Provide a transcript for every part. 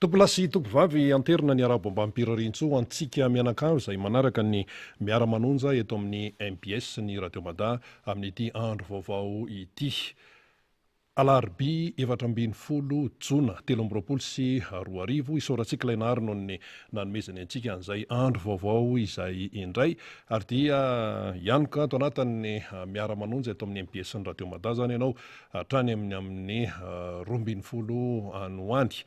Tompolasy tompovavy anterina ny arabo ambam-pirarintso antsika mianakavy izay manaraka ny miara-manonja eto amin'ny MBS ny Radio Mada amin'ity andro vaovao ity. Alarobia 17 Jona 2024 isaorantsika ilay nahary noho ny nanomezany antsika an'izay andro vaovao izay indray ary dia ianoka ato anatin'ny miara-manonja eto amin'ny MBS ny Radio Mada zany ianao hatrany amin'ny 12 any hoany.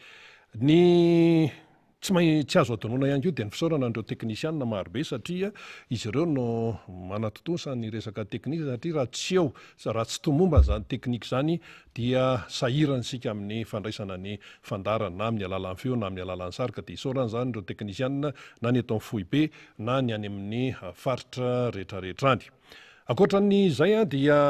Ny tsy azo adonona ihany koa dia ny fisaorana andreo teknisianina marobe satria izy ireo no manatotosa ny resaka teknika satria raha tsy tomomba zany teknika zany dia sahirana sika amin'ny fandraisana ny fandarana na amin'ny alalan'ny feo na amin'ny alalan'ny sary ka dia isaorana zany ireo teknisianina na ny eto amin'ny Fohibe na ny any amin'ny faritra rehetrarehetrany. Ankoatran'izay dia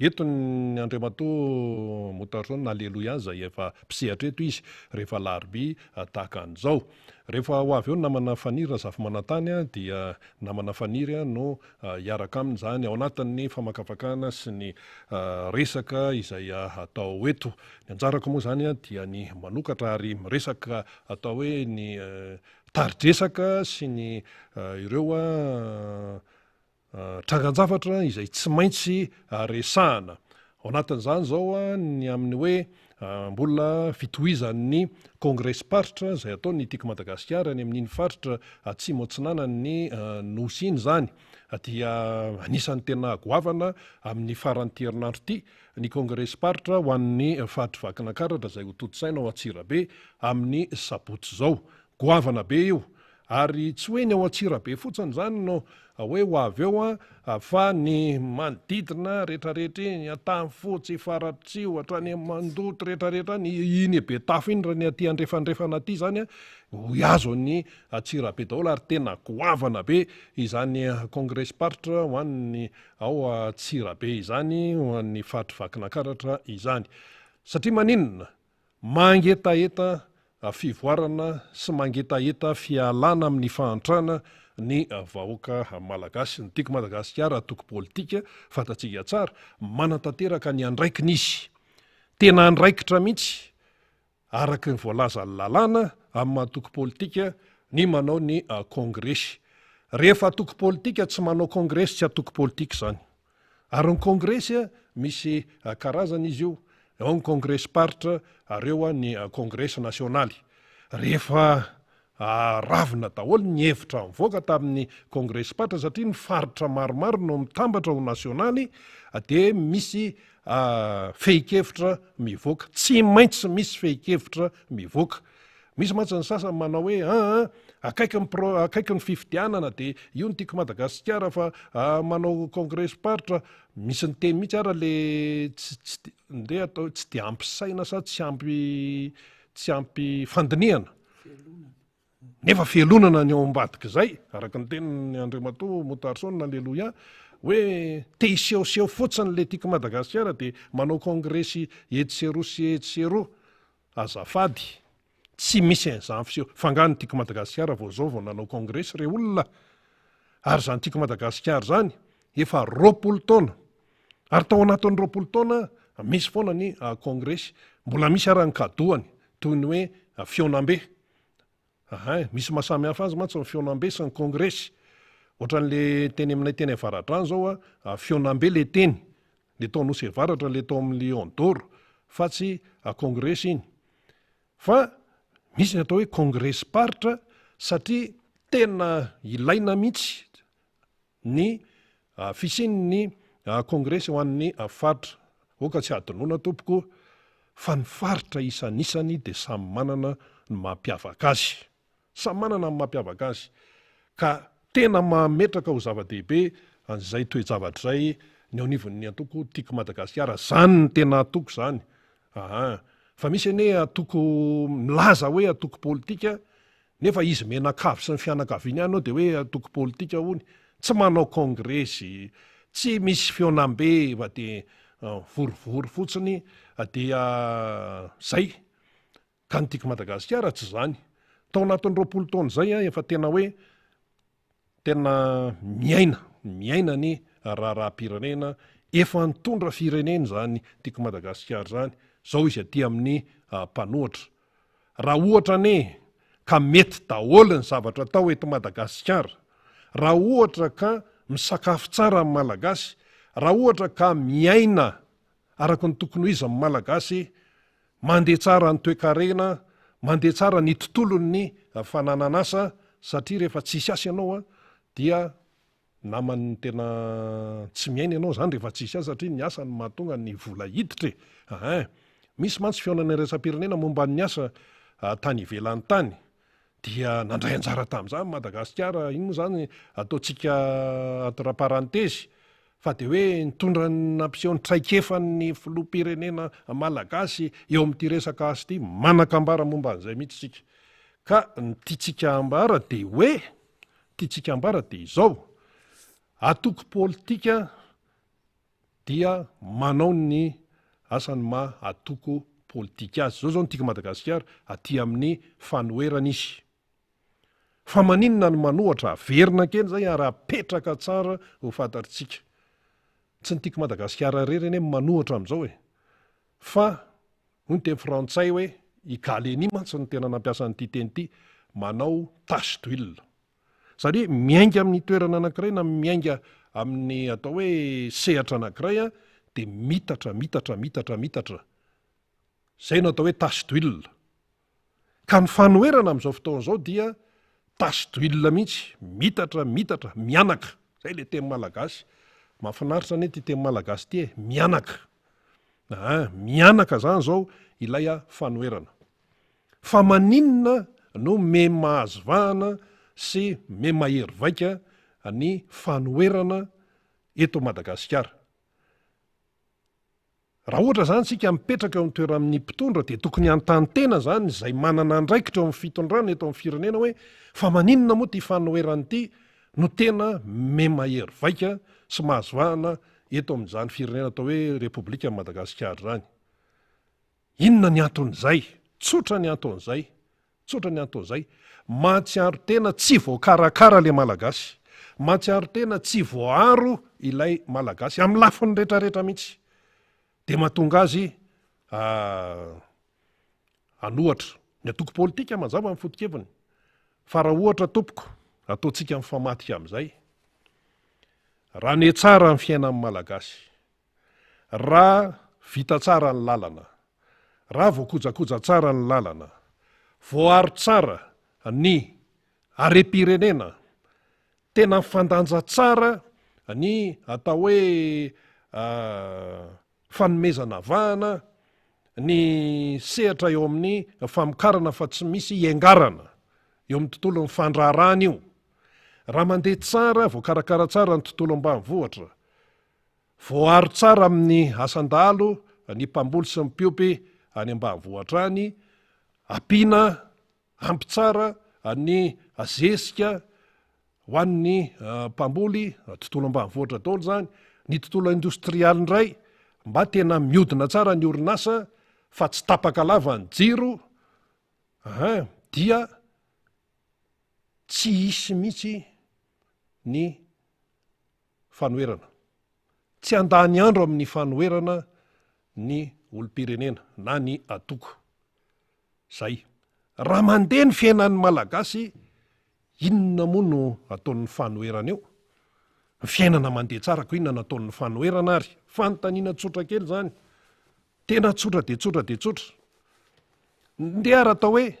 eto ny Andriamatoa Motason aleloia izay efa pisehatra eto izy rehefa larobia tahaka an'izao. Rehefa ho avy eo namana faniry zafy manantany dia namana faniry no hiaraka aminy zany ao anatin'ny famakafakana sy ny resaka izay atao eto. Ny anjarako moa zany dia ny manokatra ary resaka atao hoe ny taridresaka sy ny ireo trangan-javatra izay tsy maintsy resahana. Ao anatin'izany zao ny amin'ny hoe mbola fitohizan'ny kongresparitra izay ataony tika Madagasikara ny amin'iny faritra atsimo atsinanany nosy iny zany dia anisan'ny tena goavana amin'ny faran'ny herinandro ity ny kongresparitra ho an'ny faritry Vakinakaratra izay ho toto-tsaina ao Antsirabe amin'ny sabotsy zao. Goavana be io ary tsy hoe ny ao Antsirabe fotsiny zany no hoe ho avy eo fa ny manodidina rehetrarehetra ny Antany fotsy faratsio hatrany Mandoto rehetrarehetra ny iny be tafo iny raha ny aty andrefandrefana aty zany ho azo ny Antsirabe daholo ary tena goavana be izany kongresparitra ho an'ny ao Antsirabe izany ho an'ny faritry Vakinakaratra izany satria maninona mangetaeta fivoarana sy mangetaeta fialana amin'ny fahantrana ny vahoaka malagasy. Ny tika Madagasikara toko politika fantatsika tsara manatanteraka ny andraikinizy tena andraikitra mihitsy araka ny voalaza lalàna amin'ny mahatoko politika ny manao ny kongresy. Rehefa atoko politika tsy manao kongresy tsy atoko politika zany ary ny kongresy misy karazana izy io. Ao ny kongresparitra ary eo ny kongresy nasionaly. Rehefa ravina daholo ny hevitra mivoaka tamin'ny kongresparitra satria ny faritra maromaro no mitambatra ho nasionaly dia misy fehi-kevitra mivoaka. Tsy maintsy misy fehi-kevitra mivoaka. Misy mantsy ny sasany manao hoe akaiky ny fifidianana dia io ny tika Madagasikara fa manao kongresparitra misy ny teny mihitsy ara le tsy dia ampy saina sa tsy ampy fandiniana nefa fialonana ny ao ambadika izay araka ny tenin'ny Andriamatoa Motason aleloia hoe te hisehoseho fotsiny le tika Madagasikara dia manao kongresy etsero sy etsero azafady tsy misy an'izany fiseho fangany tika Madagasikara vao zao vao nanao kongresy re olona ary zany tika Madagasikara zany efa 20 taona ary tao anatin'ny 20 taona misy foana ny kongresy mbola misy ara ny kadohany toy ny hoe fionambe. Misy mahasamy hafa azy mantsy ny fionambe sy ny kongresy ohatran'le teny aminay teny avaratrany zao fionambe le teny le tao nosy avaratra le tao amin'ny Lion d'Or fa tsy kongresy iny fa misy ny atao hoe kongresparitra satria tena ilaina mihitsy ny fisian'ny kongresy ho an'ny faritra. Oka tsy adonona tompoko fa ny faritra isanisany dia samy manana ny mampiavaka azy. Samy manana ny mampiavaka azy ka tena mametraka ho zava-dehibe an'izay toe-javatra izay ny anivon'ny atoko tika Madagasikara zany ny tena atoko zany. Fa misy anie atoko milaza hoe atoko politika nefa izy menakavy sy ny fianakaviany ihany dia hoe atoko politika hony tsy manao kongresy tsy misy fionambe fa dia vorovory fotsiny dia zay ka ny tika Madagasikara tsy zany. Tao anatin'ny 20 taona zay efa tena hoe tena miaina ny raharaham-pirenena efa nitondra firenena zany tika Madagasikara zany. Zao izy aty amin'ny mpanohatra raha ohatra ane ka mety daholo ny zavatra atao eto Madagasikara, raha ohatra ka misakafo tsara amin'ny malagasy, raha ohatra ka miaina araka ny tokony ho izy amin'ny malagasy, mandeha tsara ny toe-karena, mandeha tsara ny tontolon'ny fananan'asa, satria rehefa tsisy asa ianao dia naman'ny tena tsy miaina ianao zany rehefa tsisy asa, satria ny asa ny mahatonga ny vola hiditra misy mantsy fihaonana iraisam-pirenena momba ny asa tany ivelan'ny tany dia nandray anjara tamin'izany Madagasikara. Iny moa zany ataontsika entre parenthèse fa de hoe nitondra nampiseho ny traikefan'ny filoham-pirenena malagasy eo amin'ity resaka asa ity, manakambara momba an'izay mihitsy isika. Ka ny tiantsika ambara de hoe, tiantsika ambara de izao: atoko politika dia manao ny asany atoko politika azy. Zao ny tika Madagasikara aty amin'ny fanoherana izy. Fa maninona no manohatra? Averina kely zay ary apetraka tsara ho fantatritsika. Tsy ny tika Madagasikara rereny manohatra amin'izao fa hoy ny teny frantsay hoe i Galeny mantsy ny tena nampiasa an'ity teny ity, manao tache d'huile. Satria miainga amin'ny toerana anankiray na miainga amin'ny atao hoe sehatra anankiray de mitatra. Zay no atao hoe tache d'huile. Ka ny fanoherana amin'izao fotoan'izao dia tache d'huile mihitsy, mitatra, mianaka. Zay le teny malagasy. Mahafinaritra ane ty teny malagasy ty mianaka. Mianaka zany zao ilay fanoherana. Fa maninona no me mahazovahana sy me mahery vaika ny fanoherana eto Madagasikara? Raha ohatra zany sika mipetraka eo amin'ny toerana amin'ny mpitondra de tokony hanontany tena zany zay manana andraikitra eo amin'ny fitondrana eto amin'ny firenena hoe fa maninona moa ty fanoherana ity no tena me mahery vaika sy mahazovahana eto amin'izany firenena atao hoe Repoblika Madagasikara zany. Inona ny anton'izay? Tsotra ny anton'izay. Mahatsiaro tena tsy voakarakara le malagasy. Mahatsiaro tena tsy voaharo ilay malagasy amin'ny lafiny rehetrarehetra mihitsy. De mahatonga azy anohatra. Ny atoko politika mazava amin'ny foto-keviny. Fa raha ohatra tompoko, ataontsika mifamatika amin'izay. Raha ne tsara ny fiainan'ny malagasy, raha vita tsara ny lalana, raha voakojakoja tsara ny lalana, voaharo tsara ny harem-pirenena, tena fandanja tsara ny atao hoe fanomezana vahana, ny sehatra eo amin'ny famokarana fa tsy misy iangarana eo amin'ny tontolon'ny fandraharahana io. Raha mandeha tsara, voakarakara tsara ny tontolo ambanivohitra, voaharo tsara amin'ny asandalo, ny mpamboly sy ny mpiompy any ambanivohitra any, ampiana ampy tsara ny zesika ho an'ny mpamboly, tontolo ambanivohitra daholo zany, ny tontolo industrialy indray, mba tena miodina tsara ny orinasa fa tsy tapaka lava ny jiro, dia tsy hisy mihitsy ny fanoherana. Tsy andany andro amin'ny fanoherana ny olom-pirenena na ny atoko. Zay. Raha mandeha ny fiainan'ny malagasy, inona moa no ataon'ny fanoherana eo? Ny fiainana mandeha tsara ko inona nataon'ny fanoherana ary? Fanontaniana tsotra kely zany. Tena tsotra de tsotra. Ndeha atao hoe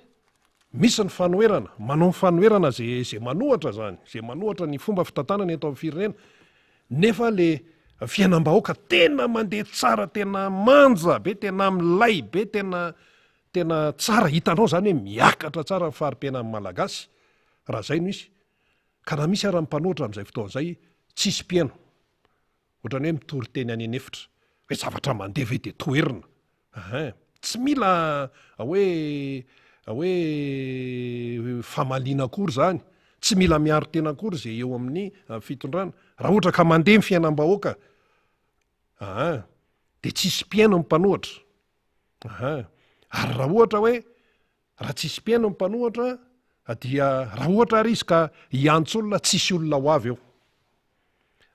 misy ny fanoherana, manao ny fanoherana zay manohatra zany, zay manohatra ny fomba fitantanana eto amin'ny firenena, nefa le fiainam-bahoaka tena mandeha tsara, tena manja be, tena milay be, tena tsara, hitanao zany hoe miakatra tsara ny fari-piainan'ny malagasy. Raha zay no isy, ka na misy ara-ny mpanohitra amin'izay fotoan'izay tsisy mpiaino, ohatrany hoe mitory teny any anefitra hoe zavatra mandeha ve de toerina. Tsy mila hoe famaliana akory zany, tsy mila miaro tena akory zay eo amin'ny fitondrana. Raha ohatra ka mandeha ny fiainam-bahoaka, de tsisy mpiaino ny mpanohatra. Ary raha ohatra hoe raha tsisy mpiaino ny mpanohatra, dia raha ohatra ary izy ka hiantso olona, tsisy olona ho avy eo.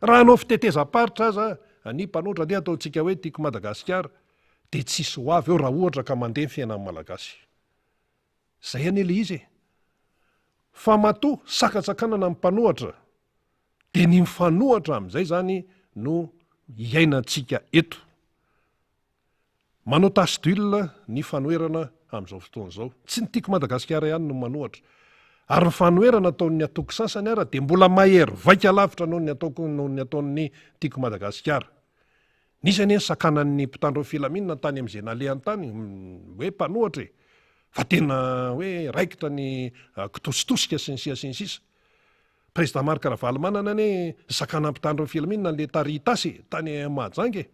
Raha anao fitetezam-paritra aza ny mpanohatra dia ataontsika hoe tiako Madagasikara, de tsisy ho avy eo raha ohatra ka mandeha ny fiainan'ny malagasy. zay an'ele izy fa matoa sakatsakanana amin'ny mpanohatra de ny mifanohatra amin'izay zany no iainantsika eto. Manao tasy d'huile ny fanoherana amin'izao fotoana izao, tsy ny tiako Madagasikara ihany no manohatra, ary ny fanoherana ataon'ny atoko sasany ara de mbola mahery vaika lavitra noho ny ataoko noho ny ataon'ny tiako Madagasikara. Nisy anie ny sakanan'ny mpitandro filaminana tany amin'izay nalehany tany hoe mpanohatra fa tena hoe raikitra ny kitositosika sy ny sisa. Président Marc Ravalomanana anie sakana mpitandro filaminana le taritasy tany Mahajanga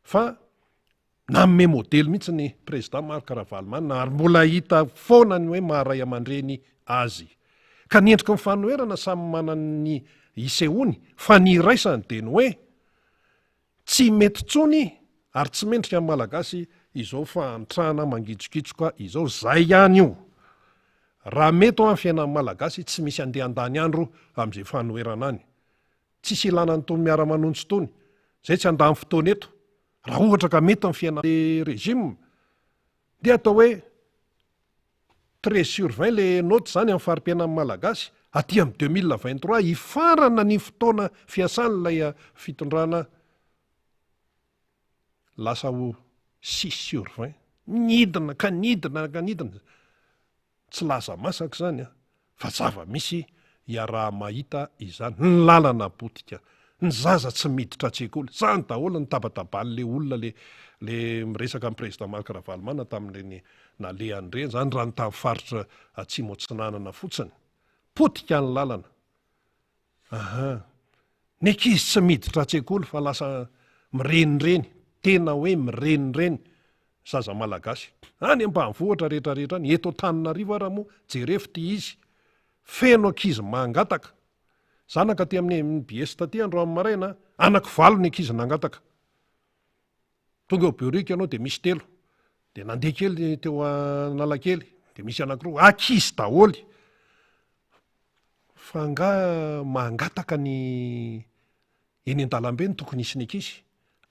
fa namme modely mihitsy ny président Marc Ravalomanana ary mbola hita foana ny hoe maharay aman-dreny azy. Ka ny endriky ny fanoherana samy manany isehoany fa ny iraisany de ny hoe tsy mety tsony ary tsy mendrika amin'ny malagasy izao fahantrahana mangitsokitsoka izao zay ihany io. Raha mety ao amin'ny fiainan'ny malagasy tsy misy andeha andany andro amin'izay fanoherana any. Tsisy ilana ny tony miara-manontsy tony, zay tsy andany fotoana eto. Raha ohatra ka mety amin'ny fiainan'ny régime dia atao hoe 13/20 le note zany amin'ny fari-piainan'ny malagasy aty amin'ny 2023 hifarana ny fotoana fiasan'ilay fitondrana lasa ho 6/20 nidina ka nidina tsy laza masaka zany fa zava-misy iaraha mahita izany. Ny lalana potika, ny zaza tsy miditra an-tsekoly, zany daholo ny tabatabaly le olona le miresaka amin'ny président Marc Ravalomanana tamin'ireny nalehany ireny zany raha ny tamin'ny faritra atsimo atsinanana fotsiny. Potika ny lalana. Ny ankizy tsy miditra an-tsekoly fa lasa mirenireny, tena hoe mirenireny zaza malagasy. Any ambanivohitra rehetrarehetra any, eto Antananarivo ara moa jerefy ty izy feno ankizy mangataka. Zanaka ty amin'ny BS taty Androany maraina, anaky 7 ny ankizy nangataka. Tonga eo Beorika ianao de misy 3, de nandeha kely teo Analakely de misy anakiroa, ankizy daholy. Fa nga mangataka ny eny an-dalambe ny tokony hisy ny ankizy.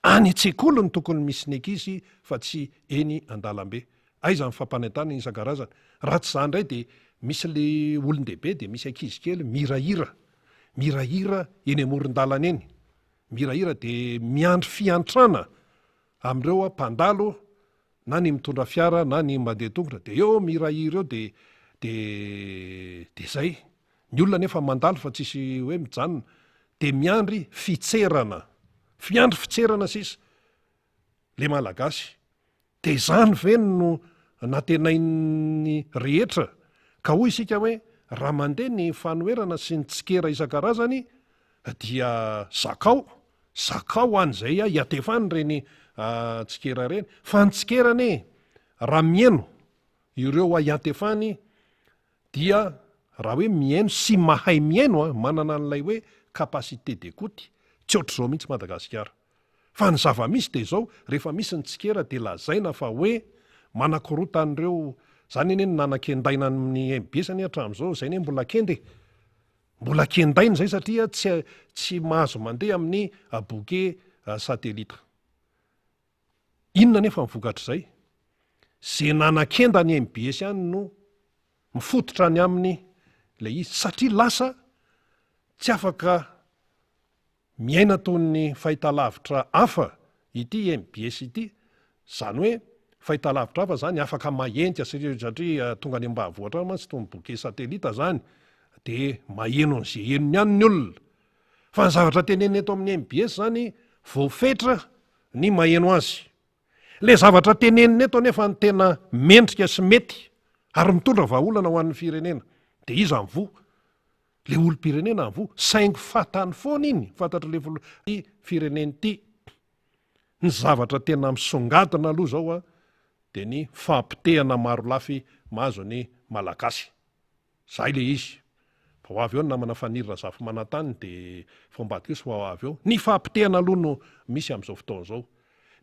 Any an-tsekoly ny tokony misy ny ankizy fa tsy eny an-dalambe. Aiza ny fampanentana isan-karazany. Raha tsy zany indray de misy le olon-dehibe de misy ankizy kely mirahira eny amoron-dalana eny. Mirahira de miandry fiantrana amin'ireo mpandalo na ny mitondra fiara na ny mandeha tongotra de eo mirahira eo de zay. Ny olona nefa mandalo fa tsisy hoe mijanona de miandry fitserana. Fiandry fitserana sisa le malagasy. De zany veny no natenainy rehetra ka hoy isika hoe raha mandeha ny fanoherana sy ny tsikera isan-karazany dia zakao an'izay hiatefany reny tsikera reny. Fa ny tsikerane raha mieno ireo hiatefany dia raha hoe miaino sy mahay miaino manana an'ilay hoe capacité d'écoute tsy ohatr'izao mihitsy Madagasikara. Fa ny zava-misy de izao rehefa misy ny tsikera de lazaina fa hoe manakorotanyireo zany eny nanan-kendaina amin'ny MBS any hatramin'izao zay ne mbola mbola kendainy zay satria tsy mahazo mandeha amin'ny bouquet satellite. Inona nefa mivokatra zay? Zay nanan-kenda ny MBS ihany no mifototra any amin'ny le izy satria lasa tsy afaka miaina toy fahitalavitra hafa ity MBS ity. Zany hoe fahitalavitra hafa zany afaka mahentika satria tonga any ambanivohitra mantsy tony bouquet satellite zany de maheno an'izay henony ihany ny olona. Fa ny zavatra tenenina eto amin'ny MBS zany voafetra ny maheno azy. Le zavatra tenenina eto nefa ny tena mendrika sy mety ary mitondra vahaolana ho an'ny firenena de iza ny voa. Le olom-pirenena ny voa, saingy fatany foana iny, fantatra le fireneny ity. Ny zavatra tena misongadina aloha zao de ny fampitehana maro lafy mahazo ny malagasy. Zay le izy. Fa ho avy eo ny namana fanirina zafy manantany de fombady kosa ho avy eo. Ny fampitehana aloha no misy amin'izao fotoana izao.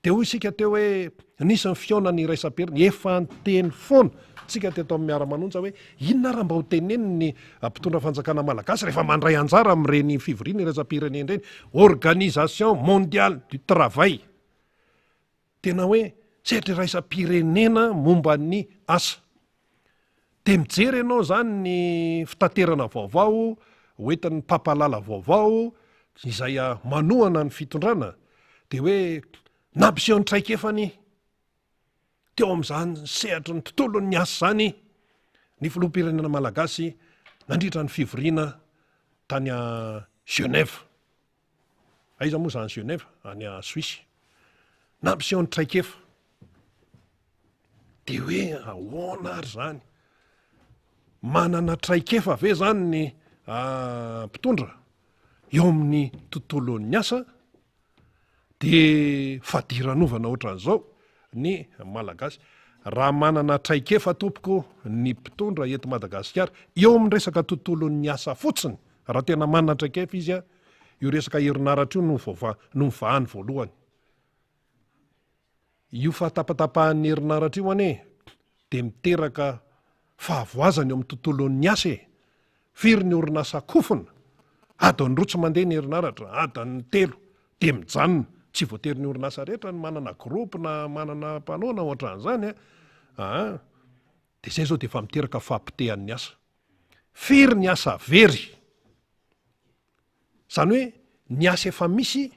De hoy isika teo hoe nisy ny fiaonany iraisam-perina efa anteny foana tsika teto amin'ny miara-manonja hoe inona raha mba ho teneniny ny mpitondra fanjakana malagasy rehefa mandray anjara amin'ireny fivoriana iraisam-pirenena ireny, Organisation mondiale du travail. Tena hoe sehatra iraisam-pirenena momba ny asa. de mijery ianao zany ny fitaterana vaovao hoentin'ny mpampalala vaovao izay manohana ny fitondrana de hoe nampiseho ny traikefany teo amin'izany sehatra ny tontolony ny asa zany ny filoham-pirenena malagasy nandritra ny fivoriana tany a Genève. Aiza moa zany Genève? Any a Suisse. Nampiseho ny traikefa. De hoe ahoana ary zany? Manana traikefa ve zany ny mpitondra eo amin'ny tontolon'ny asa? De fadiranovana ohatran'izao ny malagasy. Raha manana traikefa tompoko ny mpitondra eto Madagasikara eo amin'ny resaka tontolon'ny asa fotsiny, raha tena manana traikefa izy io resaka herinaratra io no mivahany voalohany. Io fahatapatapahan'ny herinaratra io anie de miteraka fahavoazana eo amin'ny tontolon'ny asa. Firy ny orinasa kofona, adiny roa tsy mandeha ny herinaratra, adiny telo de mijanona. Tsy voatery ny orinasa rehetra ny manana groupe na manana mpanao ohatran'izany de zay zao de efa miteraka fampitehan'ny asa. Firy ny asa very, zany hoe ny asa efa misy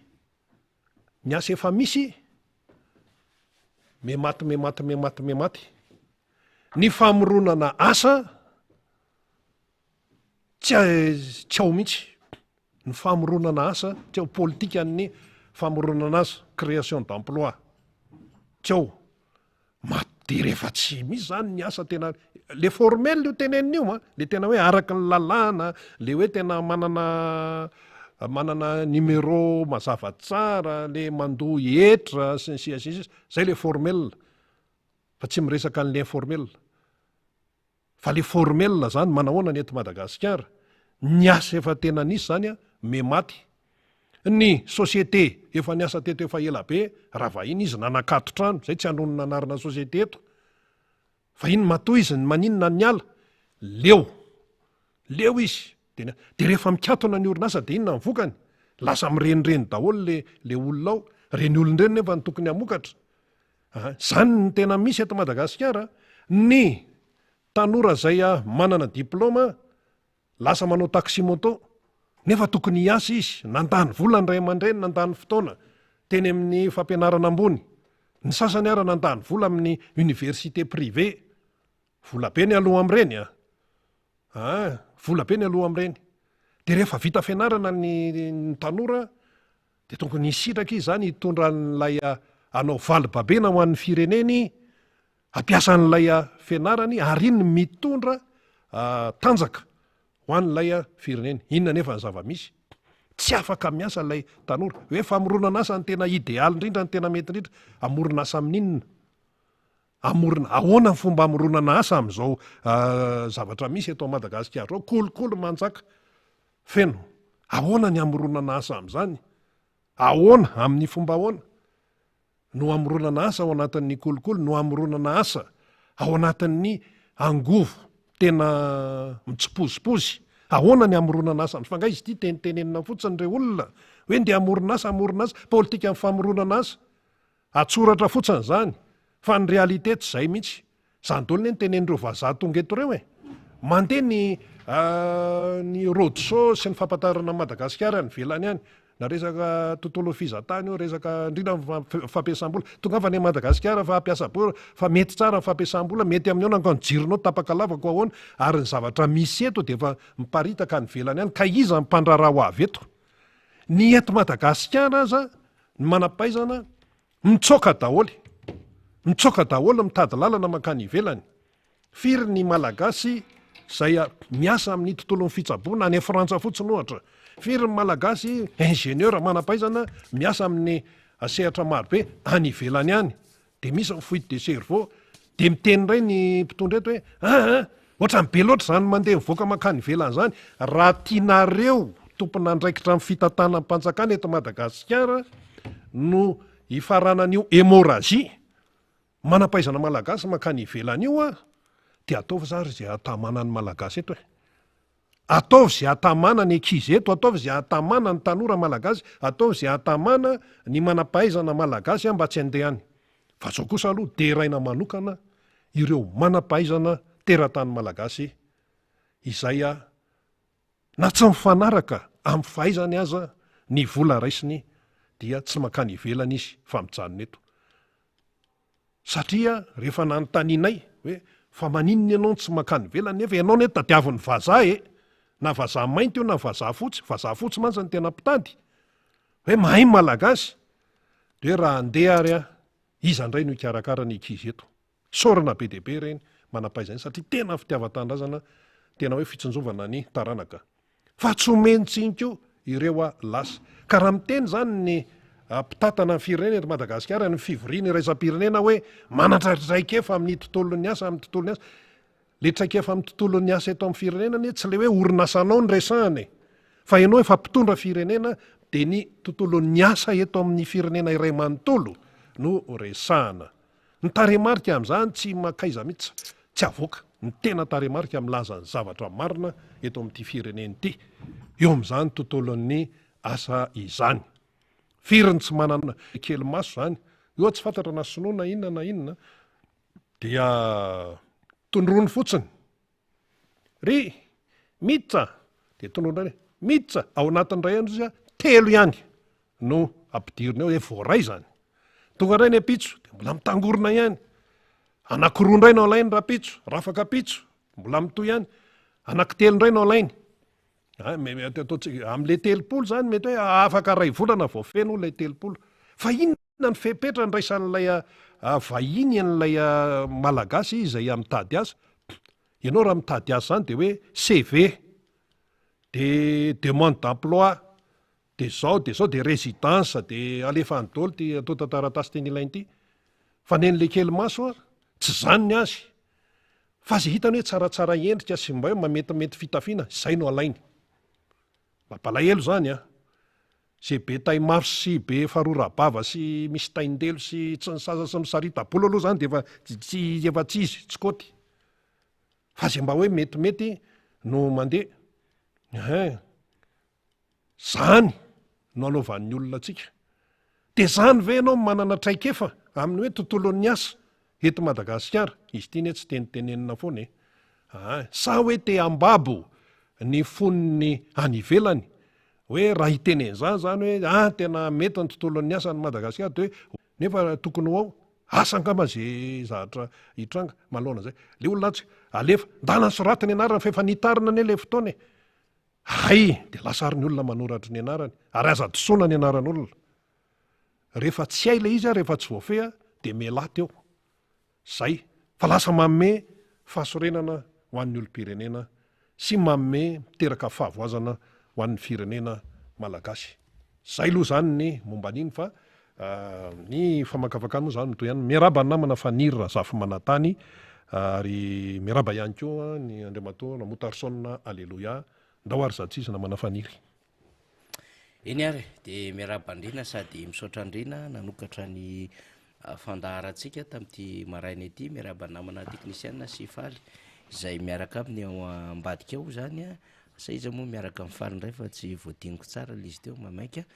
mematy. Ny famoronana asa tsy ao mihitsy. Ny famoronana asa tsy ao, politika ny famoronana asa, création d'emploi tsy ao. De rehefa tsy misy zany ny asa tena le formel io tenenina io le tena hoe araky ny lalàna, le hoe tena manana numéro mazava tsara, le mandoa hetra sy ny sisa zay le formel, fa tsy miresaka an'le informel. Fa le formel zany manahoana ny eto Madagasikara, ny asa efa tena nisy zany mematy. Ny société efa niasa teto efa ela be, raha vahiny izy nanakato trano, zay tsy anonona anarana société eto. Fa iny matoa izy ny maninona ny ala, leo izy. De rehefa mikatona ny orinasa de inona ny vokany? Lasa mirenireny daholo le olona ao. Reny olon-dreny nefa ny tokony hamokatra. Zany ny tena misy eto Madagasikara. Ny tanora zay manana diplôma lasa manao taxi moto, nefa tokony hiasa izy, nandany vola ny ray aman-dreny, nandany fotoana teny amin'ny fampianarana ambony. Ny sasany ara nandany vola amin'ny université privé. Vola be ny aloha am'ireny vola be ny aloha am'ireny. De rehefa vita fianarana ny tanora de tokony hisitraka izy zany hitondra an'ilay anao valibabena ho an'ny fireneny, hampiasa an'ilay fianarany ary iny mitondra tanjaka ho an'ilay fireneny. Inona nefa ny zava-misy? Tsy afaka miasa ilay tanora. Hoe famoronana asa ny tena idéal indrindra, ny tena mety indrindra. Amorona asa amin'inona? Ahoana ny fomba amoronana asa amin'izao zavatra misy eto Madagasikara zao? Kolokolo manjaka feno. Ahoana ny amoronana asa amin'izany? Ahoana, amin'ny fomba ahoana no amoronana asa ao anatin'ny kolokolo, no amoronana asa ao anatin'ny angovo tena mitsipozipozy? Ahoana ny amoronana asa? Fa nga izy ity tenenina fotsiny re olona hoe nde amorona asa, politika amin'ny famoronana asa, atsoratra fotsiny zany. Fa ny realité tsy zay mihitsy. Zany daholo ny tenen'ireo vazaha tonga eto reo mandeha ny road show sy ny fampatarana Madagasikara ny velany any, na resaka tontolo fizatany io, resaka indrindra fampiasam-bola. Tonga fa ny Madagasikara fa hampiasa-bola, fa mety tsara ny fampiasam-bola, mety amin'io nanko ny jironao tapaka lavako ahoana, ary ny zavatra misy eto de efa miparitaka ny velany any, ka iza mpandraraha ho avy eto? Ny eto Madagasikara aza ny manampaizana mitsoka daholo mitady lalana makany ivelany. Firy ny malagasy zay miasa amin'ny tontolon'ny fitsaboana any Frantsa fotsiny ohatra. Firy ny malagasy ingénieur manampaizana miasa amin'ny sehatra marobe any ivelany any. De misy ny fuite de cerveau, de miteny ray ny mpitondra eto hoe ohatrany be loatra zany mandeha mivoaka makany ivelany zany. Raha tianareo tompona andraikitra amin'ny fitantanana mpanjakana eto Madagasikara no hifaranan'io hémorragie manampaizana malagasy makany ivelany io de ataovy zary zay atamana ny malagasy eto ataovy zay atamana ny ankizy eto, ataovy zay atamana ny tanora malagasy, ataovy zay atamana ny manampaizana malagasy mba tsy handeha any. Fa zao kosa aloha deraina manokana ireo manampaizana teratany malagasy izay na tsy mifanaraka amin'ny fahaizany aza ny vola raisiny dia tsy makany ivelana izy fa mijanona eto satria rehefa nanontanianay hoe fa maninona ianao tsy makany ivelana nefa ianao ny tadiavin'ny vazaha na vazaha mainty io na vazaha fotsy mantsy ny tena mpitady hoe mahay malagasy de hoe raha andeha ary iza indray no ikarakara ny ankizy eto sorana be deaibe reny manam-pahaizany satria tena fitiava-tandrazana tena hoe fitsonjovana ny taranaka fa tsy omentsinika io ireo lasa ka raha miteny zany ny mpitatana ny firenena eto Madagasikara ny fivoriana iraisam-pirenena hoe manatratraikefa amin'ny tontolon'ny asa amin'ny tontolon'ny asa le traikefa amin'ny tontolon'ny asa eto amin'ny firenena ne tsy le hoe orinasanao ny resahany fa ianao efa mpitondra firenena de ny tontolon'ny asa eto amin'ny firenena iray manontolo no resahana ny taremarika amin'izany tsy makaiza mihitsy tsy avoaka ny tena taremarika milaza ny zavatra marina eto amin'ity firenena ity eo amin'izany tontolon'ny asa izany firiny tsy manana kely maso zany io tsy fantatra na sinoana inona dia tondrony fotsiny ry miditra de tondrony miditra ao anatin'ray andro izy telo ihany no ampidirina eo hoe voaray zany tonga ray ny apitso de mbola mitangorona ihany anakiroa indray no alainy raha pitso raha afaka pitso mbola mitoy ihany anankitelo indray no alainy am'le telopolo zany mety hoe afaka ray volana vao feno lay telopolo fa inona ny fepetra ny raisan'lay vahiny an'lay malagasy izay mitady asa ianao raha mitady asa zany de hoe CV de demande d'emploi de zao de résidence de alefany dolo ty atao tantaratasy teny ilainy ity fa nen'le kely maso tsy zany ny azy fa zay hitany hoe tsaratsara endrika sy mba hoe mametimety fitafiana zay no alainy mampalahelo zany zay be tay maro sy be farorabava sy misy taindelo sy tsy ny sasa sy misaritabolo aloha zany de efa tsy izy tsy koty fa zay mba hoe metimety no mandeha zany no anaovan'ny olona atsika de zany ve ianao manana traikefa amin'ny hoe tontolon'ny asa eto Madagasikara izy ity ne tsy tenitenenina foana sa hoe te ambabo ny fonony any ivelany hoe raha hitenen'izany zany hoe tena mety ny tontolon'ny asa ny Madagasikara de hoe nefa tokony ho ao asa angamba zay zahatra hitranga malona zay le olona tsy alefa ndana soratiny anarana fa efa nitarina ane le fotoana de lasary ny olona manoratra ny anarany ary aza dosoana ny anaran'olona rehefa tsy hay le izy rehefa tsy voafe de melaty eo zay fa lasa manome fahasorenana ho an'ny olom-pirenena sy manome miteraka fahavoazana ho an'ny firenena malagasy zay aloha zany ny momba an'iny fa ny famakafakany moa zany mitoy ihany miaraba ny namana faniry razafy manatany ary miaraba ihany koa ny andriamatoa namotarisona alleloia ndao ary zatsy namana faniry eny ary de miaraba andrina sady misaotra andrina nanokatra ny fandaharatsika tamin'ity maraina ity miaraba namana teknisiana sy faly izay miaraka aminy ao ambadika ao zany sa izy moa miaraka mifaly indray fa tsy voadiniko tsara lizy teo mamaika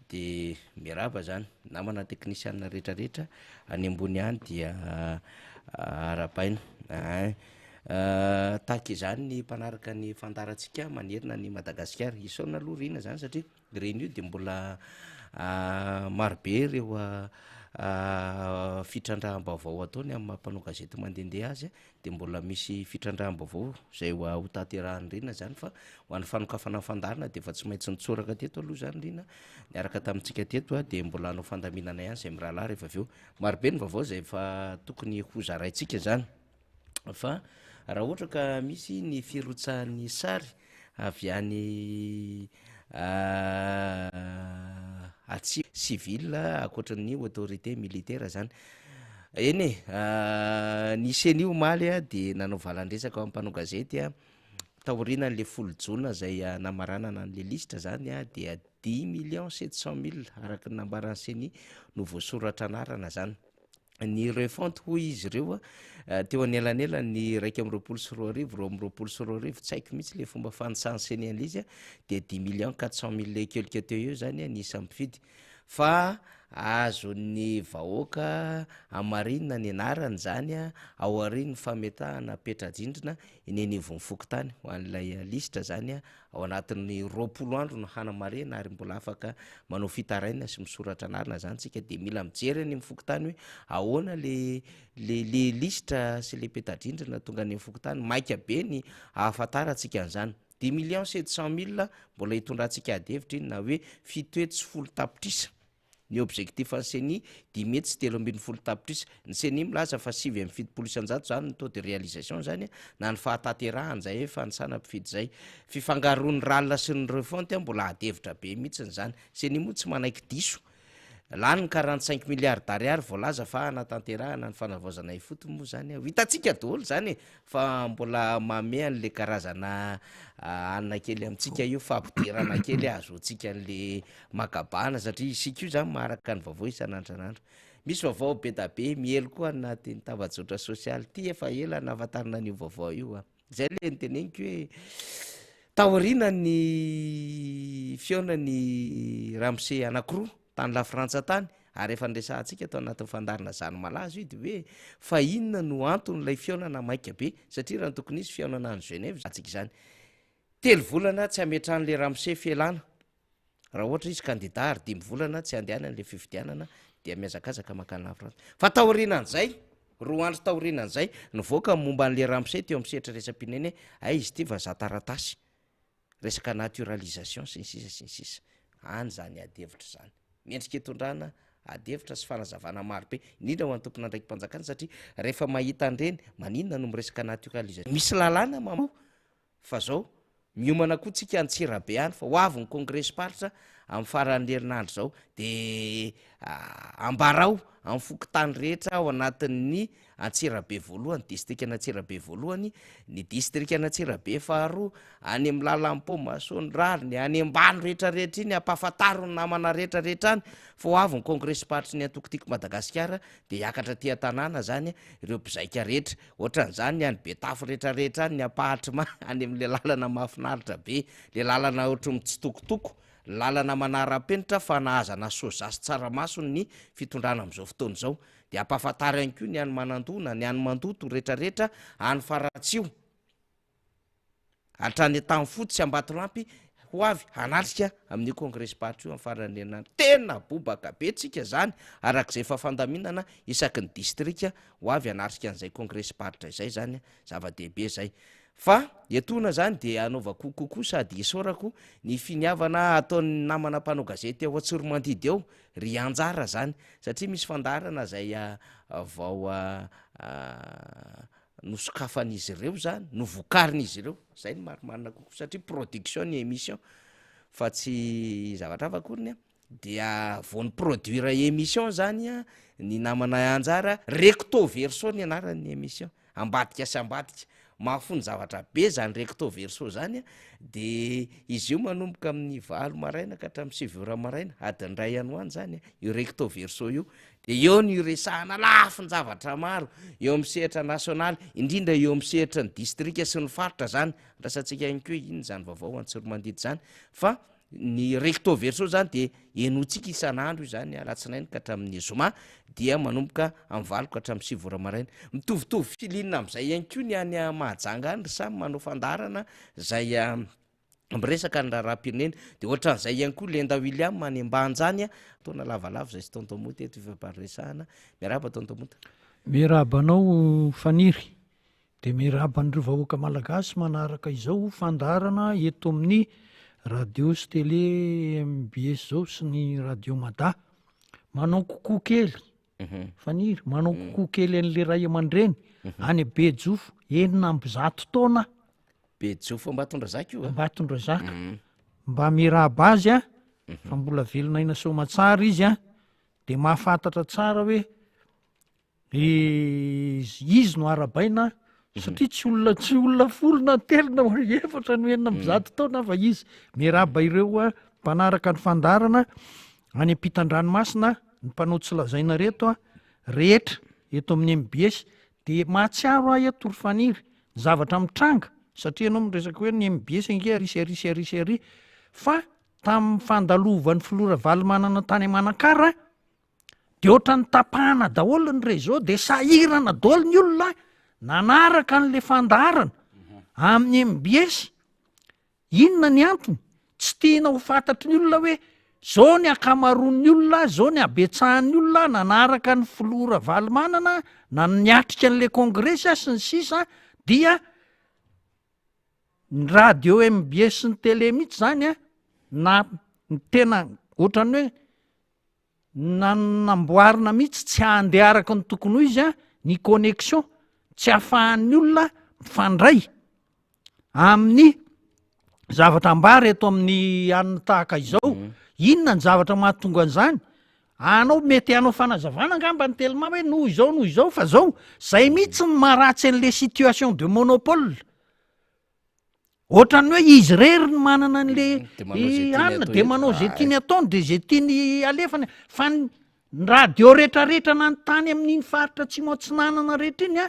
de miaraba zany namana teknisiana rehetrarehetra any ambony any dia arapaina tahaky izany ny mpanaraka ny fandaratsika manerina ny Madagasikara isaona aloha rina zany satria reny io de mbola marobe ireo fitrandraham-baovao ataony amin'ny mampanao gazety mandehandeha azy de mbola misy fitrandraham-baovao zay ho taterahan'ny rina zany fa ho an'ny fanokafana fandarina de efa tsy maintsy nitsoraka teto aloha zany rina niaraka tamintsika teto de mbola hanao fandaminana ihany zay mirahalahy rehefa aveo marobe ny vaovao zay fa tokony ho zaraintsika zany fa raha ohatra ka misy ny firotsahan'ny sary avy any atsy civil akoatran'ny autorité militaire zany eny ny senio maly de nanao valandresaka ao am'mpanao gazety taorina n'le folo jona zay namaranana n'le lista zany dia 10,700,000 araky ny nambaran'ny seni no voasoratra anarana zany ny refante hoy izy ireo teo anelanela ny raiky am'roapolo sy roa arivo ro am'roapolo sy roa arivo tsy haiko mihitsy le fomba fanisany seny an'izy de 10,400,000 keliko teo eo zany ny isampifidy fa azony vahoaka amarinina ny anarany zany a ao ariny fametahana petrajindrina inenivony fokotany ho an'ilay listra zany a ao anatin'ny 20 andro no hanamarena ary mbola afaka manao fitaraina sy misoratra anarina zany tsika de mila mijery any mifokotany hoe ahoana le listra sy le petrajindrina tonga ny mifokotany maika be ny ahafantaratsika an'zany 10,700,000 mbola hitondrantsika adevitra iny na hoe fitoety sy folo tapitrisa ny objectif anseny 10 sy 3 tapitrisa ny seny milaza fa 7,7 zany ny taux de réalisation zany na ny fahatanterahany zay hoe fanisana mpifidy zay fifangaroan'ny ralina sy ny refonty mbola adevitra be mihitsiny zany seny moa tsy manaiky diso lany ny 45 milliards d'ariary voalaza fa anatanterahana ny fanavaozana ifoty moa zany hitatsika daholo zany fa mbola mame an'le karazana anina kely amitsika io fampidirana kely azotsika an'le makabana satria isika io zany maharaka ny vaovao isan'andranandro misy vaovao be da be miely koa anatin'ny tambajotra sosialy ty efa ela nahafantarina an'io vaovao io zay le nyteneniko hoe taorina ny fionany ramose anankiroa tany la frantsa tany ary efa nresahantsika tao anatin'ny fandarina zany malazo io de hoe fa inona no anton'lay fionana maika be satria raha tokony izy fionana ny Genève atsika zany 3 volana tsy ametran'le ramose fielana raha ohatra izy kandida ary 5 volana tsy andehanan'le fifidianana de miazakazaka makany la frantsa fa taorinan'zay 2 andro taorinan'zay nivoaka momba an'le ramose teo amin'ny setra resam-pinene ay izy ty va zataratasy resaka naturalisation sy ny sisa any zany adevitra zany miendrika hitondrana adevitra sy fanazavana maro be indrindra ho an'ny tompona andraiky mpanjakana satria rehefa mahita andreny maninona no miresaka naturalisation misy lalàna mamao fa zao miomana koa tsika antsirabe any fa ho avy ny congrès paritra amin'ny faran'ny herinandro zao de ambarao amin'ny fokotany rehetra ao anatin'ny Antsirabe voalohany district an'Antsirabe voalohany ny district an'Antsirabe faharoa any amin'ny lalam-pomasony rariny any ambany rehetrarehetra iny ampafantaro ny namana rehetrarehetra any fa ho avy ny congrès paritra ny antokotiko Madagasikara de hiakatra tia tanàna zany ireo mpizaika rehetra ohatran'izany any Betafo rehetrarehetra any ny ampahatra any amin'le lalana mahafinaritra be le lalana ohatry mitsitokotoko lalana manara-penitra fa nahazana soja sy tsaramaso ny fitondrana am'izao fotoana zao de ampafantary ihany koa ny any manandona ny any mandoto rehetrarehetra any faratsio hatrany tany fotsy sy ambatolampy ho avy hanatrika amin'ny congrès paritra io amin'ny farany herinandro tena bobaka be tsika zany arak'izay fa fandaminana isaky ny distrika ho avy hanatrika an'izay congrès paritra izay zany zava-dehibe zay fa etona zany de anaovako kokoa sady isorako ny finiavana ataon'ny namana mpanao gazety ao Antsoromandidy eo ry anjara zany satria misy fandarana zay vao nosokafan'izy ireo zany novokarin'izy ireo zay ny marimarina kokoa satria production ny émission fa tsy zavatra hafa akoriny dia vao ny produire émission zany ny namana anjara recto verso ny anaran'ny émission ambadika sy ambadika mahafony zavatra be zany recto verso zany de izy io manomboka amin'ny 8 maraina ka hatramin'ny 7 maraina adiny ray ihany ho any zany io recto verso io de eo ny resahana lafiny zavatra maro eo amin'ny sehatra nasionaly indrindra eo amin'ny sehatra ny distrika sy ny faritra zany rasantsika ihany koa iny zany vaovao Antsoromandidy zany fa ny recto verso zany de enotsika isan'andro io zany alatsinainy ka hatramin'ny zoma dia manomboka amin'ny 8 ka hatramin'ny 7 maraina mitovitovy filinina am'izay ihany koa ny any Mahajanga any ry samy manao fandarana zay miresaka ny raharam-pirenena de ohatran'izay ihany koa Lenda William any Ambanjany taona lavalava zay sy tontomota eto ifampanresahana miaraba tontomota mirabanao faniry de miraban'ireo vahoaka malagasy manaraka izao fandarana eto amin'ny radio sy télé MBS zao sy ny radio Mada manao kokoa kely faniry manao kokoa kely an'le ray aman-dreny any Bejofo 900 taona Bejofo Ambatondrazaka io Ambatondrazaka mba miraba azy fa mbola velonaina somatsara izy de mahafantatra tsara hoe izy no arabaina satria tsy olona folona telona efatra no 900 taona fa izy miraba ireo mpanaraka ny fandarana any ampitan-dranomasina ny mpanao tsy lazaina reto rehetra eto amin'ny MBS de mahatsiaro eto ry faniry zavatra mitranga satria anao miresaka hoe ny MBS nge arisy fa tamin'ny fandalovan'ny filora valimanana tany Manakara de ohatra ny tapahana daholo ny réseau de sahirana daholo ny olona nanaraka an'le fandarana amin'ny MBS. Inona ny antony? Tsy tiana ho fantatry ny olona hoe zao ny akamaroan'ny olona, zao ny abetsahan'ny olona nanaraka ny filora valimanana na niatrika an'le kongresa sy ny sisa dia ny radio MBS sy ny télé mihitsy zany na tena ohatrany hoe namboarina mihitsy tsy handeha araka ny tokony ho izy ny connexion, tsy ahafahan'ny olona mifandray amin'ny zavatra ambara eto amin'ny anina tahaka izao. Inona ny zavatra mahatonga an'izany? Anao mety anao fanazavana angamba ny telma hoe noho izao fa zao zay mihitsy ny maharatsy an'le situation de monopole. Ohatrany hoe izy rery ny manana an'le anina de manao zay tiany ataony de zay tiany alefany fa ny radio rehetrarehetra nanontany amin'iny faritra tsy moatsinanana rehetra iny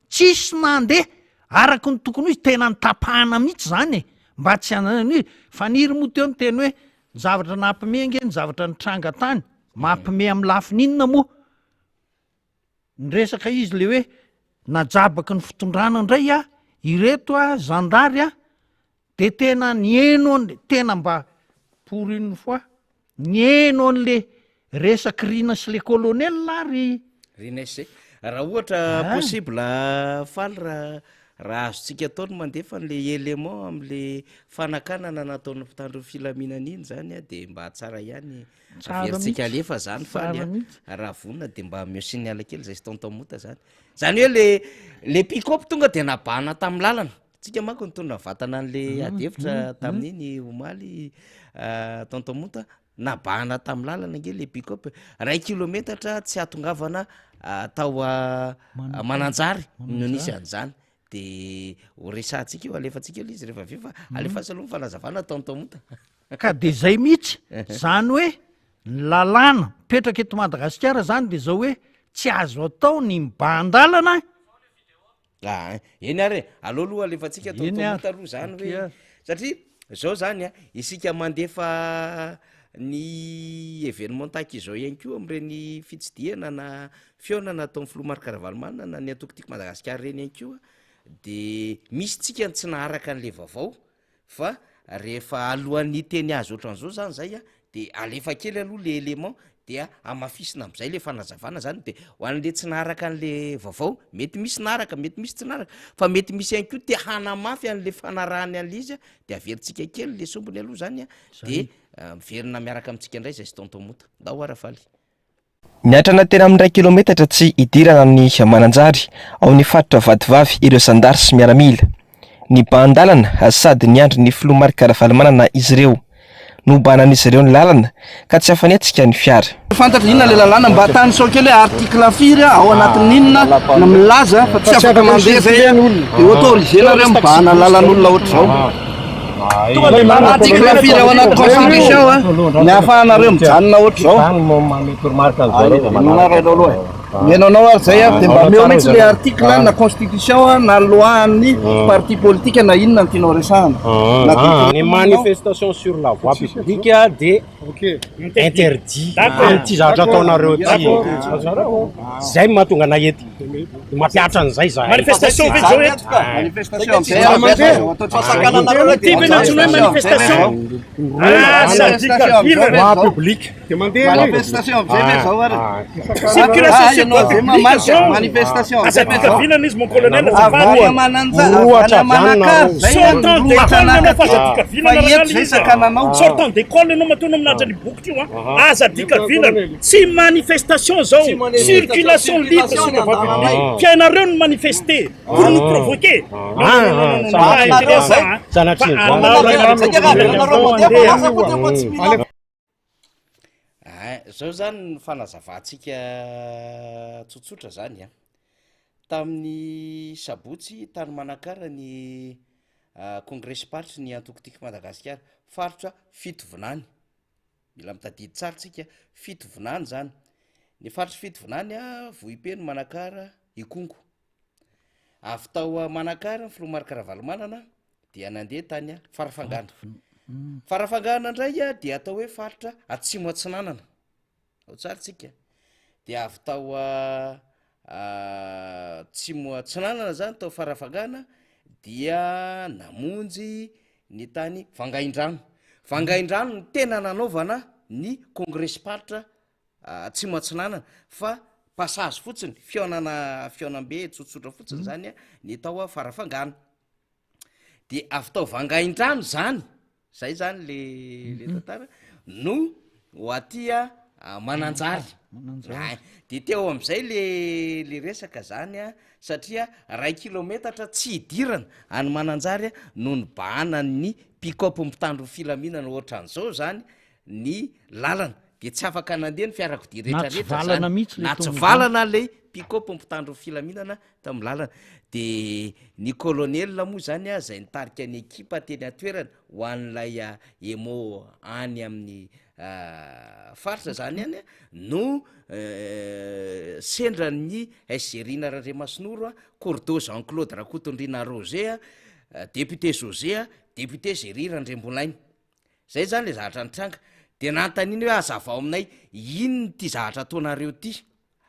tsisy nandeha araka ny tokony izy tena nytapahana mihitsy zany mba tsy anany faniry moa teo ny teny hoe ny zavatra nampimenge ny zavatra ny tranga tany mampime amin'ny lafininona moa ny resaka izy le hoe najabaky ny fitondrana indray ireto zandary de tena nieno tena mba pour une fois nieno an'le resaky rina sy le colonel ary rinese raha ohatra possible faly raha azontsika ataony mandefa n'le élément am'le fanakanana nataon'ny mpitandro filaminana iny zany de mba tsara ihany averitsika alefa zany faly raha vonina de mba miosiny ala kely zay sy tontomota zany hoe le pick-up tonga de nabahana tamin'ny lalana tsika manko nitondra vatana an'le adevitra tamin'iny omaly tontomota nabahana tamin'ny lalana nge le pick-up 1 kilometatra tsy atongavana tao mananjary no nisy an'izany de resantsika io alefatsika eo izy rehefa vifa alefasa aloha fanazavana tontomota ka de zay mihitsy zany hoe ny lalàna petraka eto Madagasikara zany de zao hoe tsy azo atao ny mibandalana eny ary aloaloha alefatsika tontomota aloha zany hoe satria zao zany isika mandefa ny événement tahaka izao ihany koa am'ireny fitsidihana na fionana ataon'ny filomarikaravalomana na ny atokotiako Madagasikara reny ihany koa de misy tsika tsy naharaka an'le vaovao fa rehefa alohan'ny teny azy ohatran'izao zany zay de alefa kely aloha le élément dia amafisina am'izay le fanazavana zany de ho an'le tsy naharaka an'le vaovao mety misy naraka mety misy tsy naraka fa mety misy ihany koa te hanamafy an'le fanarahany an'le izy de averitsika kely le sombony aloha zany de miverina miaraka amintsika indray zay sy tontomota dao arafaly. Niatrana tena amin'ny 1 kilometatra tsy idirana ny Mananjary ao ny faritra Vadivavy ireo zandary sy miaramila. Ny bandalana sady niandry ny filomarikaravalomana izy ireo. Nobanan'izy ireo ny lalana ka tsy afanetsika ny fiara. Fantatra inona le lalàna mba tany sao kely article firy ao anatin'ny inona na milaza fa tsy afaka mandeha zay de autorisena reo mibahana lalan'olona ohatr'izao. Article firy ao anaty constitution ny ahafahanareo mijanona ohatr'izao. Menonao ary zay de mba meo mihitsy le article na constitution na loi ny parti politique na inona ny tianao resahana. Les manifestations sur la voie publique de interdit anty zavatra ataonareo ty zay mahatonga na ety mampiatra an'izay za manifestation ve zao eto Manifestation voie publique manifestation zao ary circulation manifestation azapika vilana izy mon colonel avy Manakara sortant d'école nanao fa azadika vilana resakananao sortant d'école nanao matona amin'andra ny boky tio azadika vilana tsy manifestation zao circulation libre sur la voie publique tianareo ny manifester pour nous provoquer zao zany ny fanazavantsika tsotsotra zany tamin'ny sabotsy tany Manakara ny congrès party ny antokotiako Madagasikara faritra fitovinany mila mitadidy tsara tsika fitovinany zany ny faritra fitovinany vohipeny Manakara Ikongo avy tao Manakara filomarikaravalomana dia nandeha tany Farafangana farafangana indray a de atao hoe faritra atsimo atsinanana ao tsarytsika de avy tao tsimo atsinanana zany tao farafangana dia namonjy ny tany vangaindrano vangaindrano ny tena nanaovana ny congrès-paritra atsimo atsinanana fa passage fotsiny fiaonambe tsotsotra fotsiny zany a ny tao farafangana de avy tao vangaindrano zany zay zany le tantara no ho atya mananjary de teo am'izay le resaka zany a satria 1 kilometatra tsy idirana any mananjary a no ny bahanany pick-up mitandro filaminana ohatran'zao zany ny lalana de tsy afaka nandeha ny fiarakodia rehetrarehetra na tsy valana le pick-up mitandro filaminana tam'y lalana de ny colonel moa zany a zay nitarika ny ekipa teny atoerana ho an'lay emo any amin'ny faritra zany any a no sendran'ny Gerina Randriamasinoro a Cordo Jean Claude Rakotondrina Roger a député José a député Géry Randriambolainy zay zany le zahatra nitranga de nantaniny hoe azavao aminay ino ty zahatra ataonareo ty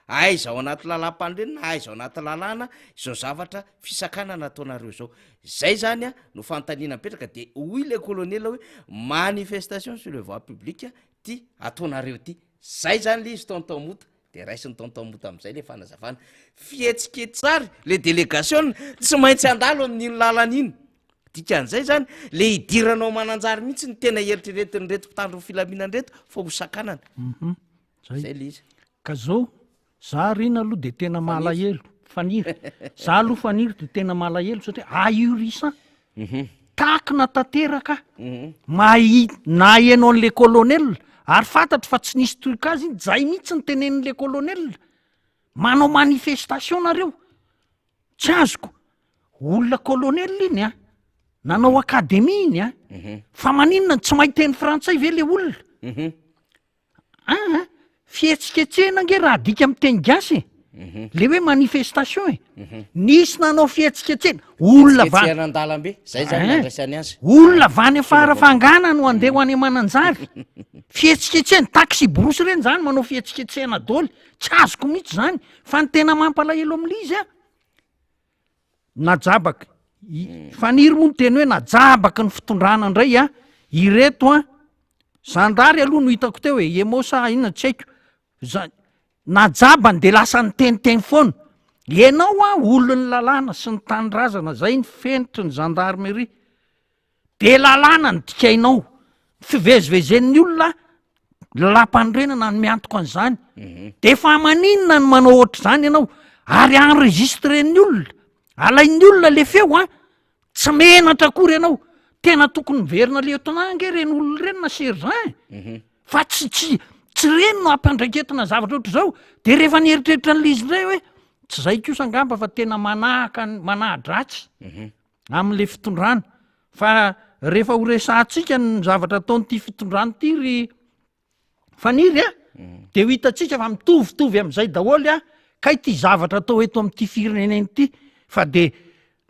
aizao anaty lalam-pandrenina aizao anaty lalàna izao zavatra fisakanana ataonareo zao zay zany a no fantanina mipetraka de hoy le colonel hoe manifestation sur le voie publique ty ataonareo ty zay zany le izy tonton mota de raisiny tonton mota am'izay le fanazavana fihetsiketsary le délégation tsy maintsy andalo amin'iny lalana iny dikan'izay zany le idiranao mananjary mihitsy ny tena eritreretiny reto mpitandro filaminanreto fa hosakanana zay le izy ka zao za rina aloha de tena malahelo faniry za aloha faniry de tena malahelo satria ahurisa takina tanteraka na hainao an'le colonel ary fantatry fa tsy nisy toikazy iny zay mihitsy ny tenenin'le colonel manao manifestation nareo tsy azoko olona colonel iny a nanao akademia iny a fa maninona tsy mahay teny frantsay ve le olona fihetsiketsehana nge raha dika amy teny gasy le hoe manifestation nisy nanao fihetsiketsehana olona zay zany nandraisany azy olona vany farafangana no andeha ho any mananjary fihetsiketsehana taxi brosy reny zany manao fihetsiketsehana daoly tsy azoko mihitsy zany fa ny tena mampalahelo am'le izy a najabaka faniry moa ny teny hoe najabaka ny fitondrana indray a ireto a zandary aloha no hitako teo hoe emosa inona tsy haiko najabany de lasa ny teniteny foana ianao a olony lalàna sy ny tanindrazana zay ny fenitry ny gendarmerie de lalàna ny dikainao fivezivezen'ny olona lalam-pandrenana ny miantoka an'izany de fa maninona ny manao ohatr' zany ianao ary enregistren'ny olona alain'ny olona le feo a tsy menatra akory ianao tena tokony miverina lieutenant nge reny olona reny na sergent fa tsy reny no ampandraiketina zavatra ohatr' zao de rehefa nieritreritra n'le izy ndray hoe tsy zay kosa angamba fa tena manahadratsy am'le fitondrana fa rehefa ho resantsika ny zavatra ataonyty fitondrano ty ry faniry a de ho hitatsika fa mitovitovy am'izay daholy a ka ity zavatra atao eto am'ty fireneny ty fa de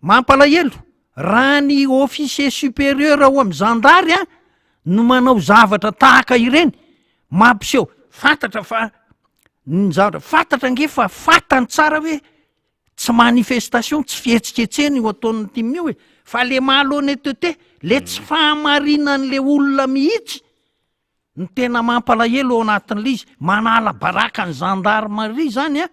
mampalahelo raha ny officier supérieur ao amy zandary a no manao zavatra tahaka ireny mampiseho fantatra fa ny zavatra fantatra nge fa fatany tsara hoe tsy manifestation tsy fihetsiketsehany io ataon'ny timio hoe fa le malhonnêteté le tsy fahamarinan'le olona mihitsy ny tena mampalahelo ao anatin'le izy manala baraka ny gendarmerie zany a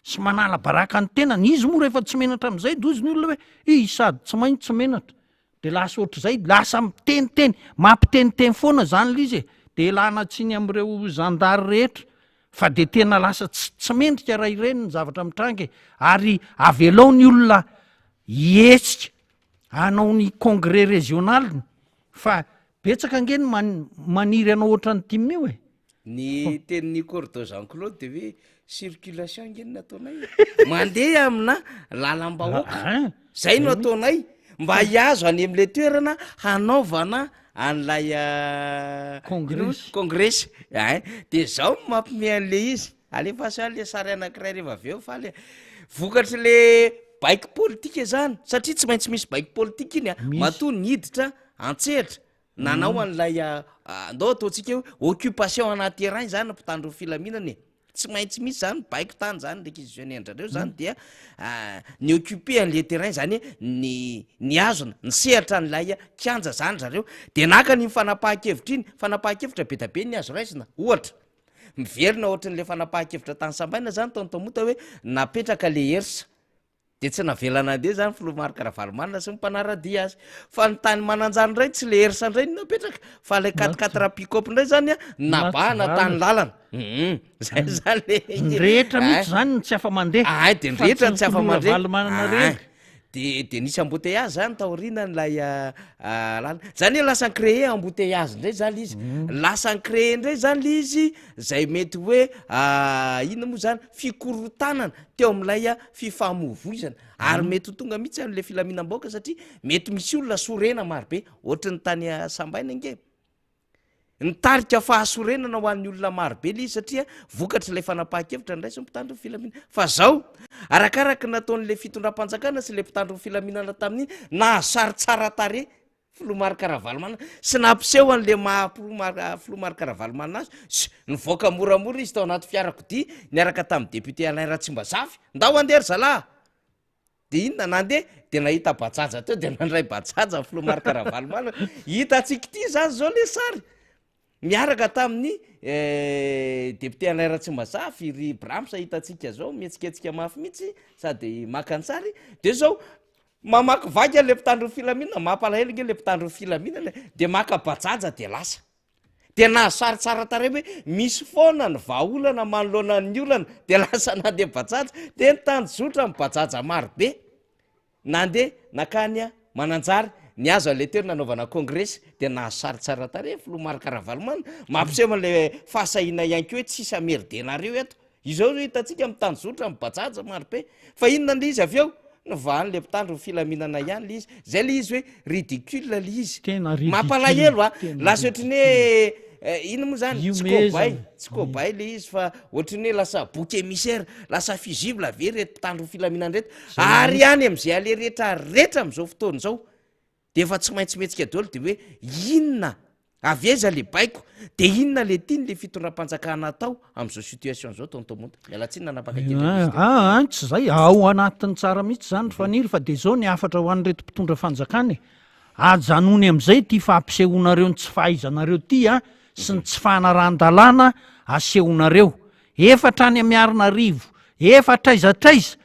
sy manala baraka ny tenany izy moa rehefa tsy menatra am'izay dozy ny olona hoe sady tsy maintsy tsy menatra de lasa ohatr'izay lasa miteniteny mampiteniteny foana zany le izy de lanatsiny am'ireo zandary rehetra fa de tena lasa tsy mendrika raha ireny ny zavatra mitrange ary avelao ny olona hietsika anao ny congrès régional fa betsaka nge ny maniry anao ohatran'ny timio e ny tenin'ny Cordo Jean Claude de hoe circulation nge nataonay mandeha amina lalam-bahoaka zay no ataonay mba hiazo any am'le toerana hanaovana an'lay congrès de zao mampime an'le izy alefa sa le sary anankiray rehefa aveo fa le vokatry le baike politika zany satria tsy maintsy misy baike politika iny a matoa niditra antsehatra nanao an'lay andao ataontsika hoe occupation anaty terrain zany mpitandro filaminana e tsy maintsy misy zany baiko tany zany ndraiky izy enendrareo zany dia ny occupé an'le terrain zany ny azona ny sehatra n'lay kianja zany zareo de naka ny fanapahan-kevitra iny fanapahan-kevitra be da be ny azo raisina ohatra miverina ohatran'le fanapahan-kevitra tany sambaina zany taontamota hoe napetraka le hersa de tsy navelana andeha zany filomarika ravalomanina sy mimpanaradia azy fa ny tany mananjany ndray tsy le hersa ndray ny napetraka fa le 4 pick-up ndray zany a nabahana tany lalana zay zany le rehetra mihitsy zany tsy afa mandeha ay de rehetra tsy afa mandeha valomanana reny de nisy embouteillage zany taoriana n'lay lala zany hoe lasa créer embouteillage ndray zany izy lasa créer ndray zany le izy zay mety hoe ina moa zany fikorotanana teo am'lay fifamovoizana ary mety ho tonga mihitsy an'le filaminam-baoaka satria mety misy olona sorena marobe ohatrany tany sambaina nge nitarika fahasorenana ho an'ny olona marobe le izy satria vokatra ilay fanapahan-kevitra ndray sy mpitandro filaminana fa zao arakaraka nataon'le fitondram-panjakana sy le mpitandro filaminana tamin'iny nahasaritsara tare filomarika ravalomanana sy nampiseho an'le filomarika ravalomanana azy nivoaka moramora izy tao anaty fiarakodia niaraka tamin'ny député Alain Ratsimbazafy ndao andeha ry zalahy de inona nandeha de nahita bajaja teo de nandray bajaja filomarika ravalomanana hitatsika ty zany zao le sary miaraka tamin'ny député Alain Ratsimbazafy ry Bramsa hitatsika zao mihetsiketsika mafy mihitsy sady makansary de zao mamaky vaky le mpitandro filaminana mampalahelo nge le mpitandro filaminana de maka bajaja de lasa de nahasaritsara tare hoe misy foana ny vahaolana manoloana ny olana de lasa nandeha bajaja de nytany zotra mibajaja marobe nandeha nakanya mananjary ny azo ale teo nanaovana congrès de nahasaritsara tare filomarika ravalomanana mampiseho an'le fahasahina ihany ko hoe tsisy ameridenareo eto izao zao hitatsika mitany zotra mibajaja marobe fa inona le izy avy eo nyvahan'le mpitandro filaminana ihany le izy zay le izy hoe ridicule le izy mampalahelo lasa ohatrany hoe ino moa zany tsy kobay le izy fa ohatrany hoe lasa bouc émissaire lasa fusible ave reto mpitandro filaminana reto ary ihany am'izay ale rehetrarehetra am'izao fotoana zao de efa tsy maintsy metsika dolo de hoe inona aveza le baiko de inona le tiany le fitondram-panjakana atao am'izao situation zao tontomonta mialatsiny nanapaka tsy zay ao anatin'ny tsara mihitsy zany faniry fa de zao ny afatra ho an'reto mpitondra fanjakany ajanony am'izay ty fampisehoanareo ny tsy fahaizanareo ty a sy ny tsy fanarahan-dalàna asehonareo efatra any amiarina rivo efatra aizatraiza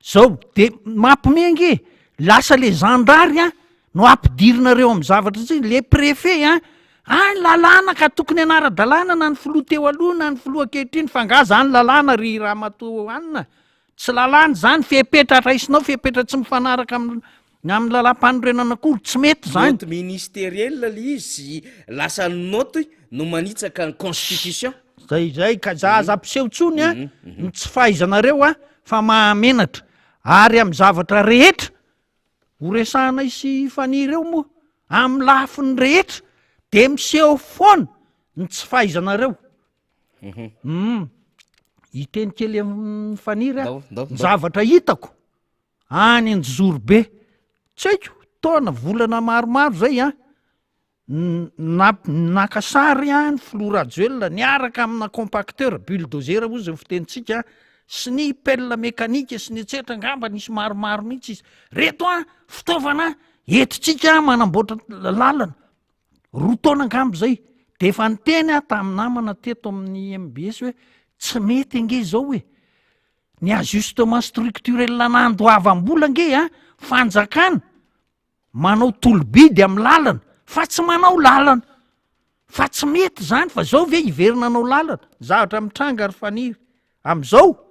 zao de mampimengy lasa le zandary a no ampidirinareo amin'ny zavatra tsy le préfet lalàna ka tokony anara-dalàna na ny filoha teo aloha na ny filoha ankehitriny fa nga zany lalàna ry Ramatoa anina tsy lalàna zany fepetra raisinao fepetra tsy mifanaraka amin'ny lalam-panorenana akory tsy mety zany note ministériel le izy lasa note no manitsaka ny constitution zay ka zaza ampiseho tsony ny tsy fahaizanareo fa mahamenatra ary amin'ny zavatra rehetra horesahana isy fanireo moa amin'ny lafiny rehetra de miseho foana ny tsy fahaizanareo hiteny kely amin'ny faniry ny zavatra hitako any anjozoro be tsy haiko taona volana maromaro zay nakasary ny filoha rajoelona niaraka amina compacteur bulldozer moa zay fitenitsika sy ny pelle mécanique sy ny etsetra ngamba nisy maromaro mihitsy izy reto fitaovana etitsika manamboatra lalana roa taona ngambo zay de efa niteny tamin'ny namana teto amin'ny MBS hoe tsy mety ange zao hoe ny ajustement structurel nandoavam-bola ange fanjakana manao tolobidy amin'ny lalana fa tsy manao lalana fa tsy mety zany fa zao ve hiverina anao lalana zavatra mitranga ry faniry am'izao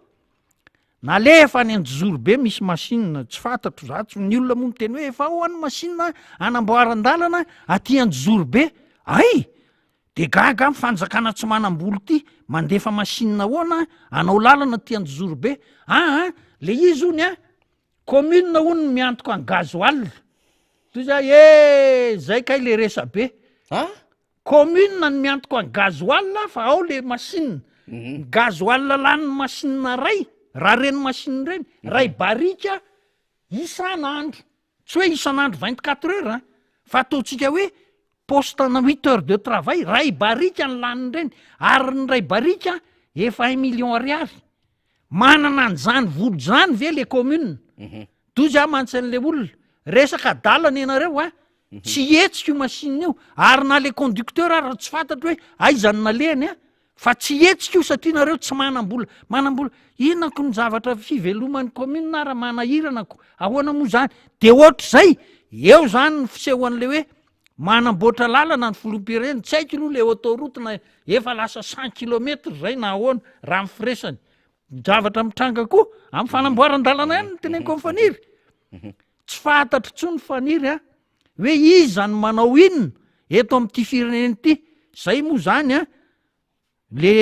nalefa any anjozoro be misy machine tsy fantatro zatsy ny olona moa miteny hoe efa ho any machine anamboaran-dalana aty anjozoro be ay de gaga fanjakana tsy manam-bolo ty mandefa machine hoana anao lalana ty anjozoro be le izy ony commune hony miantoko any gazoal toy zay zay kay le resa be commune ny miantoko any gazoal fa ao le machine gazoal lany machine ray raha reny machine reny ray barika isan'andro tsy hoe isan'andro 24 heures fa ataotsika hoe poste na 8 heures de travail, ray barika ny laniny reny, ary ny ray barika efa 1 million ariary. Manana an'izany voly zany ve le commune? Toy aho mantsan'le olona, resaka dalana ianareo a, tsy hetsika io machine io, ary na le conducteur ary tsy fantatro hoe aizany naleny a, fa tsy hetsika io satria nareo tsy manam-bola. Inonako ny zavatra fiveloman'ny commune na raha manahirana ahoana moa zany? De ohatr'izay, eo zany ny fisehoan'le hoe manamboatra lalana ny filoham-pirenena, tsy haiko aloha le autoroute na efa lasa 100 kilometre zay na ahoana raha mifiresany. Zavatra mitranga koa amin'ny fanamboaran-dalana ihany ny teneniko amin'ny faniry. Tsy fantatro tsony faniry a hoe iza ny manao inona eto amin'ity firenena ity. Zay moa zany a le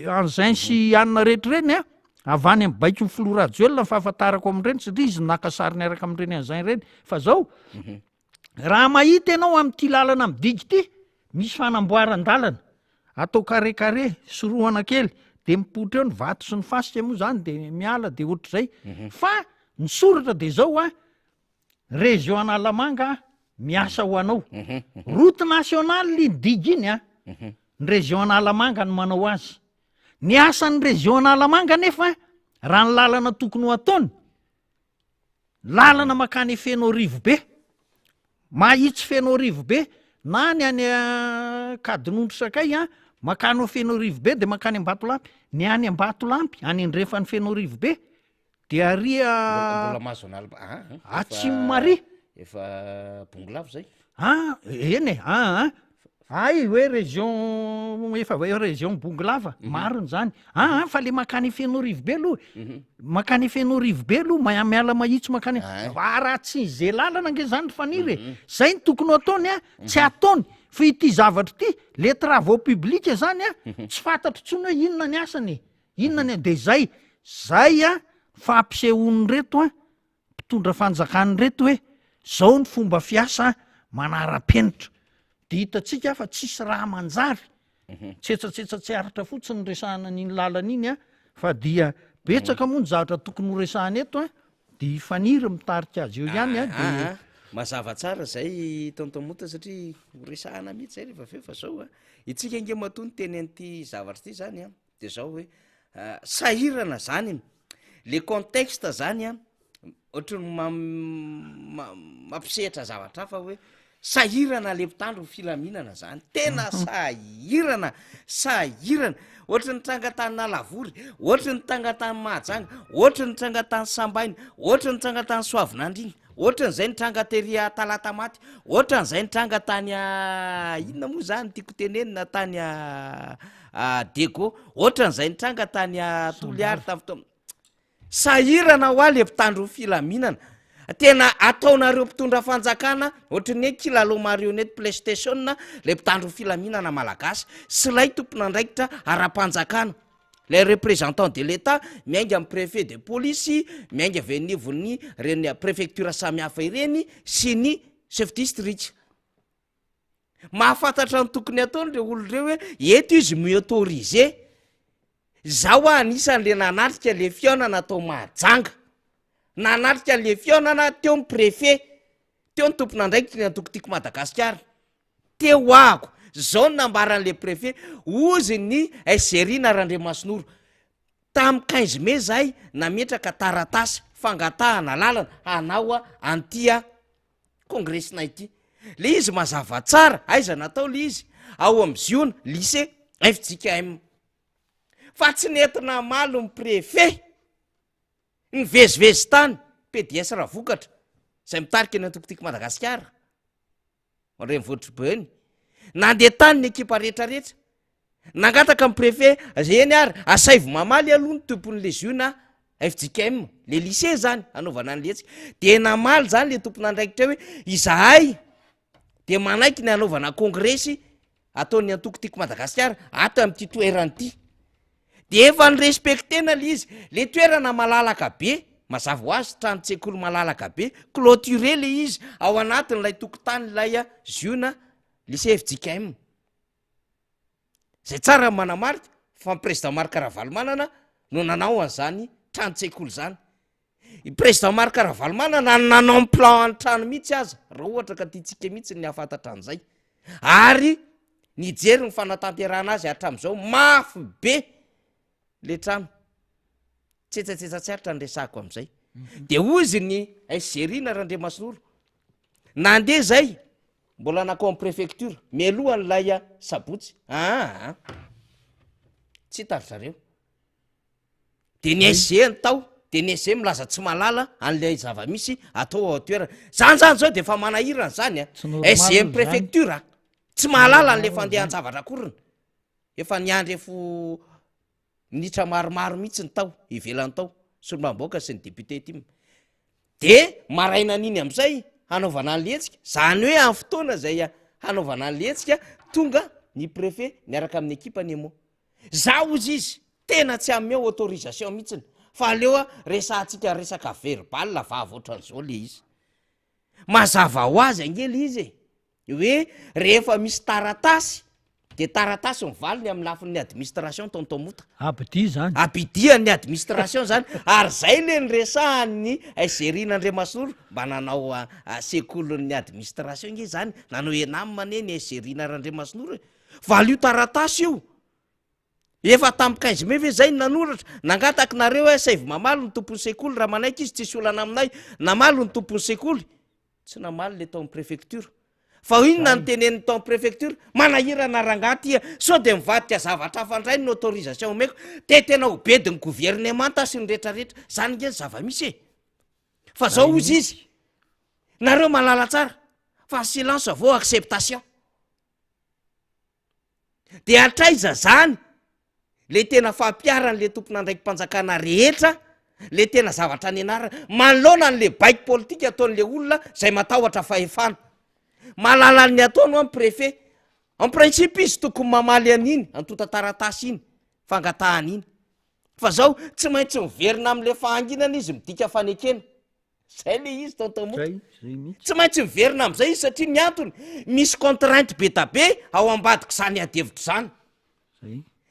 an'izay sy anina rehetra reny a avy any amin'ny baiky ny filoha rajoelona ny fahafantarako amin'ireny satria izy naka sary niaraka amin'ireny an'izay ireny. Fa zao raha mahita ianao amin'ity lalana midika ity misy fanamboaran-dalana atao carré sorohana kely de mipoitra eo ny vato sy ny fasika moa zany de miala de ohatr'izay. Fa ny soratra de zao a région Analamanga miasa ho anao. Route nationale ny diga iny a, ny région Analamanga no manao azy. Ny asan'ny région Analamanga nefa raha ny lalana tokony ho ataony, lalana makany Feno Rivobe, mahitsy Feno Rivobe na ny any Kadinondro Sakay a, makany Feno Rivobe de makany Ambatolampy, ny any Ambatolampy any andrefany Feno Rivobe de aria mbola mazonal Atsimo Mari efa Bongolavo zay. Eny ay hoe région efa région Bongolava mariny zany. Fa le makany Feno Rivobe aloha, makany Feno Rivobe aloha miala mahitsy makany raha tsy ze lalana nge zany faniry. Zay ny tokony ataony a, tsy ataony. Fa ity zavatra ity, le travaux publics zany a, tsy fantatro tsony hoe inona ny asany, inona ny de zay a fampisehoany reto a, mpitondra fanjakany reto hoe zao ny fomba fiasa manara-penitra. De hitatsika fa tsisy raha manjary. Tsetsatsetsatsa tsy aratra fotsiny ny resahana n'iny lalana iny a, fa dia betsaka moa ny zavatra tokony ho resahana eto a, de faniry mitarika azy eo ihany a de mazava tsara zay tontomota satria horesahana mihitsy zay rehefa aveo fa zao a itsika nge matony tenen'ity zavatra ty zany a de zao hoe sahirana zany le contexte zany a ohatrany mampisehatra zavatra hafa hoe sahirana le mpitandro ny filaminana zany, tena sahirana ohatra ny trangatany Lavory, ohatra ny trangatany Mahajanga, ohatra ny trangatany Sambaina, ohatra ny trangatany Soavinandriny, ohatra n'izay ny trangateria Talatamaty, ohatra n'izay ny trangatany inona moa zany tiako tenenina tany Dego, ohatra n'izay ny trangatany Toliary tavy sahirana ho a le mpitandro ny filaminana. Tena ataonareo mpitondra fanjakana ohatra ny hoe kilalo marionnette PlayStation le mpitandro ny filaminana malagasy sy lay tompon'andraikitra ara-panjakana. Le représentant de l'État miainga amin'ny préfet de police, miainga avy anivon'ny reny préfecture samihafa ireny sy ny chef district. Mahafantatra ny tokony ataony le olo reo hoe eto izy mi-autorisé. Zao anisan'le nanatrika le fiaonana atao Mahajanga. Nanatrika le fiaonana teo ny préfet, teo ny tompon'andraikitra ny antokotiko Madagasikara. Teo ako. Zao ny nambaran'le préfet, ozy ny Serina Randriamasinoro. Tamin'ny 15 mai zay nametraka taratasy fangatahana lalana hanao antia congressina ity. Le izy mazava tsara, aiza natao le izy ao amin'ny Ziona lycée FJKM. Fa tsy nentina malo ny préfet ny vezivezy tany PDS raha vokatra zay mitarika ny antokotiko Madagasikara reny voatribeny. Nandeha tany ny ekipa rehetrarehetra, nangataka amin'ny préfet zay eny ary asaivo mamaly aloha ny tompon'le Ziona FJKM, le lycée zany anaovana ny letsika. De namaly zany le tompon'andraikitra hoe izahay de manaiky ny anaovana congressy ataon'ny antokotiko Madagasikara ato amin'ity toerana ity. De efa ny respectena le izy, le toerana malalaka be, mazava ho azy trano-tsekoly malalaka be, clôturé le izy ao anatin'ilay tokotany lay Ziona lycée FJKM. Zay tsara manamarika fa président Marc Ravalomanana no nanao an'izany trano-tsekoly zany. I président Marc Ravalomanana nanao plan trano mihitsy aza, raha ohatra ka tiantsika mihitsy ny hafantatra an'izay. ary nijery ny fanatanterahana azy hatramin'izao mafy be le trano tsetsatsetsatsyaritra ny resako am'izay de ozy ny aizerina randriamasinoro nandeha zay mbola anakao am préfecture mialohan'lay sabotsy tsy hitary zareo de ny aizeny tao de ny aize milaza tsy malala an'lay zava-misy atao toerana zany zao de efa manahirana zany aize m préfecture tsy mahalala an'le fandehan-javatra korina efa niandry efo minitra maromaro mihitsy ny tao ivelany tao solomamboaka sy ny député ty de maraina an'iny am'izay hanaovana an'letsika zany hoe amin'ny fotoana zay hanaovana an'letsika tonga ny préfet niaraka amin'ny ekipany emo za ozy izy tena tsy ameo autorisation mihitsiny fa aleo resantsika resaka verbal vavoatran'izao le izy mazava ho azy angely izy hoe rehefa misy taratasy de taratasy mivaliny amin'ny lafin'ny administration tontomota abidian'ny administration zany ary zay le ny resahany aizerina andriamasinoro mba nanao sekolon'ny administration nge zany nanao enamane ny aizerina randriamasinoro valy io taratasy io efa tampikainzy me ve zay nanoratra nangataky nareo hoe saivo mamalo ny tompon'ny sekoly raha manaiky izy tsisy olana aminay namalo ny tompon'ny sekoly tsy namaly le tao amin'ny préfecture fa inona nytenen'ny tao amin'ny préfecture manahirana rangaty sao de mivadika zavatra afandray ny autorisation omeko de tena ho bediny gouvernemanta sy ny rehetrarehetra zany nge zava-misy fa zao ozy izy nareo malala tsara fa silence avao acceptation de atraiza zany le tena fampiaran'le tompona andraiky mpanjakana rehetra le tena zavatra ny anarana manolona n'le baiky politika ataon'le olona zay matahotra fahefana malala ny ataony amin'ny préfet en principe izy tokony mamaly an'iny antota taratasy iny fangatahany iny fa zao tsy maintsy miverina am'le fahanginana izy midika fanekena zay le izy tontomo tsy maintsy miverina am'izay izy satria ny antony misy contrainte be tabe ao ambadika zany adevitra zany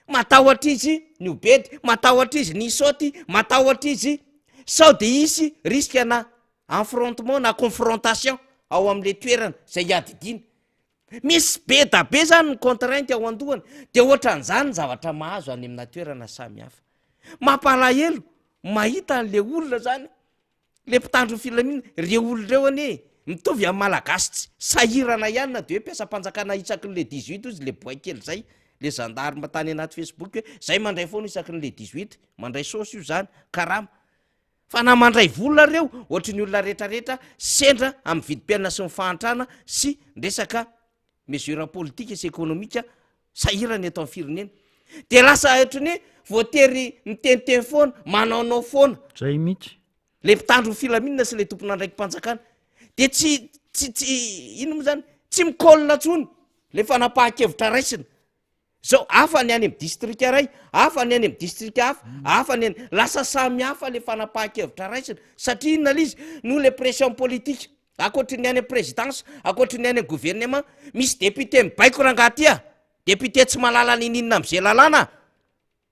matahotra izy ny obedy matahotra izy ny isaoty matahotra izy sao de isy riskena affrontement na confrontation ao am'le toerana zay iadidina misy be da be zany ny contrainte ao andohany de ohatran'izany zavatra mahazo any amina toerana samy hafa mampalahelo mahita an'le olona zany le mpitandro filamina re olona reo ane mitovy amin'ny malagasy tsy sahirana ihany na de hoe mpiasa-panjakana isakin'le 18 izy le boakely zay le zandary matany anaty facebook hoe zay mandray foana isakin'le 18 mandray sosy io zany karama fa na mandray volona reo ohatry ny olona rehetrarehetra sendra amin'ny vidim-piaina sy mifahantrana sy resaka mesure politique sy économique sahirany eto amin'ny firenena de lasa ohatrany hoe voatery miteniteny foana manaonao foana zay mihitsy le mpitandro filaminana sy le tompona andraiky mpanjakana de tsy ino moa zany tsy mikolona tsony le fanapahan-kevitra raisina zao afa ny any amin'ny district ray afa ny any amin'ny district afa ny any lasa samy hafa le fanapahan-kevitra raisina satria inona lizy no le pression politique akoatry ny any amin'ny présidence akoatry ny any amin'ny gouvernement misy député mibaiko rangaty député tsy malala nininona am'izay lalàna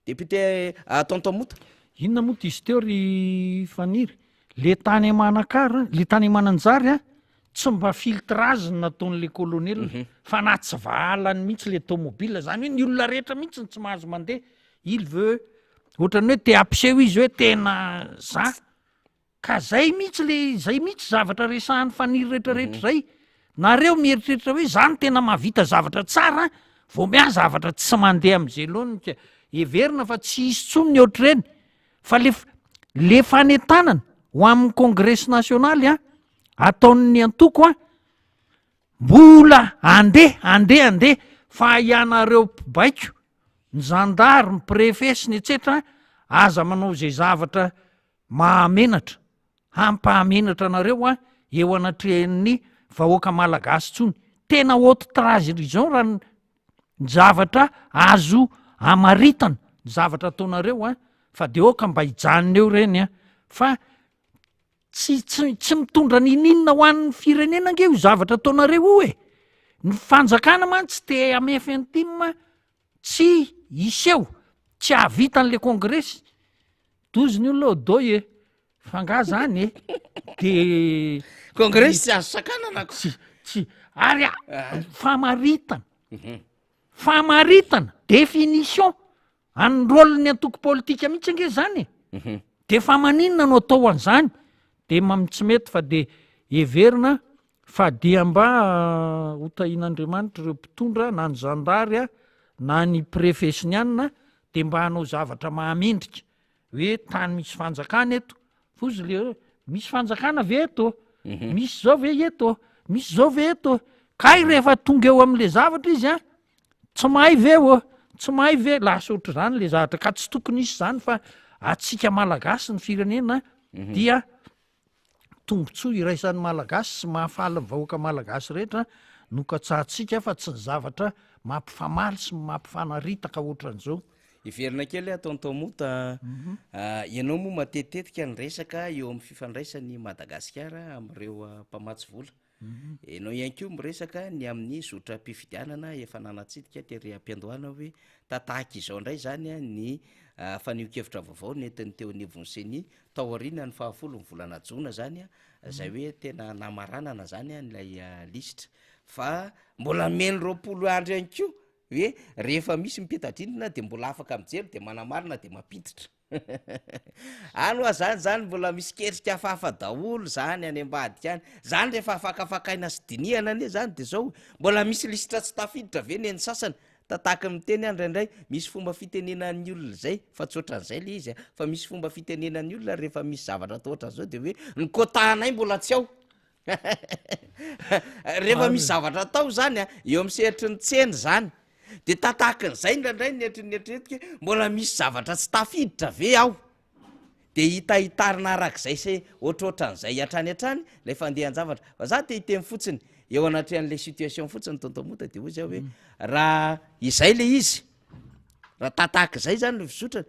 député tontomota inona moa izy teo ry faniry le tany amanakara le tany amananjary tsy mba filtrage nataon'le colonel fa na tsy valany mihitsy le tomobile zany hoe ny olona rehetra mihitsy tsy mahazo mandeha il veut ohatrany hoe te ampiseho izy hoe tena za ka zay mihitsy le zay mihitsy zavatra resahan'ny faniry rehetrarehetra zay nareo mieritreritra hoe zany tena mahavita zavatra tsara vao mia zavatra tsy mandeha am'izay loany everina fa tsy isy tsony ny ohatr'ireny fa le fanentanana ho amin'ny congrès nationaly ataon'ny antoko mbola andeha fa ianareo mpibaiko ny zandary ny préfet sy ny etsetra aza manao zay zavatra mahamenatra hampahamenatra anareo eo anatrehan'ny vahoaka malagasy tsony tena haute trahison raha ny zavatra azo amaritana ny zavatra ataonareo fa de oka mba hijanona eo reny fa tsy mitondra nininona ho an'ny firenena nge io zavatra ataonareo io ny fanjakana man tsy te amefentime tsy iseho tsy ahavita n'le congrès doziny olona odoy fa nga zany de congrès tsy azo sakana nako tsy ary famaritana définition anyrôlony antoko politika mihitsy ange zany de fa maninona no atao an'izany de tsy mety fa de everina fa dia mba hotahin'Andriamanitra ireo mpitondra na ny zandary na ny préfesinianina de mba hanao zavatra mahamendrika hoe tany misy fanjakana eto fozy le misy fanjakana ve eto misy zao ve eto misy zao ve eto kay rehefa tonga eo am'le zavatra izy tsy mahay ve tsy mahay ve lasa ohatr' zany le zavatra ka tsy tokony isy zany fa atsika malagasy ny firenena dia tombotsoa iraisan'ny malagasy sy mahafaly ny vahoaka malagasy rehetra no katsahantsika fa tsy ny zavatra mampifamaly sy mampifanaritaka ohatran'izao iverina kely ataontaomota ianao moa matetetika ny resaka eo amin'ny fifandraisany Madagasikara am'ireo mpamatsy vola ianao ihany ko miresaka ny amin'ny zotra mpifidianana efa nanatsidika tery ampiandohana hoe tatahaka izao indray zany ny fanio-kevitra vaovao netiny teo nivonseny taoriana ny 10 ny volana jona zany zay hoe tena namaranana zany nylay listra fa mbola meny 20 andro ihany ko hoe rehefa misy mipetadrindrina de mbola afaka mijery de manamarina de mampiditra any oa zany mbola misy ketrika hafahafa daholo zany any ambadika any zany rehefa afakafakaina sy dinihana ane zany de zao mbola misy lisitra tsy tafiditra ve ny sasany tataka miteny andraindray misy fomba fitenenan'ny olona zay fa tsy ohatran'izay le izy fa misy fomba fitenenan'ny olona rehefa misy zavatra atao ohatran'izao de hoe ny kotahanay mbola tsy ao rehefa misy zavatra atao zany eo amin'ny sehatry ny tseny zany de tatahakan'izay ndraindray netrinetretika mbola misy zavatra tsy tafiditra ve aho de hitahitarina arak'izay se ohatrohatran'izay atrany lay fandehan-javatra fa za te hiteny fotsiny eo anatry an'le situation fotsiny tontomota de hoy zao hoe raha izay le izy raha tatahak'izay zany no fizotrana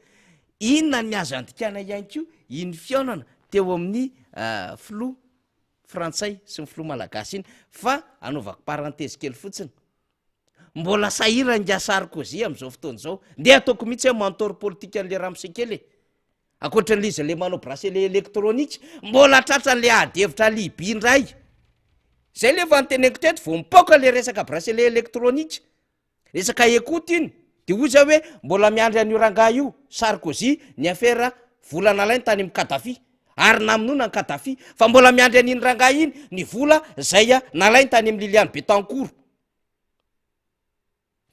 inona ny azo andikana ihany ko iny fionana teo amin'ny filo frantsay sy ny filo malagasy iny fa anaovako parenthèse kely fotsiny mbola sahira nga Sarkozy am'izao fotoana zao nde ataoko mihitsy hoe mentor politique an'le Ramsekele akoatran'le izy le manao bracelet électronique mbola tratran'le adevitra liby indray zay le fa nyteneko teto vo mipoka le resaka bracelet électronique resaka ekoty iny de hoy zao hoe mbola miandry an'io rangahy io Sarkozy ny affaire volana lainy tany amin'ny Kadafi ary naminona ny Kadafi fa mbola miandry an'iny rangahy iny ny vola zay nalainy tany amin'ny Liliane Betancourt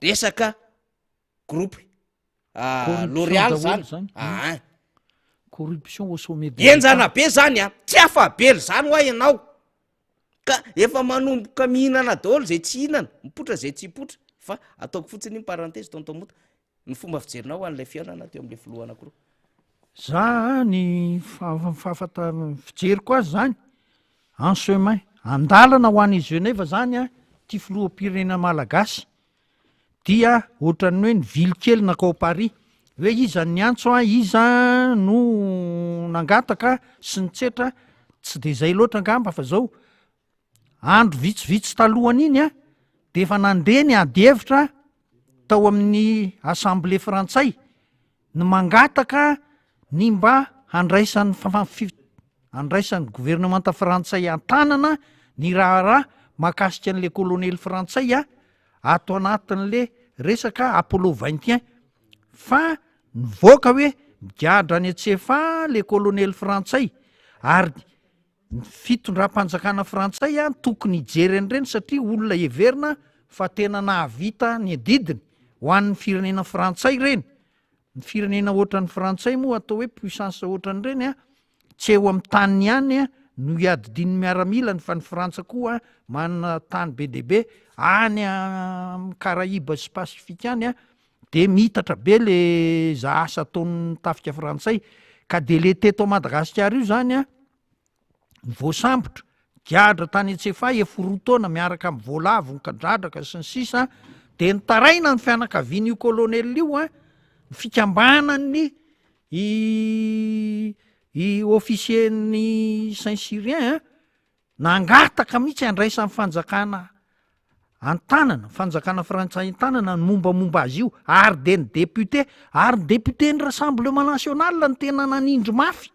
resaka groupe L'Oréal zany corruption au sommet de enjana be zany tsy afabely zany hoa ianao ka efa manomboka mihinana daholo zay tsy hinana mipotra zay tsy hipotra fa ataoko fotsiny iny parenthèse tontomota ny fomba fijerinao an'lay fiainana teo am'le filoha anankiroa za ny fijeriko azy zany en chemin andalana ho an'izy Genève zany ty filoham-pirenena malagasy dia ohatran'ny hoe ny vily kely nakao Paris hoe iza ny antso iza no nangataka sy nitsetra tsy de zay loatra angamba fa zao andro vitsivitsy talohany iny de efa nandeha ny adevitra tao amin'ny assemblée frantsay ny mangataka ny mba andraisan'ny gouvernemanta frantsay an-tanana ny raharaha mahakasika an'le colonely frantsay ato anatin'le resaka Apollo 21 fa nivoaka hoe migadra ny antsefa le colonely frantsay ary ny fitondram-panjakana frantsay tokony hijery an'ireny satria olona heverina fa tena nahavita ny adidiny ho an'ny firenena frantsay reny ny firenena ohatran'ny frantsay moa atao hoe puissance ohatran'ireny tsy eo amin'ny taniny ihany no hiadidiny miaramilany fa ny Frantsa koa manana tany be deaibe any Karaïba sy Pasifika any de mitatra be le za asa ataon'ny tafika frantsay ka de le teto Madagasikara io zany voasambotra giadra tany antsefa eforoa taona miaraka amin'ny voalavo ny kadradraka sy ny sisa de nitaraina ny fianakavian'io colonel io ny fikambanany i officier-ny Saint-Cyrien nangataka mihitsy andraisan'ny fanjakana an-tanana fanjakana frantsay an-tanana ny mombamomba azy io ary de ny député ary ny député ny rassemblement national ny tena nanindry mafy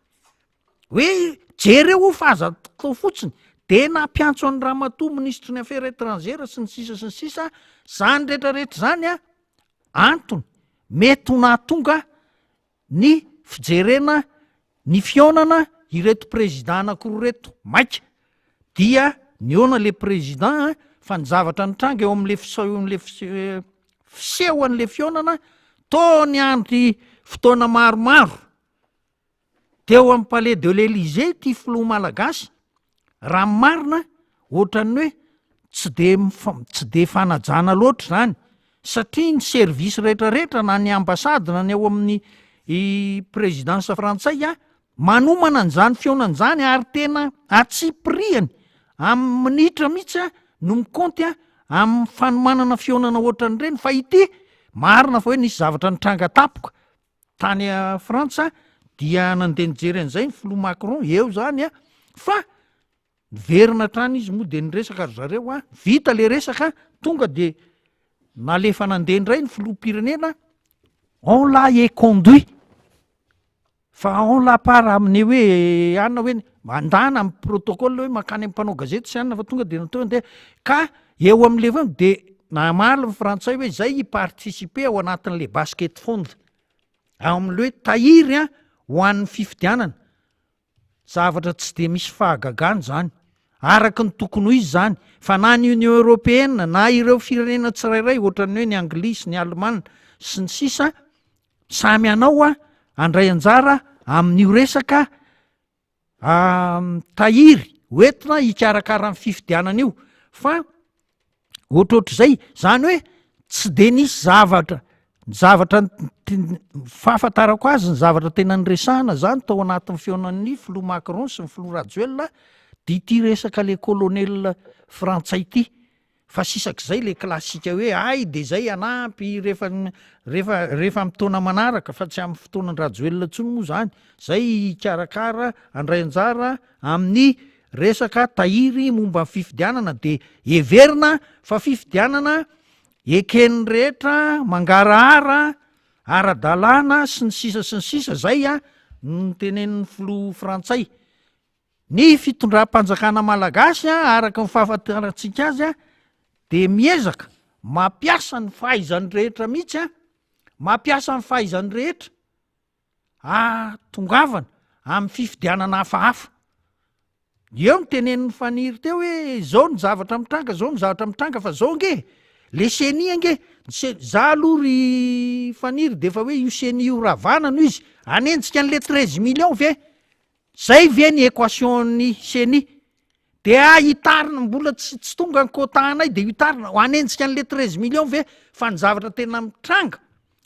hoe jereo fa aza tao fotsiny de nampiantso any Ramatoa ministre ny affaires étrangères sy ny sisa zany rehetrarehetra zany a antony mety ho nahatonga ny fijerena ny fionana ireto président anankiroa reto maika dia niona le président fa ny zavatra nitranga eo am'le fiseho an'le fionana to ny andry fotoana maromaro teo amin'ny palais de l'Élysée ty filoha malagasy raha marina ohatrany hoe tsy de fanajana loatra zany satria ny service rehetrarehetra na ny ambassade na ny eo amin'ny présidence frantsay a manomana an'izany fionan'izany ary tena atsipiriany amin'ny minitra mihitsy a no mikonty a amin'ny fanomanana fionana ohatran'ireny fa ity marina fa hoe nisy zavatra nitranga tapoka tany a Frantsa dia nandeha nijery an'izay ny filoha Macron eo zany a fa verina trany izy moa de nyresaka ry zareo a vita le resaka tonga de nalefa nandeha indray ny filoham-pirenena on l'a conduit fa on l'a pas ramené hoe anona hoe mandana amin'ny protocole hoe makany amin'ny mpanao gazety sy anona fa tonga de natao ndeha ka eo am'le vao de namaly frantsay hoe zay hiparticiper ao anatin'le basket fond ao am'le hoe tahiry a ho an'ny fifidianana zavatra tsy de misy fahagagana zany araky ny tokony ho izy zany fa na ny Union Européenne na ireo firenena tsirairay ohatran'ny hoe ny Anglisy ny Alemana sy ny sisa samy anao a andray anjara amin'io resaka tahiry hoentina hikarakara ny fifidianana io fa ohatrohatr'izay zany hoe tsy de nisy zavatra fahafantarako azy ny zavatra tena nyresahana zany tao anatin'ny fionan'ny filoha Macron sy ny filoha Rajoelina de ity resaka le colonel frantsay ity fa sisak'izay le klasika hoe ay de zay anampy rehefa am'taona manaraka fa tsy amin'ny fotoanany Rajoelina ntsony moa zany zay karakara andray anjara amin'ny resaka tahiry momba ny fifidianana de heverina fa fifidianana eken'ny rehetra mangarahara ara-dalàna sy ny sisa zay a no tenen'ny filoha frantsay ny fitondram-panjakana malagasy a araky ny fahafantarantsika azy a de miezaka mampiasa ny fahaizany rehetra mihitsy a mampiasa ny fahaizany rehetra tongavana amin'ny fifidianana hafahafa eo ny tenen'ny faniry teo hoe zao ny zavatra mitranga fa zao nge le seni nge za aloha ry faniry de fa hoe io seni io ravana no izy anentsika an'le 13 millions ve zay ve ny équation-ny seni de hitarina mbola tsy tonga ny quota-nay de hitarina anentsika an'le 13 millions ve fa ny zavatra tena mitranga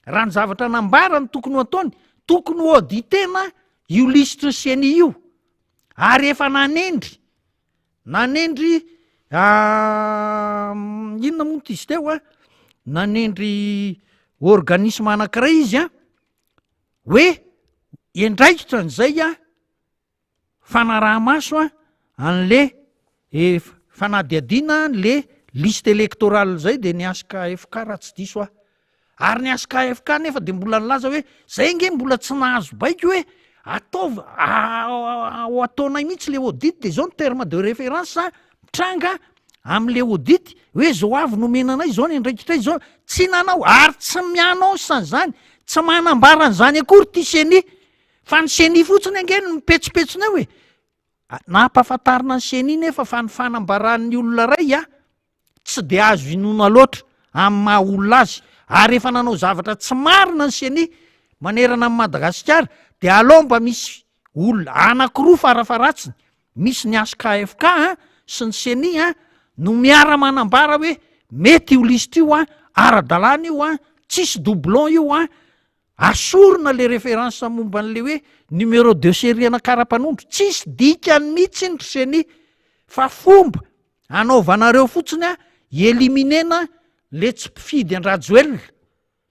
raha ny zavatra nambara ny tokony ho ataony tokony ho auditena io listre seni io ary efa nanendry inona moa ty izy teo a nanendry organisme anankiray izy a hoe endraikitra n'izay a fanaraha-maso a an'le fanadiadiana le liste électorale zay de ny ASK raha tsy diso ary ny ASK nefa de mbola nilaza hoe zay nge mbola tsy nahazo baiky hoe ataonay mihitsy le audit de zao ny terme de référence mitranga am'le audit hoe zao avy nomenanay zao ny andraikitray zao tsy nanao ary tsy mianao san'zany tsy manambaran'zany akory ty seni fa ny seni fotsiny ange ny mipetsipetsona hoe nampahafantarina ny seni nefa fa ny fanambaran'ny olona ray a tsy de azo inona loatra amin'ny maha olona azy ary efa nanao zavatra tsy marina ny seni manerana amin'ny Madagasikara de alao mba misy olona anankiroa farafaratsiny misy ny ASK sy ny seni no miara manambara hoe mety io liste io ara-dalàna io tsisy doublon io asorona le référence momba n'le hoe numéro de série anakara-panondro tsisy dikany mihitsy ny seni fa fomba anaovanareo fotsiny eliminena le tsy mpifidy an-Rajoelina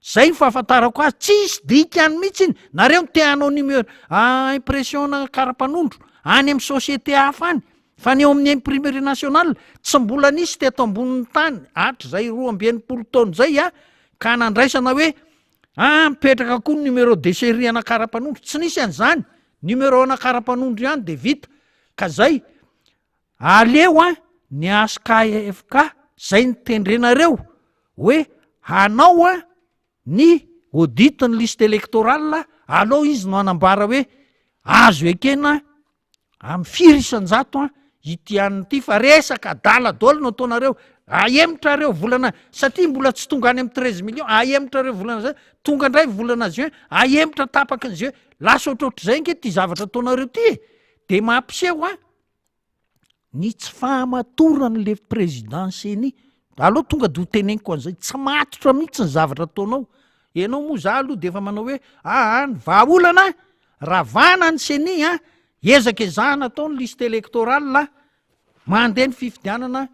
zay ny fahafantarako azy tsisy dikany mihitsy iny nareo ny teanao numéro impression anakara-panondro any amin'ny société hafa any fa ny eo amin'ny imprimerie nationale tsy mbola nisy teto ambonin'ny tany hatry zay 2 taona zay ka nandraisana hoe mipetraka koa ny numéro de série anakara-panondro tsy nisy an'izany numéro anakara-panondro ihany de vita ka zay aleo a ny ASKFK zay nitendrenareo hoe hanao a ny audite ny liste électorale aloha izy no anambara hoe azo ekena amin'ny firy isan-jato a ity an'ity fa resaka dala dolo no ataonareo aemitra reo volana satria mbola tsy tonga any amin'ny 13 millions aemitra reo volana zay tonga indray volana juin aemitra tapaka ny juin lasa ohatrohatr'izay nke ty zavatra ataonareo ty de mampiseho a ny tsy fahamatorany le présidentseny aloha tonga de ho teneniko an'izay tsy matotra mihitsy ny zavatra ataonao ianao moa za aloha de efa manao hoe ny vahaolana ravana ny seni a ezaka ezahana atao ny liste électorale mandeha ny fifidianana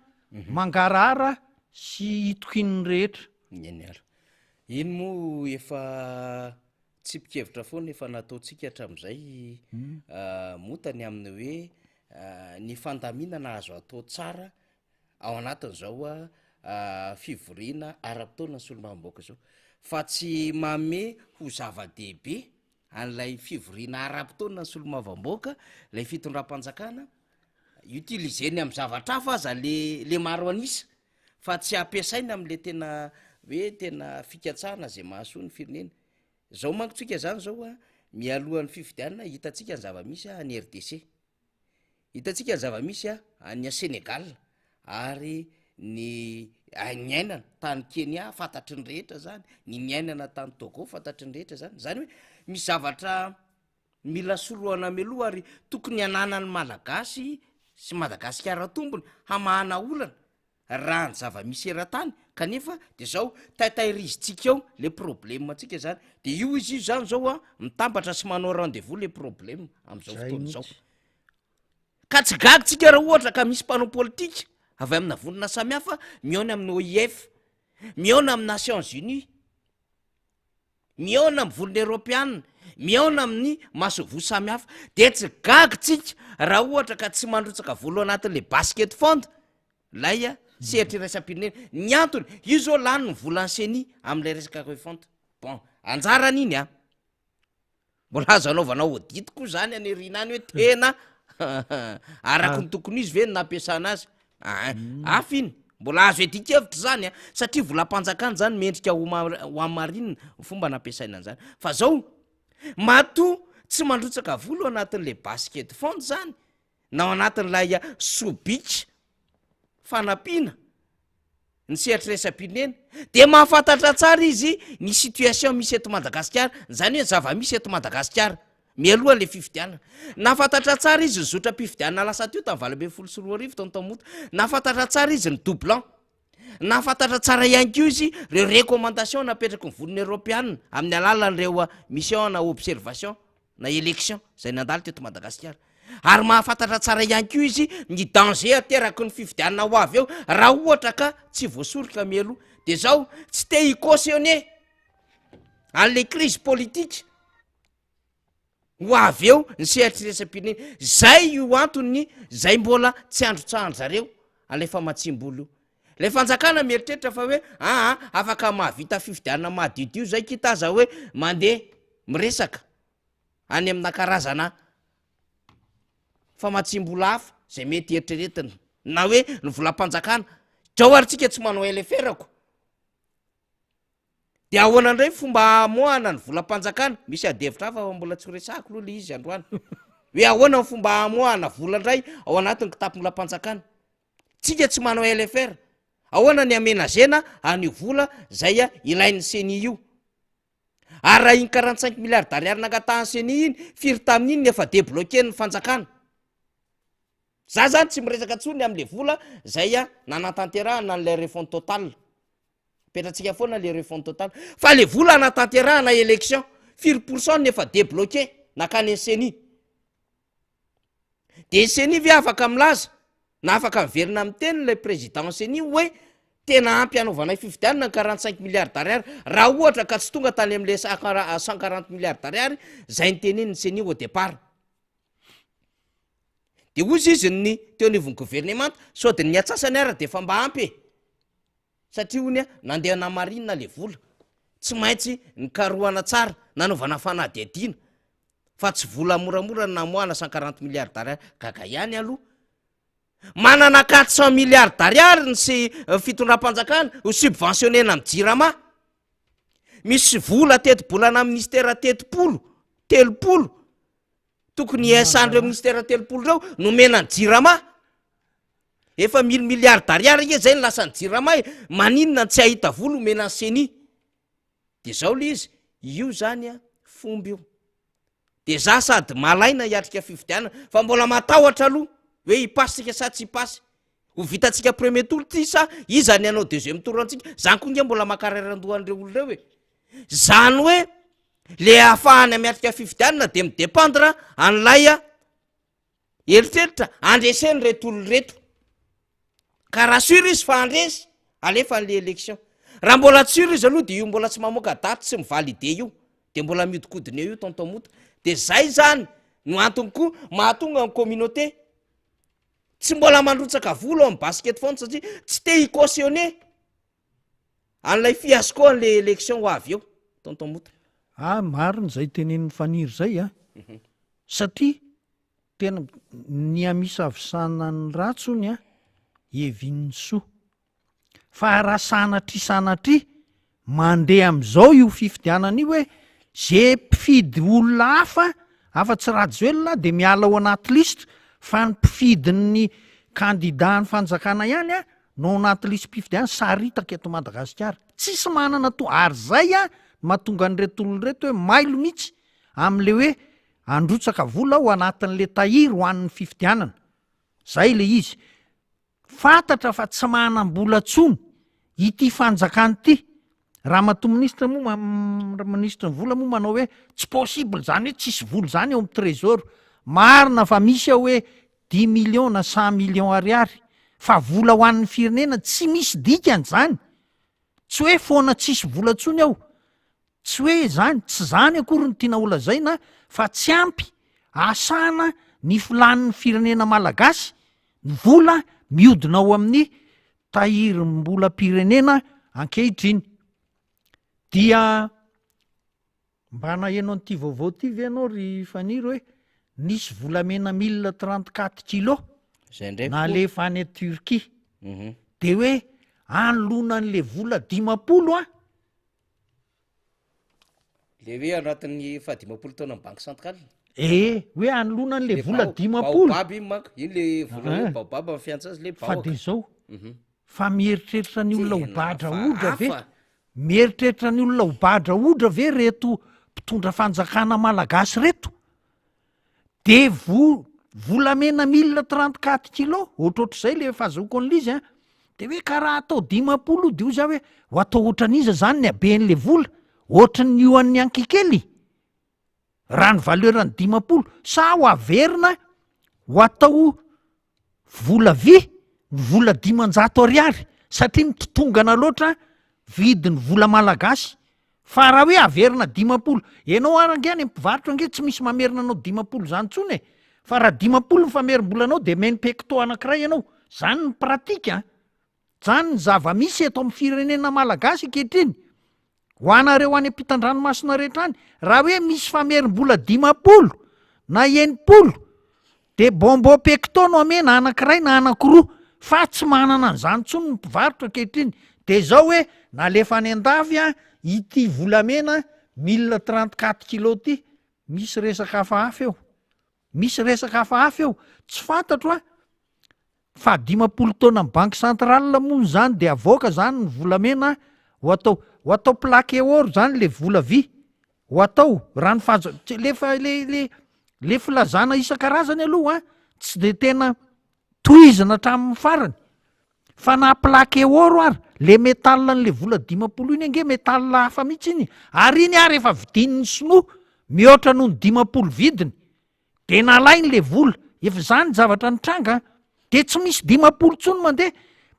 mangarara sy itokin'ny rehetra nyaniara iny moa efa tsy pikevitra foana efa nataontsika hatramin'izay motany aminy hoe ny fandaminana azo atao tsara ao anatin'izao a fivoriana ara-potoana ny solombavamboaka zao fa tsy mame ho zava-dehibe an'lay fivoriana ara-potoana ny solombavamboaka lay fitondram-panjakana utilizeny amin'ny zavatra hafa aza le maro anisa fa tsy ampiasaina am'le tena hoe tena fikatsahana zay mahasoa ny firenena zao mankotsika zany zao a mialohan'ny fifidianana hitatsika ny zava-misy any RDC hitatsika ny zava-misy any Senegal ary ny niainana tany Kenya fantatry ny rehetra zany ny niainana tany Togo fantatry ny rehetra zany zany hoe misy zavatra mila soroana meloha ary tokony ananany malagasy sy Madagasikara tombony hamahana olana raha ny zava-misy eran-tany kanefa de zao taitahirizitsika eo le problème tsika zany de io izy io zany zao a mitambatra sy manao rendez-vous le problème am'izao fotoana zao ka tsy gagitsika raha ohatra ka misy mpanao politika avy amina vonona samihafa miona amin'ny OIF miona amin'ny Nations Unies miona amin'ny volony Européenne miona amin'ny masovo samihafa de tsy gagitsika raha ohatra ka tsy mandrotsaka volo anatin'le basket fond lay a sy eritreresam-pirenena ny antony io zao lany ny volany seni am'lay resaka fond bon anjarany iny a mbola azo anaovanao audit koa zany anerinany hoe tena araka ny tokony izy ve ny nampiasana azy afy iny mbola azo edikevitra zany a satria volam-panjakana zany mendrika ho amarinina fomba nampiasaina an'zany fa zao mato tsy mandrotsaka volo anatin'le basket fond zany na ao anatin'lay sobitsa fanampiana ny sehatresam-pirenena de mahafantatra tsara izy ny situation misy eto Madagasikara zany hoe zava-misy eto Madagasikara mialoha le fifidianana nafantatra tsara izy ny zotra-pifidianana lasa teo tamin'ny 2024 taony tamota nafantatra tsara izy ny doublan nafantatra tsara ihany ko izy reo recommandation napetraky ny volony Européenne amin'ny alalan'reo mission na observation na élection zay nandalo teto Madagasikara ary mahafantatra tsara ihany ko izy ny danger ateraky ny fifidianana ho avy eo raha ohatra ka tsy voasoroka mialoha de zao tsy te hicautionner an'le crise politique ho avy eo ny sehatresam-pirenena zay io antony zay mbola tsy androtsahandry zareo an'lay famatsim-bolo io le fanjakana mieritreritra fa hoe afaka mahavita fifidianana mahadidio zay kitaza hoe mandeha miresaka any amina karazana famatsim-bolo hafa zay mety eritreretina na hoe ny volam-panjakana drao arytsika tsy manao eleferako de ahoana indray fomba amoahana ny volam-panjakana misy adevitra hafa fa mbola tsy resako aloha le izy androany hoe ahoana ny fomba amoahana vola indray ao anatin'ny kitapo-molam-panjakana tsika tsy manao LFR ahoana ny amenazena an'io vola zay ilain'ny seni io ary raha iny 45 milliards d'ariary nangatahany seni iny firy tamin'iny nefa débloqué ny fanjakana za zany tsy miresaka tsony am'le vola zay nanatanterahana n'lay refond total petratsika foana le refond total fa le vola anatanterahana élection firy % nefa débloqué nakany seni de seni ve afaka milaza na afaka miverina amin'ny teny le président seni hoe tena ampy anaovanay fifidianana 45 milliards d'ariary raha ohatra ka tsy tonga tany am'le 140 milliards d'ariary zay ny teneniny seni au départ de ozy izy ny teo anivon'ny gouvernement sody ny atsasany ara de fa mba ampy satria ony nandeha namarinina le vola tsy maintsy ny karohana tsara nanaovana fanadihadiana fa tsy vola moramora namoahana 140 milliards d'ariary gaga ihany aloha manana 400 milliards d'ariary sy fitondram-panjakana ho subventionnena amin'ny jirama. Misy vola teti-bolana ministera telopolo tokony iasan'ireo ministera telopolo reo nomena ny jirama. Efa 1000 milliards d'ariary ige zay ny lasany jirama maninona tsy ahita vola omena ny seni. De zao le izy io zany a fomba io. De za sady malaina hiatrika fifidianana fa mbola matahotra aloha hoe hipasitsika sa tsy hipasy. Ho vitatsika premier tour ty sa izany anao deuxième tour antsika. Zany koa nge mbola makarairandohan'ireo olo reo zany hoe le ahafahany miatrika fifidianana de midépendre an'lay eritreritra andreseny reto olo reto. Ka raha sur izy fa andresy alefa an'le élection. Raha mbola tsy sur izy aloha de io mbola tsy mamoaka daty tsy mivalide io de mbola miodikodina io tonton moto. De zay zany no antony koa mahatonga ny communauté tsy mbola mandrotsaka vola amin'ny basket fond satria tsy te hicautionner an'lay fiasco an'le élection ho avy eo tonton moto. Mariny zay tenenin'ny faniry zay a satria tena ny amisa avisana ny ratsony a evin'ny soa fa raha sanatry mandeha am'izao io fifidianana io hoe zay mpifidy olona hafa tsy ratsy velona de miala ao anaty lista fa ny mpifidin'ny candidat ny fanjakana ihany a no anaty lista mpifidianana saritaka eto Madagasikara. Tsisy manana to ary zay a mahatonga nyreto olo reto hoe mailo mihitsy am'le hoe androtsaka vola ho anatin'le tahiry ho an'ny fifidianana. Zay le izy. Fantatra fa tsy manam-bola tsony ity fanjakana ity. Raha mato ministra moa ministra ny vola moa manao hoe tsy possible zany hoe tsisy vola zany eo amin'ny trésor. Marina fa misy ao hoe 10 millions na 100 millions ariary fa vola ho an'ny firenena tsy misy dikany zany. Tsy hoe foana tsisy vola tsony ao. Tsy hoe zany, tsy zany akory ny tiana olazaina fa tsy ampy asana ny filanin'ny firenena malagasy ny vola miodina ao amin'ny tahirim-bola pirenena ankehitriny. Dia mba nahenao an'ity vaovao ty ve ianao ry faniry hoe nisy volamena 1034 kilo na lefa any Turquie de hoe anolona an'le vola 50 a le hoe anatin'ny fa 50 taona amin'ny banque centrale. Hoe anolona an'le vola 50 baobab iny manko iny le vola baobab amin'ny fiantsa azy le fa de zao fa mieritreritra ny olona hobadra odra ve mieritreritra ny olona hobadra odra ve reto mpitondra fanjakana malagasy reto de volamena 1034 kilo ohatrohatr'izay le fahazoko an'lizy a de hoe karaha atao 50 de io za hoe ho atao ohatran'iza zany ny haben'le vola ohatran'ny io an'ny ankikely raha ny valeurany 50 sa ho averina ho atao vola vy vola 500 ariary satria mitotongana loatra vidiny vola malagasy. Fa raha hoe averina 50 ianao arange any mpivarotra ange tsy misy mamerina anao 50 zany tsony fa raha 50 mifamerim-bolanao de meny pecto anankiray ianao. Zany ny pratika, zany ny zava-misy eto amin'ny firenena malagasy ankehitriny ho anareo any ampitan-dranomasina rehetra any. Raha hoe misy famerim-bola 50 na 80 de bombo pecto no amena anankiray na anankiroa fa tsy manana an'izany tsony ny mpivarotra ankehitriny. De zao hoe nalefa any an-davy a ity volamena 1034 kilo ty misy resaka hafahafa eo. Misy resaka hafahafa eo. Tsy fantatro a fa 50 taona amin'ny banque centrale moa zany de avoaka zany ny volamena ho atao plaque or zany le vola vy ho atao raha ny lefa le filazana isan-karazany aloha tsy de tena tohizina hatramin'ny farany fa na plaque or ary le métal n'le vola 50 iny ange métal hafa mihitsy iny ary iny ary efa vidin'ny sinoa mihoatra noho ny 50 vidiny de nalainy le vola efa zany zavatra nitranga de tsy misy 50 tsony mandeha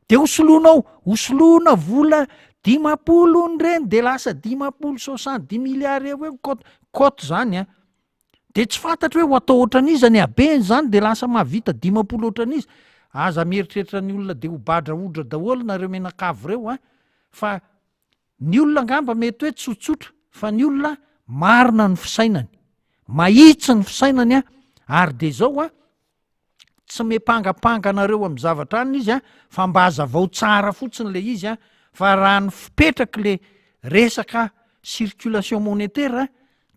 de hosolona vola 50 nyreny de lasa 50-60 milliards eo cote zany a de tsy fantatry hoe ho atao ohatran'iza ny habeny zany de lasa mahavita 50 ohatran'iza. Aza mieritreritra ny olona de ho badra odra daholo nareo menakavy reo a fa ny olona angamba mety hoe tsotsotra fa ny olona marina ny fisainany mahitsy ny fisainany a ary de zao a tsy mepangapanganaareo amin'ny zavatra aniny izy a fa mba hazavao tsara fotsiny le izy a fa raha ny fipetraky le resaka circulation monétaire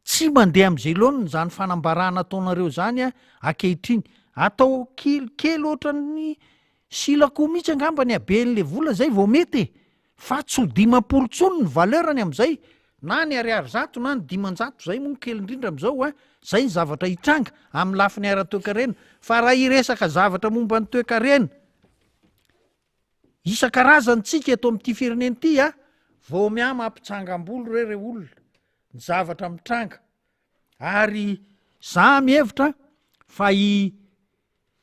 tsy mandeha am'izay loany zany fanambarana ataonareo zany a akehitriny atao kely ohatrany silako mihitsy angambany aben'le vola zay vao mety fa tsy ho 50 tsony ny valeurany am'izay na ny ariary zato na ny 500 zay moa kely indrindra am'izao a zay ny zavatra hitranga amin'ny lafiny ara-toekarena fa raha iresaka zavatra momba ny toekarena isan-karazantsika eto amin'ity fireneny ity a vao miah mampitsangam-bolo re olona ny zavatra mitranga ary za mihevitra fa i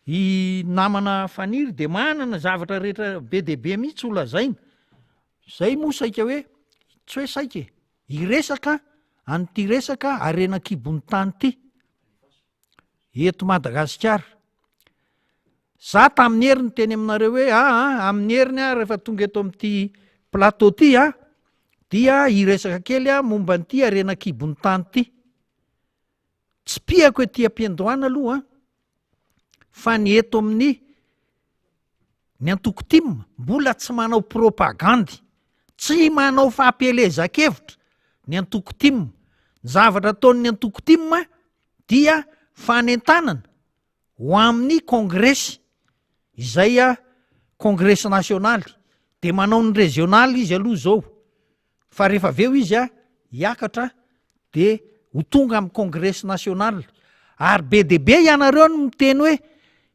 namana faniry de manana zavatra rehetra be deaibe mihitsy olazaina zay moa saika hoe tsy hoe saika iresaka anyty resaka arenakibony tany ty eto Madagasikara za tamin'ny heri ny teny aminareo hoe amin'ny heriny a rehefa tonga eto amin'ity plateau ty a dia iresaka kely a momba nyity arenakibony tany ty tsy piako ety am-piandohana aloha fa ny eto amin'ny ny antokotima mbola tsy manao propagandy tsy manao fampelezan-kevitra ny antokotima ny zavatra ataon'ny antokotima dia fanentanana ho amin'ny kongresy izay a kongresy nasionaly de manao ny regionaly izy aloha zao fa rehefa aveo izy a hiakatra de ho tonga amin'ny kongresy nasionaly ary be deaibe ianareo no miteny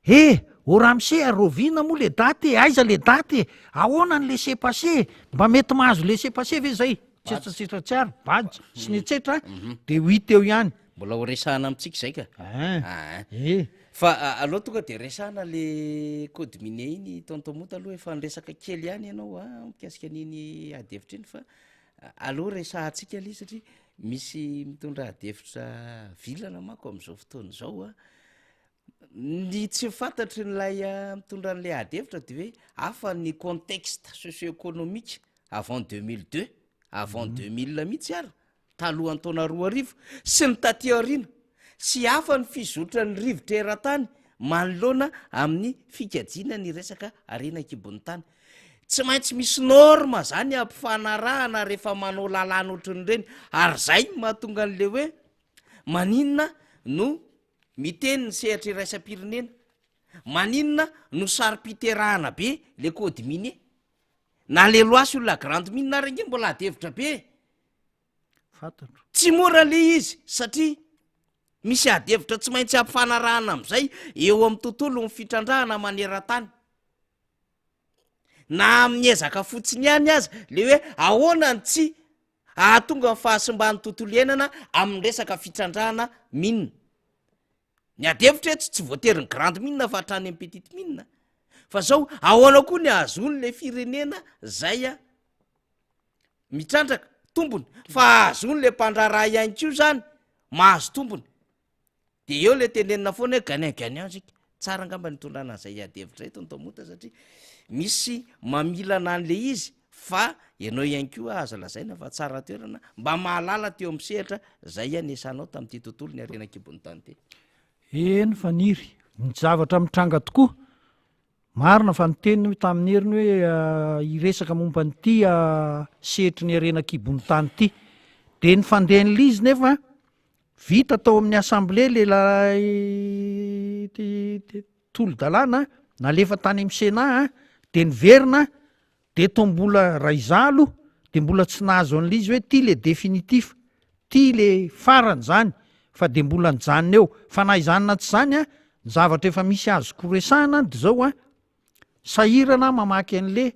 hoe Ramsey arovina moa le daty aiza le daty ahoana ny laissez-passer mba mety mahazo laissez-passer ve zay tsetsatsitra tsiary badja sy ny etsetra de ho hita eo ihany mbola ho resahana amitsika zay ka fa aloha tonga de resahana le code minier iny tontomota aloha efa nyresaka kely ihany ianao mikasika an'iny adevitra iny fa aloha resahantsika aloha satria misy mitondra adevitra vilana mako am'izao fotoana zao ny tsy fantatry nylay mitondra n'le adevitra de hoe afa ny contexte socio-économique avant 2002 avant 2000 mihitsy ary talohan'ny taona 2000 sy ny taty aoriana sy afa ny fizotra ny rivotra eran-tany manoloana amin'ny fikajiana ny resaka arenakibony tany tsy maintsy misy norma zany ampifanarahana rehefa manao lalàna ohatrany reny ary zay mahatonga an'le hoe maninona no miteny ny sehatra iraisam-pirenena maninona no sary-piterahana be le code minier na le loi sur la grande mine na renge mbola adevitra be fantatro tsy mora le izy satria misy adevitra tsy maintsy ampifanarahana am'izay eo amin'ny tontolo ny fitrandrahana maneran-tany na amin'ny ezaka fotsiny ihany aza le hoe ahoana ny tsy ahatonga ny fahasimbany tontolo iainana amin'ny resaka fitrandrahana mine ny adevitra etsy tsy voatery ny grande mine fa hatrany amin'ny petite mine fa zao ahoana koa ny ahazony le firenena zay mitrandraka tombony fa ahazony le mpandraraha ihany ko zany mahazo tombony de eo le tenenina foana hoe ganin sika tsara angamba nitondrana zay adevitra eto ntomota satria misy mamilana an'le izy fa ianao ihany ko aza lazaina fa tsara toerana mba mahalala teo amin'ny sehatra zay anesanao tamin'ity tontolo ny arenakibony tany ty eny faniry ny zavatra mitranga tokoa marina fa niteny tamin'ny heriny hoe iresaka momba nyity sehitry ny arenakibony tany ty de ny fandehan'le izy nefa vita tao amin'ny assemblée lelay tolo-dalàna nalefa tany amin'ny sénat de niverina de tombola raizalo de mbola tsy nahazo an'le izy hoe ty le définitif ty le farany zany fa de mbola nijanona eo fa na izanona tsy zany ny zavatra efa misy azo koresahana de zao sahirana mamaky an'le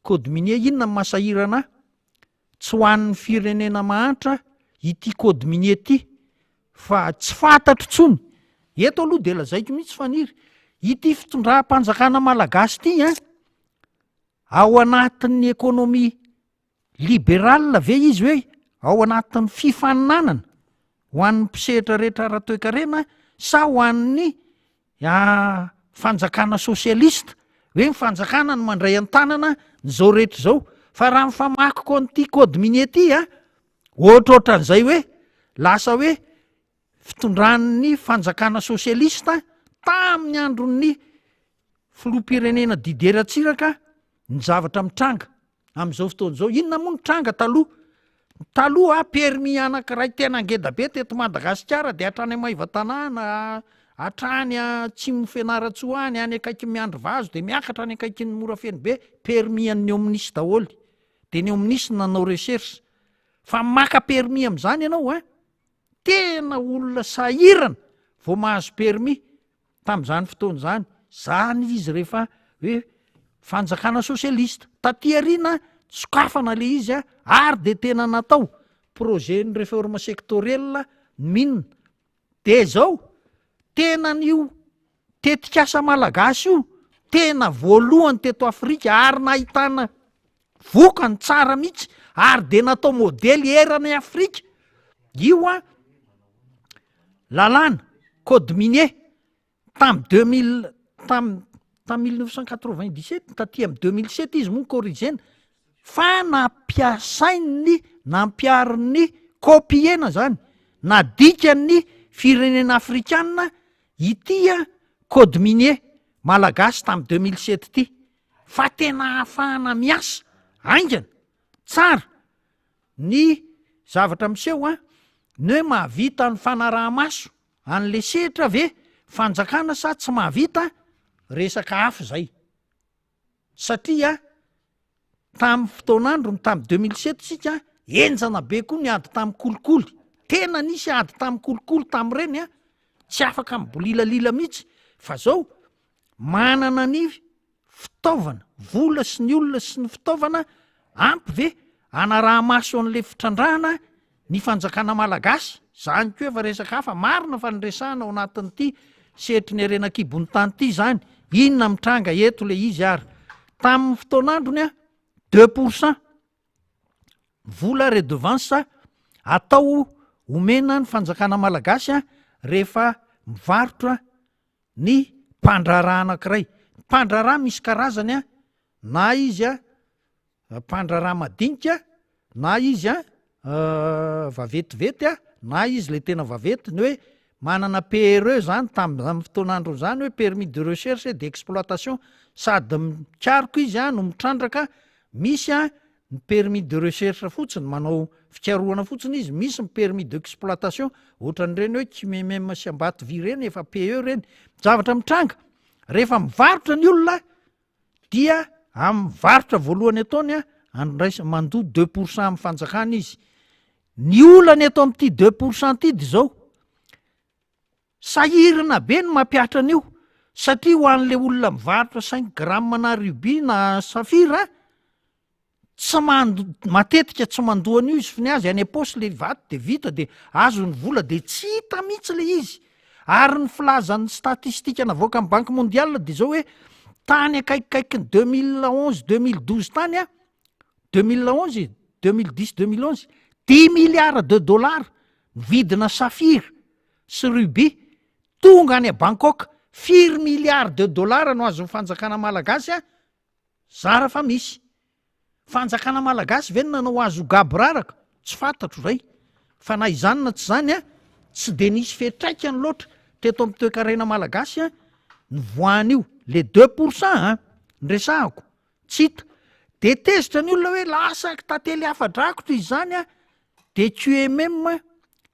code minier inona mahasahirana tsy ho an'ny firenena mahantra ity code minier ty fa tsy fantatro tsony eto aloha de lazaiko mihitsy faniry ity fitondram-panjakana malagasy ty ao anatin'ny ekonomia libérale ve izy hoe ao anatin'ny fifaninanana ho an'ny mpisehitra rehetra ara-toekarena sa ho an'ny fanjakana sosialista hoe ny fanjakana no mandray an-tanana nyzao rehetra zao fa raha mifamakiko an'ity code minier ty ohatrohatran'izay hoe lasa hoe fitondran'ny fanjakana sosialista tamin'ny androny filoam-pirenena dideratsiraka ny zavatra mitranga am'izao fotoan'izao. Inona moa nitranga taloha permis anankiray tena ngeda be teto Madagasikara de hatrany Maiva tanàna, hatrany Atsimo Fianaratsoany, any akaiky Miandry Vazo de miakatra any akaiky ny Morafeny be, permis an'ny omnisy daholy. De ny omnisy nanao recherche. Fa maka permis am'zany ianao tena olona sahirana vao mahazo permis tam'zany fotoan'zany. Zany izy rehefa hoe fanjakana sosialista. Taty arina sokafana le izy ary de tena natao projet ny réforme sectoriel minna. De zao tena n'io tetikasa malagasy io tena voalohany teto Afrika ary nahitana vokany tsara mihitsy ary de natao modely erany Afrika. Io lalàna code minier tam 1997 taty am 2007 izy moa corrigena fa nampiasainy nampiariny kopiena zany nadikany firenena afrikanina ity code minier malagasy tam 2007 ty. Fa tena ahafahana miasa aingana tsara ny zavatra miseho ny hoe mahavita ny fanaraha-maso an'le sehatra ve fanjakana sa tsy mahavita resaka hafa zay. Satria tamin'ny fotoanandro tamin'ny 2007 sika enjana be koa ny ady tamin'ny kolikoly. Tena nisy ady tamin'ny kolikoly tamin'ireny tsy afaka mibolilalila mihitsy. Fa zao manana ny fitaovana, vola sy ny olona sy ny fitaovana ampy ve anaraha-maso an'le fitrandrahana ny fanjakana malagasy. Zany koa efa resaka hafa marina fa nyresahana ao anatin'ity sehatry ny arenakibony tany ity zany. Inona mitranga eto le izy ary. Tamin'ny fotoanandrony 2% vola redevance atao omena ny fanjakana malagasy rehefa mivarotra ny mpandraraha anankiray. Mpandraraha misy karazany na izy mpandraraha madinika, na izy vavetivety na izy le tena vavety. Ny hoe manana PRE zany tamin'ny fotoanandro zany hoe permis de recherche et d'exploitation. Sady mikaroko izy no mitrandraka. Misy ny permis de recherche fotsiny manao fikarohana fotsiny izy, misy ny permis d'exploitation ohatran'ireny hoe KMM sy Ambatovy reny efa PE reny. Zavatra mitranga rehefa mivarotra ny olona dia amivarotra voalohany ataony mandoa 2% amin'ny fanjakana izy. Ny olana eto amin'ity 2% ty de zao sahirana be ny mampiatra an'io. Satria ho an'le olona mivarotra 5 gramma na rubis na safira tsy matetika tsy mandoan'io izy finy azy any aposy le vato de vita de azo ny vola de tsy hita mihitsy le izy. Ary ny filazan'ny statistika navoaka amin'ny Banque mondiale de zao hoe tany akaikikaiky ny 2011-2012 tany 2011-2010-2011 $10 milliards vidina safira sy rubis. Tonga any a Bangkok $4 milliards no azon'ny fanjakana malagasy zara fa misy. Fanjakana malagasy ve nanao azo gaboraraka tsy fantatro zay. Fa na izany na tsy zany tsy de nisy fetraikany loatra teto amin'ny toe-karena malagasy ny voan'io le 2% nyresahako tsy hita. De tezitra ny olona hoe lasa tantely hafa-drakotra izy zany de QMM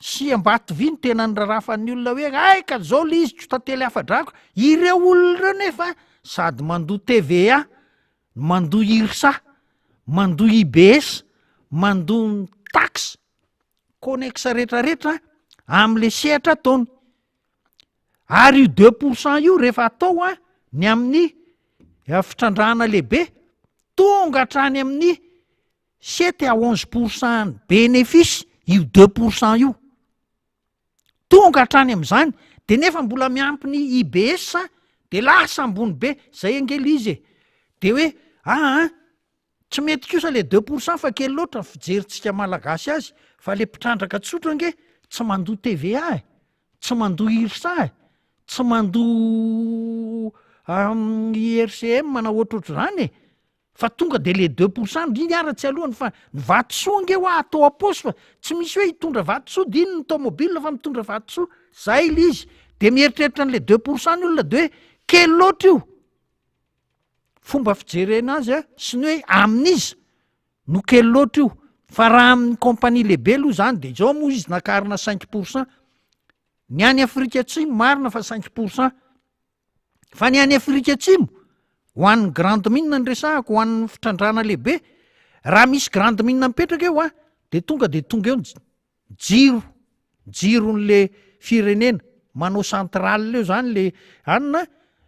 sy Ambatovy tena nyrarafan'ny olona hoe aika zao le izy tsy tantely hafa-drako. Ireo olona nefa sady mandoa TVA, mandoa IRSA, mandoa IBS, mandoa taxe connexe rehetrarehetra am'le sehatra ataony. Ary io 2% io rehefa atao ny amin'ny fitrandrahana lehibe tonga hatrany amin'ny 7 à 11% bénéfice io 2% io. Tonga hatrany am'zany. De nefa mbola miampy ny IBS de lasa ambony be zay angely izy. De hoe tsy mety kosa le 2% fa kely loatra fijerintsika malagasy azy. Fa le mpitrandraka tsotra ange tsy mandoa TVA tsy mandoa IRSA tsy mandoa IRCM na ohatrohatr'izany fa tonga de le 2% iny ara-tsy alohany. Fa ny vatosoa ange ho atao aposy fa tsy misy hoe hitondra vatosoa de iny ny tomobile fa mitondra vatosoa. Zay le izy de mieritreritra n'le 2% ny olona de hoe kely loatra io fomba fijerena azy a sy ny hoe amin'izy no kely loatra io fa raha amin'ny compagnie lehibe aloha zany de zao moa izy nakarina 5%, ny any Afrika Atsimo marina fa 5%, fa ny any Afrika Atsimo ho an'ny grande mine ny resahako, ho an'ny fitrandrana lehibe, raha misy grande mine mipetraka eo a de tonga eo jiron'le firenena manao centrale leo zany le anina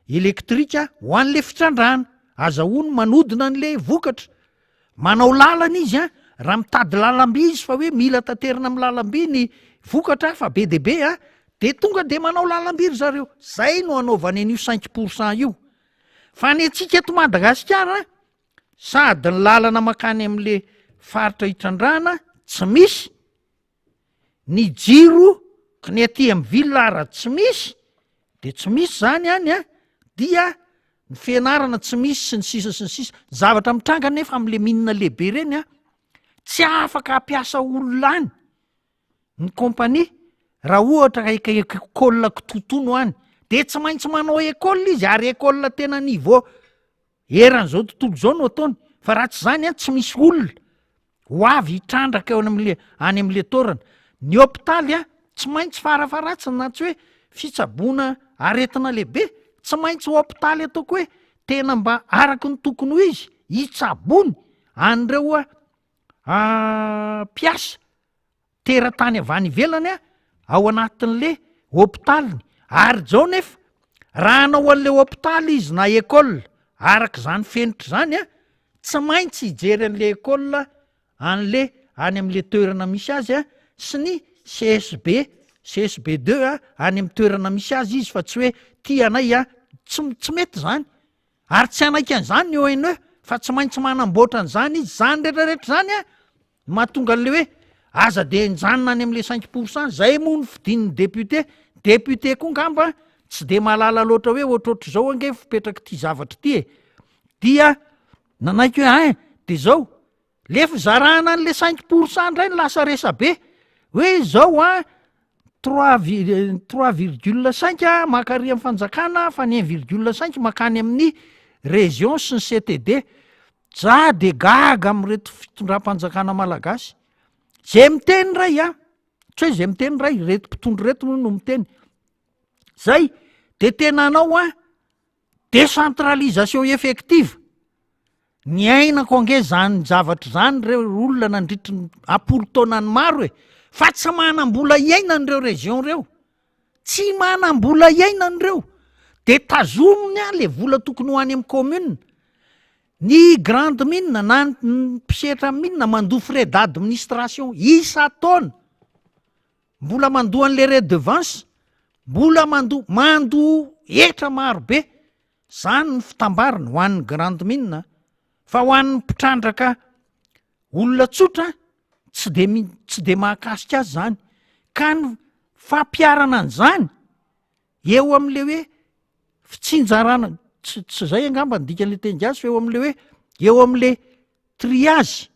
elektrika ho an'le fitrandrana, azahoany manodina an'le vokatra, manao lalana izy a raha mitady lalamby izy fa hoe mila tanterina amin'ny lalamby ny vokatra fa be de be a de tonga de manao lalamby ry zareo, zay no anaovany an'io 5% io. Fa ny antsika eto Madagasikara sady ny lalana makany amin'le faritra hitrandrana tsy misy, ny jiro ny aty amin'ny villara tsy misy, de tsy misy zany any a dia ny fianarana tsy misy sy ny sisa zavatra mitranga nefa am'le minina lehibe reny a tsy afaka hampiasa olona any ny compagnie raha ohatra ekôla kitotono any de tsy maintsy manao ekôla izy ary ekôla tena niveau eran'izao tontolo zao no ataony, fa raha tsy zany a tsy misy olona ho avy hitrandraka eo any am'le torana. Ny hôpitaly a tsy maintsy farafaratsiny na tsy hoe fitsaboana aretina lehibe, tsy maintsy hôpitaly ataoko hoe tena mba araky ny tokony ho izy hitsabony an'ireo mpiasa teratany avy any ivelany a ao anatin'le hôpitaliny, ary zao nefa raha anao an'le hôpitaly izy na ekôla araka zany fenitra zany a tsy maintsy hijery an'le ekôla an'le any am'le toerana misy azy a sy ny CSB2 a any amin'ny toerana misy azy izy fa tsy hoe ty anay a tsy mety zany, ary tsy anaiky an'izany ny ONE fa tsy maintsy manamboatra an'izany izy, zany rehetrarehetra zany a mahatonga an'le hoe aza de njanona any am'le 5%, zay moa ny fidin'ny député koa ngamba tsy de malala loatra hoe ohatroatra zao ange fipetraka ty zavatra ty e, dia nanaiky hoe de zao lefa zarahana an'le 5% ndray ny lasa resa be hoe zao a 3,5 makary amin'ny fanjakana fa ny 1,5 makany amin'ny région sy ny CTD, za de gaga am'reto fitondram-panjakana malagasy zay miteny ray a tsy hoe zay miteny ray reto mpitondro reto no miteny zay de tena anao a décentralisation effective, ny ainako ange zany zavatra zany reo olona nandritry ny apolo taonany maro e, fa tsy manam-bola iainan'ireo région reo, tsy manam-bola iainan'ireo de tazominy a le vola tokony ho any amin'ny commune. Ny grande mine na ny mpisetra mine mandoa frais d'administration isa-taona, mbola mandoa an'le redevance, mbola mandoa etra maro be, zany ny fitambariny ho an'ny grande mine, fa ho an'ny mpitrandraka olona tsotra tsy de mahakasika azy zany, ka ny fampiarana an'izany eo am'le hoe fitsinjarana tsy zay angamba ny dikan'le teny gasy fa eo am'le hoe eo am'le triage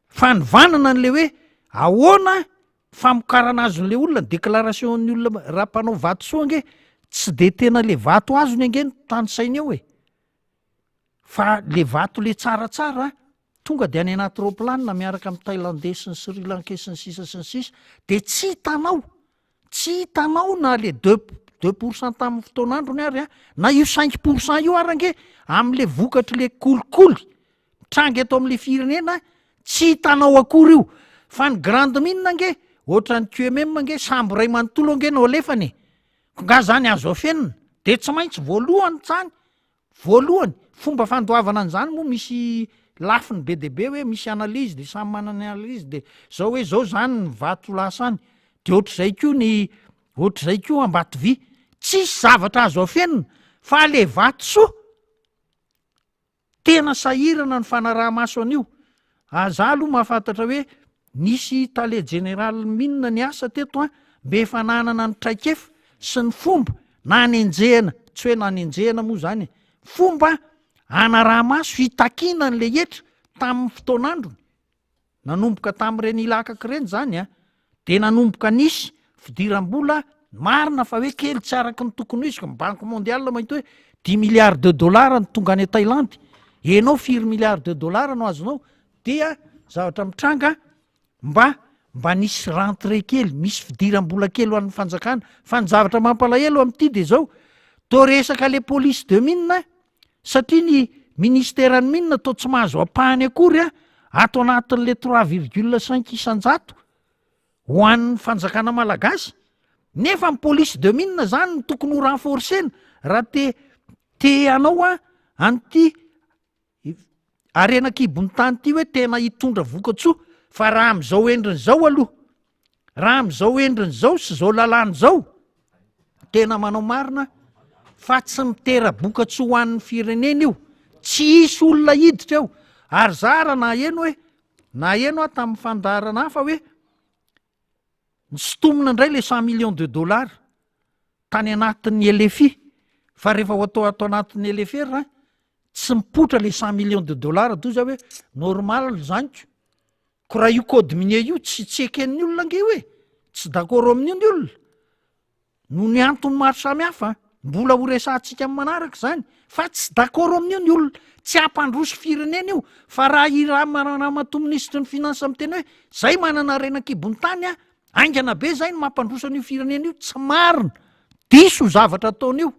fanovanana an'le hoe ahoana famokarana azon'le olona ny déclaration ny olona raha mpanao vato soa ange tsy de tena le vato azony ange ny tany sainy eo e, fa le vato le tsaratsara tonga de any anaty roplanina miaraka amin'ny Thailandais sy ny Sri Lankais sy ny sisa de tsy hitanao na le 2% tamin'ny fotoan'androny ary a na io 5% io ary ange am'le vokatry le kolikoly mitranga eto am'le firenena tsy hitanao akory io, fa ny grande mine ange ohatra ny QMM ange sambo ray manontolo ange no alefany, nga zany azo afenina de tsy maintsy voalohany fomba fandoavana an'izany moa misy lafiny be de be hoe misy analyse de samy manana ny analyse de zao hoe zao zany ny vato lasany, de ohatr'izay koa Ambatovy tsisy zavatra azo afenina fa le vato soa tena sahirana ny fanaraha-maso an'io. Za aloha mahafantatra hoe nisy tale général mine ny asa teto a mbe fananana ny traikefa sy ny fomba na anenjehana, tsy hoe na anenjehana moa zany, fomba anaraha-maso hitakina n'le hetra tamin'ny fotoan'androny, nanomboka tamin'ireny ilakaka ireny zany a, de nanomboka nisy fidiram-bola marina fa hoe kely tsy araky ny tokony ho izy ka banque mondiale mahita hoe 10 milliards de dollars ny tonga any Tailandy, enao 4 milliards de dollars no azonao, dia zavatra mitranga mba nisy rentrée kely, misy fidiram-bola kely ho an'ny fanjakana. Fa ny zavatra mampalahelo amin'ity de zao, to resaka le police de mine, satria ny ministèran'ny mine to tsy mahazo apahany akory ato anatin'le 3,5 isan-jato ho an'ny fanjakana malagasy. Nefa ny police de mine zany no tokony ho renforcena raha te anao an'ity arenakibony tany ity hoe tena hitondra vokatsoa. Fa raha am'izao endriny zao aloha, raha am'izao endriny zao sy zao lalàny zao, tena manao marina fa tsy mitera-bokatsoa ho an'ny firenena io, tsy isy olona hiditra eo. Ary zara na eno tamin'ny fandarana hafa hoe nysitomina indray le 100 millions de dollars tany anatin'ny LFI, fa rehefa atao anatin'ny LFR tsy mipotra le 100 millions de dollars toy za hoe normal zanyko. Ko raha io code minier io tsy eken'ny olona nge hoe tsy d'accord amin'io ny olona, no ny antony maro samy hafa, mbola ho resantsika amin'ny manaraka zany, fa tsy d'accord amin'io ny olona, tsy ampandroso firenena io. Fa raha iramato ministre ny finance miteny hoe zay manana renakibony tany aingana be zay no mampandroso an'io firenena io, tsy marina. Diso zavatra ataon'io,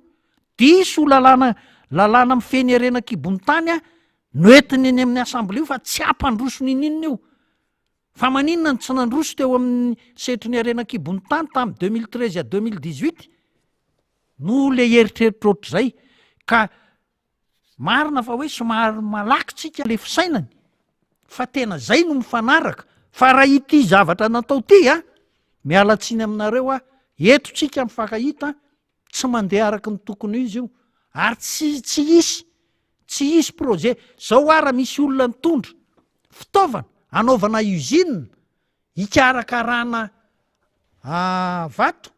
diso lalàna mifeny arenakibony tany no entiny eny amin'ny assemblée io, fa tsy ampandroso ninina io. Fa maninona ny tsy nandroso teo amin'ny setry ny arenakibony tany tamin'ny 2013 à 2018 no le heritreritra ohatr'izay. Ka marina fa hoe somary malakitsika le fisainany, fa tena zay no mifanaraka. Fa raha ity zavatra natao ty miala tsiny aminareo eto tsika mifankahita tsy mandeha araky ny tokony izy io, ary tsy isy projet zao raha misy olona mitondra fitaovana anaovana usine hikarakarana vato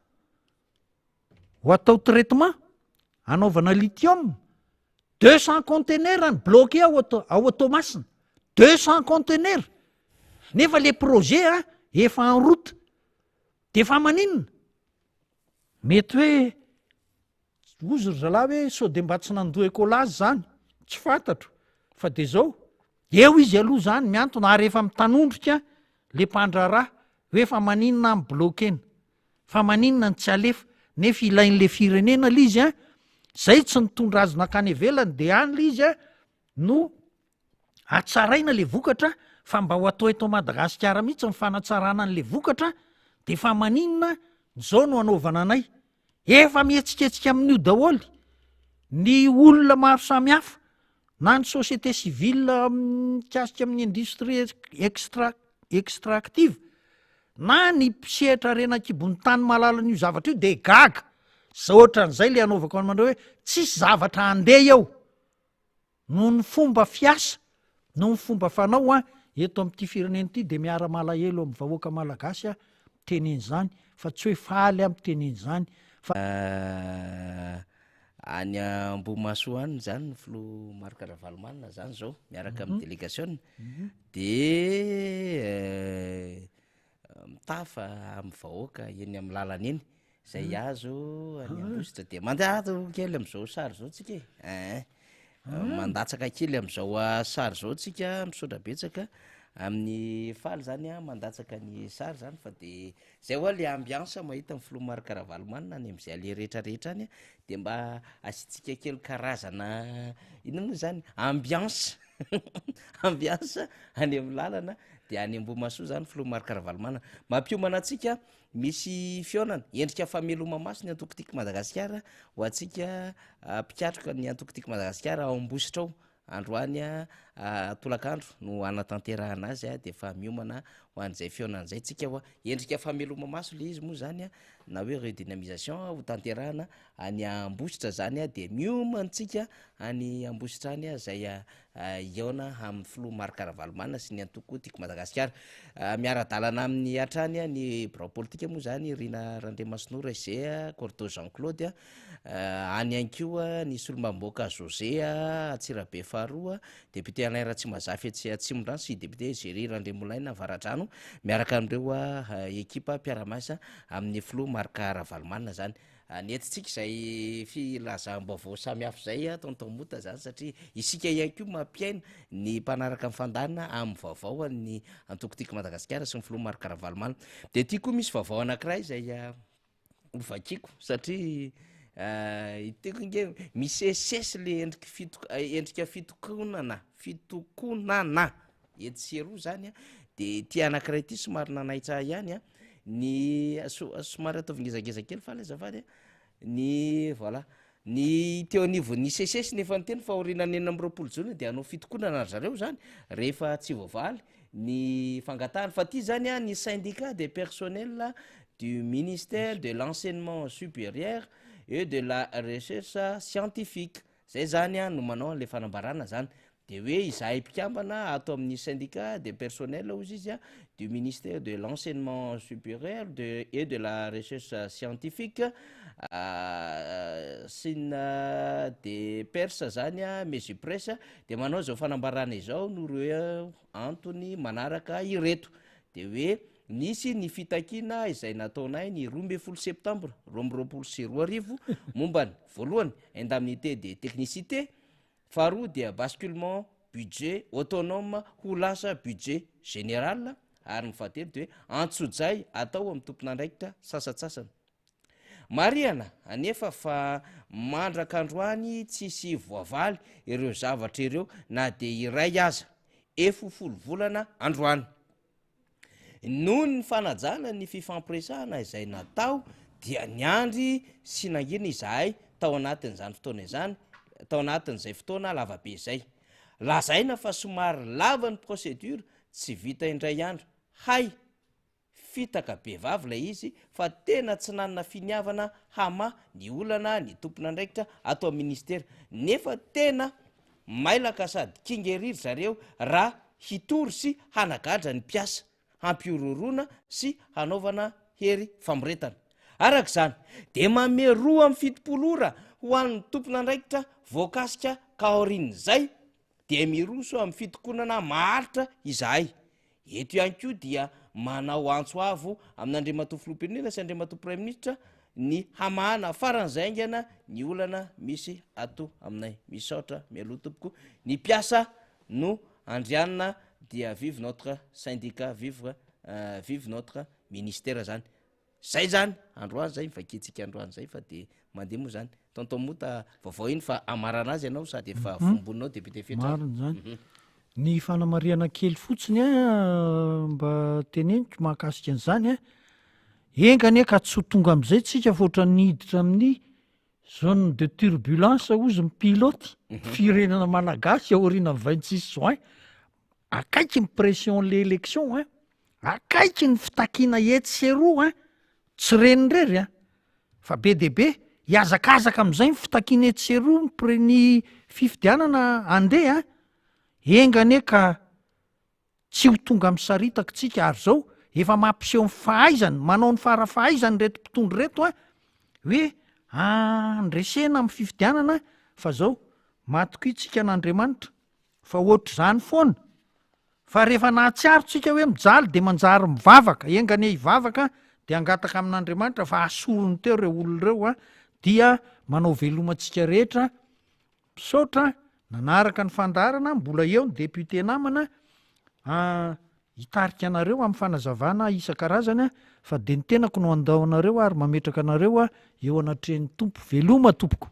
ho atao traitement, anaovana lithium, 200 conteneurs ny bloqué ao Toamasina, 200 conteneurs. Nefa le projet efa en route. De fa maninona? Mety hoe ozy ry zalahy hoe sao de mba tsy nandoha écolazy zany, tsy fantatro. Fa de zao eo izy aloha zany miantona, ary efa mitanondrika le mpandraraha hoe fa maninona amin'ny bloquena, fa maninona ny tsy alefa. Nefa ilain'le firenena le izy zay tsy nitondra azy nakany ivelany, de any le izy no atsaraina le vokatra. Fa mba ho atao eto Madagasikara mihitsy ny fanatsarana an'le vokatra, de fa maninona zao no anaovana anay. Efa mihetsiketsika amin'io daholy ny olona maro samy hafa, na ny société civile mikasika amin'ny industrie extractive, na ny mpisehatra renakibony tany malalan'io zavatra io, de gaga. Zao ohatran'izay le anaovako amandreo hoe tsisy zavatra andeha ao no ny fomba fiasa, no ny fomba fanao eto amin'ity firenena ity. De miara malahelo amin'ny vahoaka malagasy tenen'izany, fa tsy hoe faly amin'ny tenen'izany fa any Ambohimaso any zany ny filoha Marc Ravalomanina zany zao miaraka amin'ny délégation de mitafa amin'ny vahoaka eny amin'ny lalana eny zay azo any Ambositra, de mandato kely am'izao sary zao tsika mandatsaka kely am'izao sary zao tsika misaotra betsaka amin'ny faly zany mandatsaka ny sary zany. Fa de zay hoa le ambiance mahita ny filoha Marc Ravalomanina any am'izay ale rehetrarehetra any de mba asitsika kely karazana ino moa zany ambiance ambiance any amin'ny lalana. De any Ambohimaso zany filoha Marc Ravalomanina mampiomana atsika misy fionana endrika fameloma maso ny antokotiko Madagasikara ho atsika mpikatroka ny antokotiko Madagasikara ao Ambositra ao. Androany tolakandro no anatanterahana azy de fa miomana ho an'izay fionan'izay tsika hoa endrika fameloma maso le izy moa zany na hoe redynamisation ho tanterahana any Ambositra zany de miomantsika any Ambositra any zay iona amin'ny filoha Marc Ravalomanina sy ny antokotiko Madagasikara. Miara-dalana amin'ny hatrany ny brao politika moa zany Rina Randriamasinora izay Cordo Jean Claude any ankoa ny solomamboaka José Atsirabe faharoa, député Alain Ratsimazafy Atsimondrano sy député Géry Randrimolaina Avaradrano miaraka amin'ireo ekipa mpiara-miasa amin'ny filoha Marc Ravalomanina zany nentintsika izay filazam-baovao samihafa zay tontomota zany satria isika ihany koa mampiaina ny mpanaraka amin'ny fandanina amin'ny vaovao ny antokotiako Madagasikara sy ny filoha Marc Ravalomanina. De tia koa misy vaovao anankiray zay ovakiko satria iteko nge misesesy le endrika fitokonana ety seroa zany de tia anankiray ty somary nanaitsa ihany ny somary ataovy ngezangeza kely fa lazavady ny voilà ny teo anivon'ny sesesy nefa ny teny fa orinany 4 jona de anao fitokonana zareo zany rehefa tsy voavaly ny fangatahana fa ty zany ny syndicat des personnels du ministère de l'enseignement supérieur et de la recherche scientifique zay zany no manao an'le fanambarana zany de hoe izahay mpikambana ato amin'ny syndicat des personnels ozy izy du ministère de l'enseignement supérieur et de la recherche scientifique sina de perse zany mesupresse de manao zao fanambarana izao no reo antony manaraka ireto de hoe nisy ny fitakina izay nataonay ny 12 septembre 2022 mombany voalohany indemnité de technicité, faharoa dia basculement budget autonome ho lasa budget général ary ny fahatelo de antsojay atao amin'ny tompon'andraikitra sasatsasany. Mariana anefa fa mandrak'androany tsisy voavaly ireo zavatra ireo na de iray aza efofolo volana androany. Noho ny fanajana ny fifampiresahana izay natao dia niandry sy nangina izahay tao anatin'izany fotoana izany tao anatin'izay fotoana lavabe izay. Lazaina fa somary lava ny procédure tsy vita indray andro. Hay fitaka be vavy lay izy fa tena tsy nanana finiavana hama ny olana ny tompon'andraikitra ato amin'ny ministera nefa tena mailaka sady kingeriry zareo raha hitory sy hanagadra ny mpiasa hampiororona sy hanaovana hery famoretana. Arak'izany de mameroa amin'ny fitopolora ho an'ny tompon'andraikitra voakasika kaorin'izay de miroso amin'ny fitokonana maharitra izahay. Eto ihany koa dia manao antsoavo amin'Andriamatoa filoham-pirenena sy Andriamatoa Prime Ministre ny hamahana faran'zaingana ny olana misy ato aminay. Misaotra mialoha tompoko ny piasa no andrianina dia vive notre syndicat, vive notre ministère zany. Zay zany androany zay mivakitsika androany zay fa de mandeha moa zany tonton mota vaovao iny fa amarana azy ianao sady efa vombonao député fetra. Mariny zany. Ny fanamariana kely fotsiny mba teneniko mahakasika an'izany engany ka tsy ho tonga am'izay tsika foatra niditra amin'ny zone de turbulence ozy ny pilote firenena malagasy aoriana 26 juin akaiky ny pression l'élection akaiky ny fitakiana ety seroa tsy renirery fa be de be hiazakazaka am'izay ny fitakiana ety seroa ny fifidianana andeha engany ka tsy ho tonga amin'ny saritaka tsika ary zao efa mampiseho ny fahaizany manao ny farafahaizany reto mpitondro reto hoe andresena amin'ny fifidianana fa zao matoky tsika n'Andriamanitra fa ohatr' zany foana fa rehefa nahatsiaro tsika hoe mijaly de manjary mivavaka engany hivavaka de angataka amin'Andriamanitra fa asorony teo reo olon'ireo dia manao velomantsika rehetra misaotra nanaraka ny fandarana mbola eo ny député namana hitarika anareo amin'ny fanazavana isan-karazany fa de ny tenako no andao anareo ary mametraka anareo eo anatrehan'ny tompo veloma tompoko.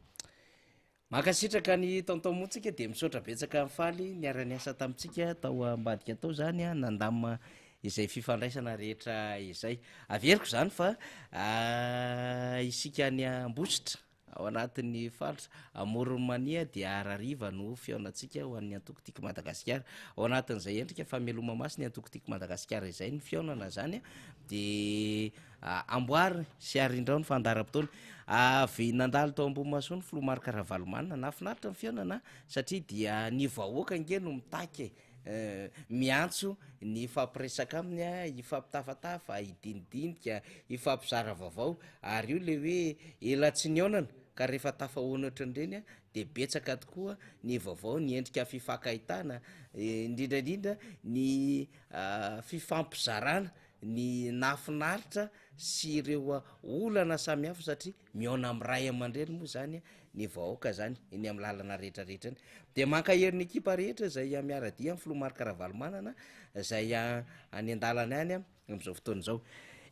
Makasitraka ny tontomotsika de misaotra betsaka amin'ny faly niara-ny asa tamintsika tao ambadika tao zany nandamina izay fifandraisana rehetra izay. Averiko zany fa isika ny Ambositra ao anatin'ny faritra Amoronmania dia Arariva no fiaonantsika ho an'ny Antokotiky Madagasikara. Ao anatin'izay endrika fameloma masy ny Antokotiky Madagasikara izay ny fiaonana zany de amboary sy arindrao ny fandaram-potoana avy nandalo tao Ambohimaso ny filoha Marc Ravalomanina nafinaritra ny fiaonana satria dia ny vahoaka nge no mitaky miantso ny fampiresaka aminy hifampitafatafa hidinidinika hifampizara vaovao ary io le hoe ela tsy niaonana ka rehefa tafahoanatra ireny de betsaka tokoa ny vaovao ny endrika fifankahitana indrindrandrindra ny fifampizarana ny nafinaritra sy ireo olana samihafa satria miona am' ray aman-dreny moa zany ny vahoaka zany iny am' lalana rehetrarehetra ny de mankaherin'ny ekipa rehetra zay miaradia am' filomarika ravalomanana zay any an-dalana any am'izao fotoana zao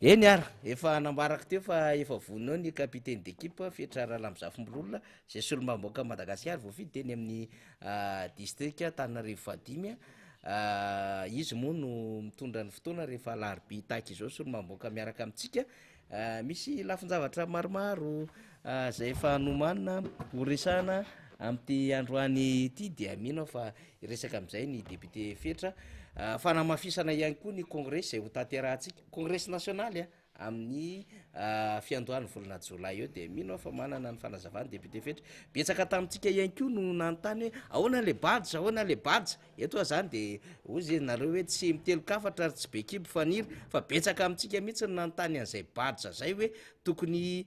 eny ara efa nambaraka teo fa efa vonao ny capitaine d'équipe fietrara lamizafimbololona zay solombamoaka Madagasikara voafidy teny amin'ny district Tananarivo Vadimy izy moa no mitondra ny fotoana rehefa larbi taky izao solombamoaka miaraka amitsika misy lafin-javatra maromaro zay efa nomanina horesana am'ty androany ity de mino fa iresaka am'izay ny député fetra fanamafisana ihany koa ny congrès zay ho tanterahantsika congrès nationaly amin'ny fiandohany volana jolay eo de mino fa manana ny fanazavany député fetra betsaka tamitsika ihany koa no nanontany hoe ahoana le badge ahoana le badge eto zany de ozy nareo hoe tsy mitelokafatra tsy be kibo faniry fa betsaka amitsika mihitsy no nanontany an'izay badge zay hoe tokony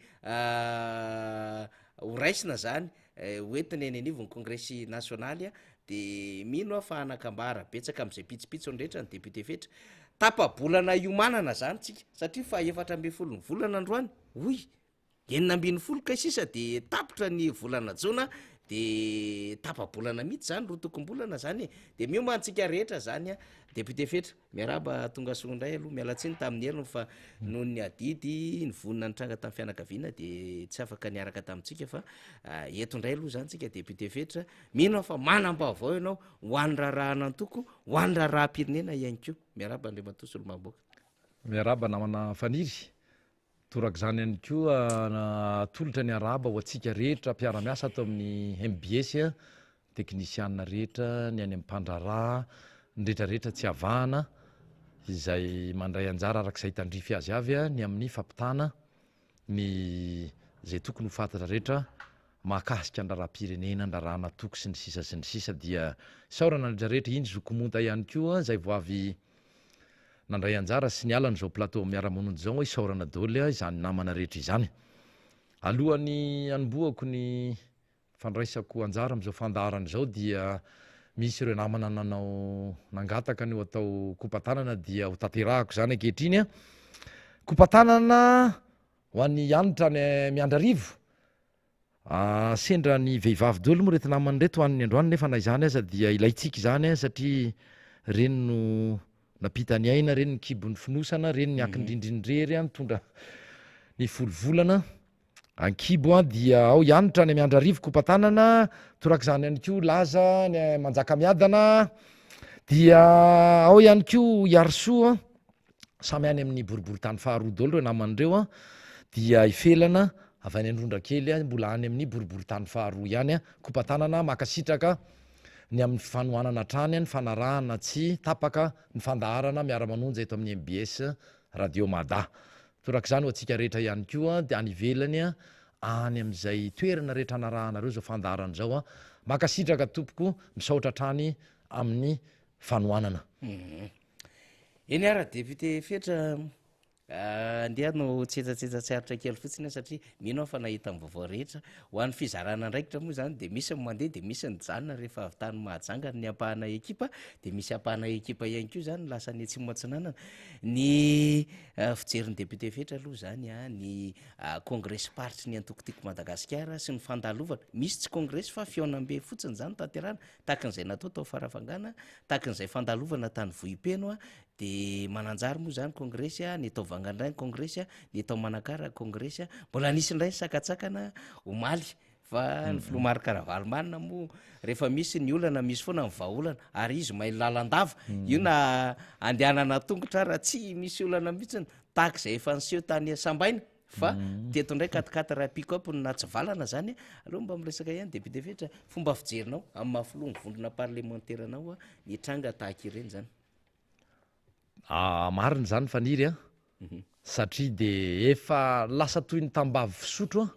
horaisina zany hoentiny eny anivony congrès nationaly de mino fa anakambara betsaka am'izay pitsopitso nrehetra ny député fetra tapabolana iomanana zany tsika satria fa 14 ny volana androany oy 9 ka sisa de tapotra ny volana jona de tapabolana mihitsy zany ro tokom-bolana zany de mio mantsika rehetra zany député fetra miaraba tonga soandray aloha mialatsiny tamin'ny elony fa noho ny adidy ny vonina nitranga tamin'ny fianakaviana de tsy afaka niaraka tamitsika fa eto ndray aloha zany tsika député fetra mino fa manam-baovao ianao ho any raharaha nantoko ho any raharaha-pirenena ihany ko miaraba andriamatoa solombaboaka miaraba namana faniry torak' zany ihany koa tolotra ny araba ho atsika rehetra mpiara-miasa atao amin'ny MBS teknisianina rehetra ny any am'mpandraraha ny rehetrarehetra tsy avahana izay mandray anjara arak'izay tandrify azy avy ny amin'ny fampitana ny zay tokony ho fantatra rehetra mahakasika andraraha-pirenena andrarahana toko sy ny sisa dia saorana rehetrarehetra iny zokomonta ihany koa zay voavy nandray anjara sy ny alany zao plateau miara-mononjy zao hoe saorana daoly izany namana rehetra izany alohan'ny anomboako ny fandraisako anjara am'izao fandarana zao dia misy ireo namana nanao nangataka ny ho atao kompatanana dia ho tanterahako zany ankehitriny kompatanana ho an'ny anitra ny miandrarivo sendra ny vehivavy daoly moa reto namany reto hoan'ny androany nefa na izany aza dia ilaitsika zany satria reny no napitany aina reny ny kibon'ny finosana reny ny akindrindrindrery mitondra ny volovolana ankibo dia ao ianitra ny miandrarivo kompatanana torak' zany ihany ko laza ny manjaka miadana dia ao ihany ko iarisoa samy any amin'ny boribory tany faharoa daoly reo naman'ireo dia ifelana avy any androndra kely mbola any amin'ny boribory tany faharoa ihany kompatanana makasitraka ny amin'ny fanoanana trany ny fanarahana tsy tapaka ny fandaharana miara-manonjy eto amin'ny MBS radio Mada torak' zany ho atsika rehetra ihany koa de any ivelany any am'izay toerana rehetra anarahanareo zao fandaharana zao makasitraka tompoko misaotra trany amin'ny fanoanana eny ara député fetra andehanao tsetsatsetsatsyaritra kely fotsiny satria mino fa nahita amin'ny vaovao rehetra ho an'ny fizarana ndraikitra moa zany de misy mandeha de misy nijanona rehefa avy tany mahajanga ny ampahana ekipa de misy ampahana ekipa ihany koa zany lasa ny atsimo-atsinanana ny fijeriny député fetra aloha zany ny congrès partry ny antokotiko Madagasikara sy ny fandalovana misy tsy congrès fa fionambe fotsiny zany tanterana tahakan'izay natao tao farafangana tahakan'izay fandalovana tany vohipeno de mananjary moa zany congrès ny atao vangandray ny congrès ny atao manakara congrès mbola nisy ndray sakatsakana omaly fa ny filomarika ravalomanina moa rehefa misy ny olana misy foana ny vahaolana ary izy mahay lalandava io na andehanana tongotra raha tsy misy olana mihitsiny tahak'izay efa niseho tany sambaina fa teto ndray katikata raha pick-up na tsy valana zany aloha mba miresaka ihany député fetra fomba fijerinao amin'ny mahafiloha ny vondrona parlementaire anao ny tranga tahaka ireny zany mariny zany faniry satria de efa lasa toy ny tambavy fisotro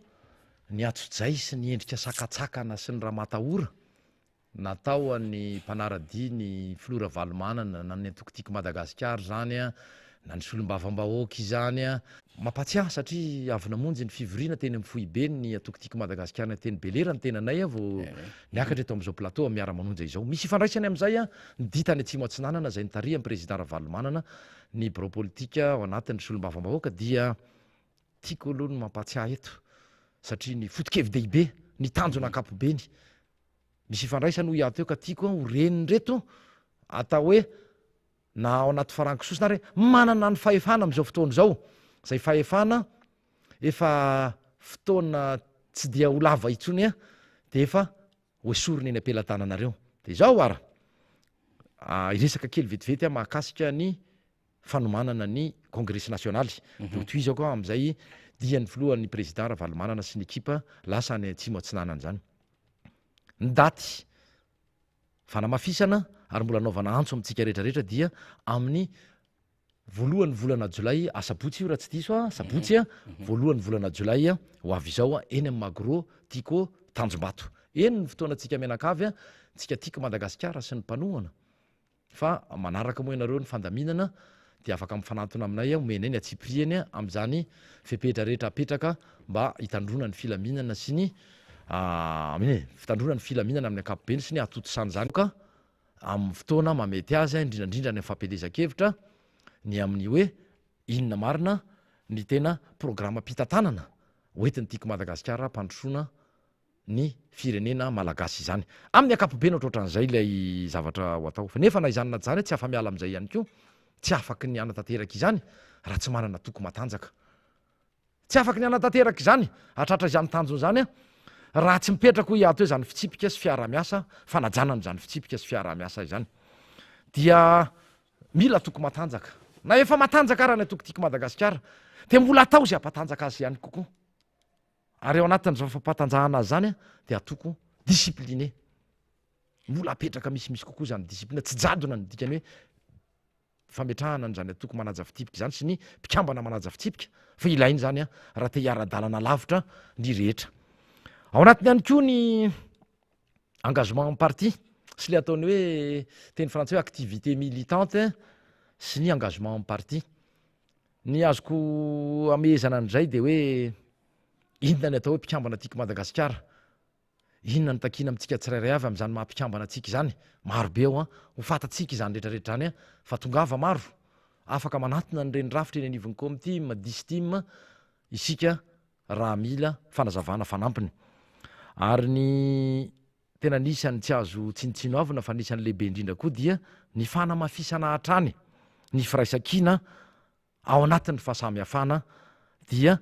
ny atsodzay sy ny endrika sakatsakana sy ny raha matahora natao any mpanaradia ny filora valomanana na ny antokotiko Madagasikara zany na ny solombavam-bahoaka izany a mampatsiahy satria avy namonjy ny fivoriana teny amin'ny foibe ny atokotiako Madagasikara ny teny Belera ny tenanay a vao niakatra eto amin'izao plateau miara-manonja izao misy ifandraisany amin'izay a ny ditany atsimo atsinanana zay nytaria ny président Ravalomanana ny bureau politika ao anatin'ny solombavam-bahoaka dia tiako aloha ny mampatsiahy eto satria ny foto-kevin-dehibe ny tanjona ankapobeny misy ifandraisany ho iato eo ka tiako ho reniny reto atao hoe na ao anaty farankisosi na re manana ny fahefana amin'izao fotoana izao zay fahefana efa fotoana tsy dia ho lava itsony a de efa hoesorony eny ampelantananareo de zao ara iresaka kely vetivety a mahakasika ny fanomanana ny congrès nationaly de toizako am'izay dian'ny filohan'ny président Ravalomanana sy ny ekipa lasa ny atsimo atsinanana zany ny daty fanamafisana ary mbola anaovana antso amintsika rehetrarehetra dia amin'ny voalohan'ny volana jolay asabotsy io raha tsy diso a sabotsy a voalohan'ny volana jolay a ho avy izao a eny amin'ny magro tiako tanjombato eny ny fotoana antsika menakavy a tsika tiako Madagasikara sy ny mpanohana fa manaraka moa ianareo ny fandaminana de afaka mifanantona aminay a omena eny atsiprieny a am'izany fepetra rehetra apetraka mba hitandrona ny filaminana sy ny fitandrona ny filaminana amin'ny ankapobeny sy ny atotosany zany ka amin'ny fotoana mamety azy indrindrandrindra ny fampelezan-kevitra ny amin'ny hoe inona marina ny tena programa mpitantanana hoentiny tiako Madagasikara mpandrosoana ny firenena malagasy izany amin'ny ankapobeny ohatrohatran'izay ilay zavatra ho atao fa nefa na izany na zany tsy afa-miala amin'izay ihany koa tsy afaky ny ana tanteraka izany raha tsy manana toko matanjaka tsy afaky ny ana tanteraka izany atratra izany tanjona zany a raha tsy mipetraka ho iato hoe zany fitsipika sy fiara-miasa fanajanana zany fitsipika sy fiara-miasa izany dia mila toko matanjaka na efa matanjaka raha ny atoko tiako Madagasikara de mbola atao zay ampatanjaka azy ihany kokoa ary ao anatin'izao fampatanjahana azy zany a de atoko discipliné mbola apetraka misimisy kokoa zany disciplina tsy jadona ny dikany hoe fametrahana n'zany atoko manaja fitsipika zany sy ny mpikambana manaja fitsipika fa ilainy zany a raha te hiara-dalana lavitra ny rehetra ao anatiny ihany koa ny engagement en parti sy le ataony hoe teny frantsay hoe activité militante sy ny engagement en parti ny azoko amezana an'izay de hoe inona ny atao hoe mpikambana tiako Madagasikara inona ny takina amintsika tsirairay avy am'izany mahampikambana atsika izany maro be ao a ho fatatsika izany rehetrarehetra zany a fa tongava maro afaka manatona ny renirafitra eny anivon'ny comité distim isika raha mila fanazavana fanampiny ary ny tena nisany tsy azo tsinitsino avina fa nisany lehibe indrindra koa dia ny fanamafisana hatrany ny firaisankina ao anatin'ny fahasamihafana dia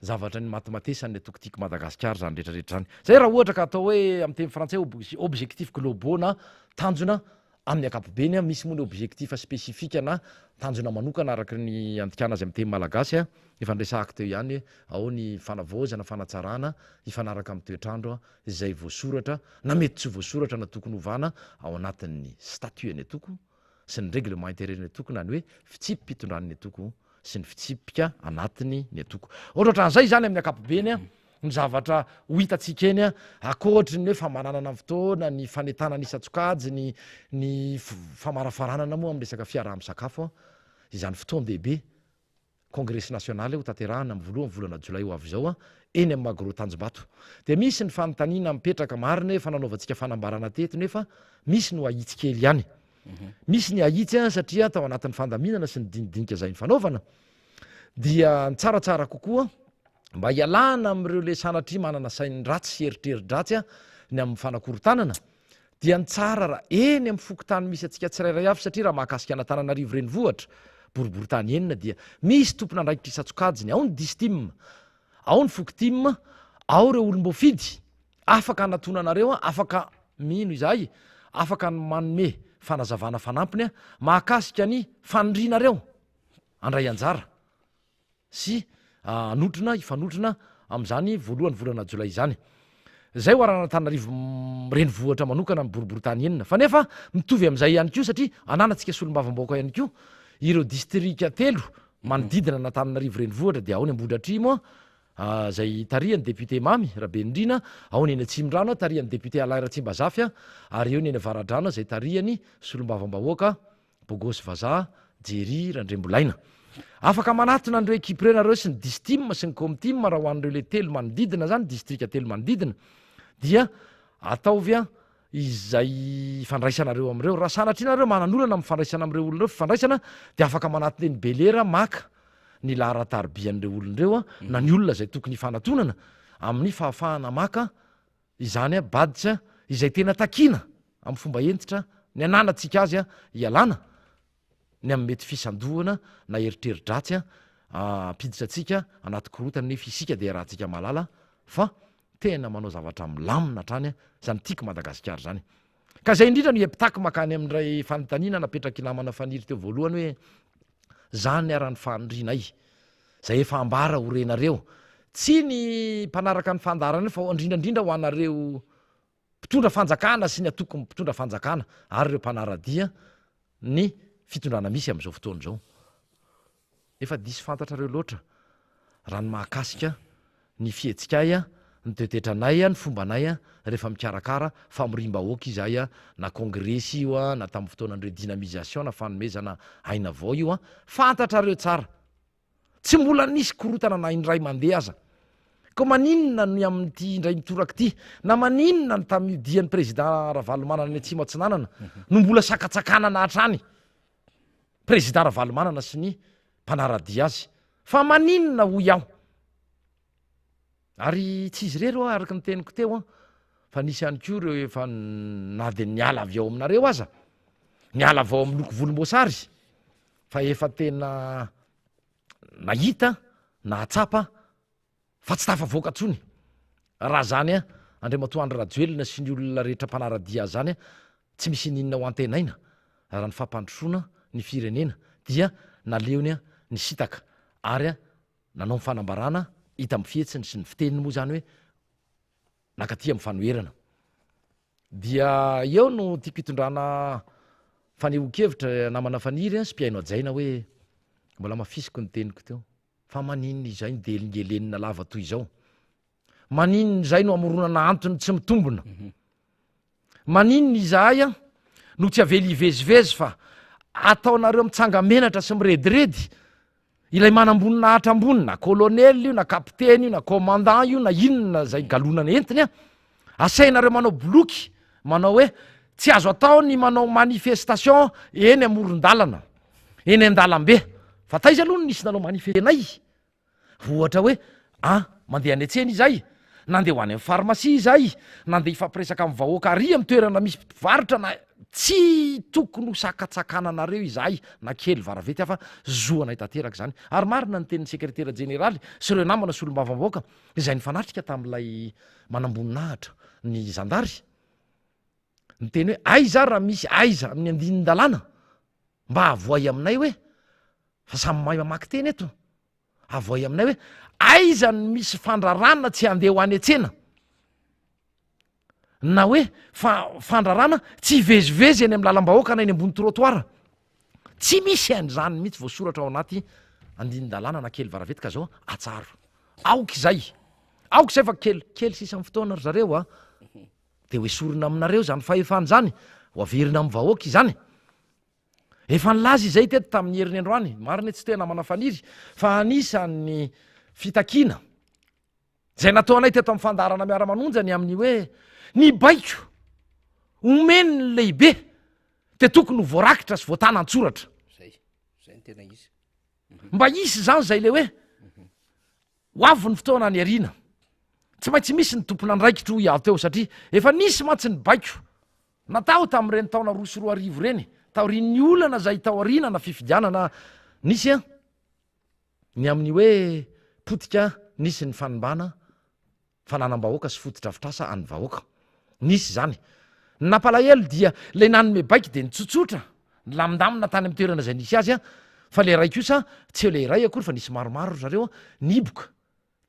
zavatra ny matimatesany atokotiako Madagasikara zany rehetrarehetra zany zay raha ohatra ka atao hoe amin'ny teny frantsay objectif globaux na tanjona amin'ny ankapobeny a misy moa ny objectif spécifique na tanjona manokana araka ny andikana azy amin'ny teny malagasy a ifandraisahako teo ihany ao ny fanavaozana fanatsarana ifanaraka amin'ny toetrandro izay voasoratra na mety tsy voasoratra na tokony hovana ao anatin'ny statut ny atoko sy ny règlement intérieur ny atoko na ny hoe fitsipy-pitondran'ny atoko sy ny fitsipika anatiny ny atoko ohatrohatran'izay zany amin'ny ankapobeny a ny zavatra ho hitatsika eny a akoatry ny hoe famananana amin'ny fotoana ny fanetana nisatsokajy ny famarafaranana moa amin'ny resaka fiaraha-misakafo izany fotoana dehibe congrès national ho tanterahana amin'ny voalohany volana jolay ho avy izao a eny amin'ny magro tanjombato de misy ny fanontaniana mipetraka marina efa nanaovantsika fanambarana teto nefa misy no ahitsy kely ihany misy ny ahitsy a satria tao anatin'ny fandaminana sy ny dinidinika zay ny fanaovana dia ny tsaratsara kokoa mba hialana amin'ireo le sanatry manana sainy ratsy sy eritreri-dratsy a ny amin'ny fanakorotanana dia ny tsara raha eny amin'ny fokotany misy atsika tsirairay avy satria raha mahakasika Anatananarivo renivohitra boriboritany enina dia misy tompona andraikitra isatsokajiny ao ny distim ao ny fokotim ao reo olombofidy afaka anatonanareo afaka mino izay afaka ny manome fanazavana fanampiny a mahakasika ny fanindrinareo andray anjara sy anotrona ifanotrona am'izany voalohany volana jolay zany zay ho aran'Anatananarivo renivohitra manokana amin'ny boriboritany enina fa nefa mitovy am'izay ihany koa satria ananatsika solombavam-baoaka ihany koa ireo distrika telo manodidina Anatananarivo renivohitra de ao ny Ambohidratrimo zay tarihan'ny député Mamy Rabenindrina ao ny eny Atsimondrano tarihan'ny député Alain Ratsimbazafa ary eo ny eny Avaradrano zay tarihany solombavam-bahoaka Bogosy Vazaha jery randrembolaina afaka manatona andreo ekipe reo nareo sy ny distim sy ny comtim raha ho an'ireo le telo manodidina zany distrika telo manodidina dia ataovy a izay fandraisanareo am'ireo raha sanatry nareo manan'olana mifandraisana am'ireo olonreo fifandraisana de afaka manatony ny belera maka ny laharatarbian'ireo olonreo a na ny olona zay tokony fanatonana amin'ny fahafahana maka izany a baditsa izay tena takina amin'ny fomba entitra ny ananatsika azy a ialana ny amin'ny mety fisandohana na eritreridratsy a piditra atsika anaty korotana nefa isika de rahantsika malala fa tena manao zavatra milamina hatrany zany tiako Madagasikara zany ka zay indrindra no epitaky makany amin'ray fanontaniana napetraky namana faniry teo voalohany hoe zany ara-ny fanindrinay zay efa ambara ho renareo tsy ny mpanaraka ny fandarana fa indrindrandrindra ho anareo mpitondra fanjakana sy ny atoko mpitondra fanjakana ary ireo mpanaradia ny fitondrana misy am'izao fotoana zao efa disy fantatrareo loatra raha ny mahakasika ny fihetsikay a ny toetetranay a ny fombanay a rehefa mikarakara fa mirimbahoaka izahay a na kongresy io a na tamin'ny fotoanan'ireo dynamisation na fanomezana aina vao io a fantatrareo tsara tsy mbola nisy korotana na indray mandeha aza ko maninona ny amin'ity indray mitoraka ity na maninona ny tamin'io dian'ny président Ravalomanana ny atsimo atsinanana no mbola sakatsakanana hatrany président Ravalomanana sy ny mpanaradia azy fa maninona ho iaho ary tsy izy rero araka ny teniko teo fa nisy ihany koa reo efa na de niala avy ao aminareo aza niala avao amin'ny loko volomboasary fa efa tena nahita na atsapa fa tsy tafavoaka tsony raha zany a Andriamatoandro Rajoelina sy ny olona rehetra mpanaradia zany tsy misy ninona ho antenaina raha ny fampandrosoana ny firenena dia naleony ny sitaka ary nanao mifanambarana hita amin'ny fihetsiny sy ny fiteniny moa zany hoe nakaty amin'ny fanoherana dia eo no tiako hitondrana faneho-kevitra namana faniry sy mpiaino ajaina hoe mbola mafisiko ny teniko teo fa maninona izay ny delingelenina lava toy izao maninona izay no amoronana antony tsy mitombona maninona izahay a no tsy avely ivezivezy fa ataonareo mitsanga menatra sy mirediredy ilay manambonina hatra ambony na kolonely io na kapiteny io na commandant io na inona zay galonana entiny a asainareo manao bloky manao hoe tsy azo atao ny manao manifestation eny amoron-dalana eny an-dalambe fa taiza aloha no nisy nanao manifestenay ohatra hoe mandeha any an-tsena izay nandeha ho any amin'ny pharmacie izay nandeha ifampiresaka amin'ny vahoaka ary amin'ny toerana misy mpivarotra na tsy tokony ho sakatsakananareo izahay na kely varavety afa zoanay tanteraka zany ary marina ny tenin'ny sekretera jeneraly sy ireo namana sy olom-bavamboaka izay nifanatrika tamin'ilay manamboninahitra ny zandary ny teny hoe aiza raha misy aiza amin'ny andinin-dalàna mba avoay aminay hoe fa samy mahay mamaky teny eto avoay aminay hoe aiza ny misy fandrarana tsy andeha ho any an-tsena na hoe fandrarana tsy vezivezy eny amin'ny lalam-bahoaka na eny ambony trottoir tsy misy an'izany mihitsy voasoratra ao anaty andinin-dalàna na kely varavety ka zao atsaro aoka izay fa kely sisa amin'ny fotoana ry zareo de hoe sorina aminareo zany fahefany zany ho averina amin'ny vahoaka izany efa nilaza izay teto tamin'ny heriny androany marina tsy tena manafaniry fa anisan'ny fitakina zay nataonay teto amin'ny fandarana miara-manonjany amin'ny hoe ny baiko omeny ny lehibe de tokony ho voarakitra sy voatana antsoratra mba isy zany zay le hoe ho avy ny fotoana ny ariana tsy maintsy misy ny tompona ndraikitra ho iaho teo satria efa nisy mantsy ny baiko natao tamin'ireny taona roso roa arivo reny taorian'ny olana zay tao arina na fifidianana nisy ny amin'ny hoe potika nisy ny fanimbana fananam-bahoaka sy fotodrafitrasa any vahoaka nisy zany napalahelo dia le nanome baika de nitsotsotra lamindamina tany amin'ny toerana zay nisy azy fa le ray kosa tsy eo le iray akory fa nisy maromaro zareo niboka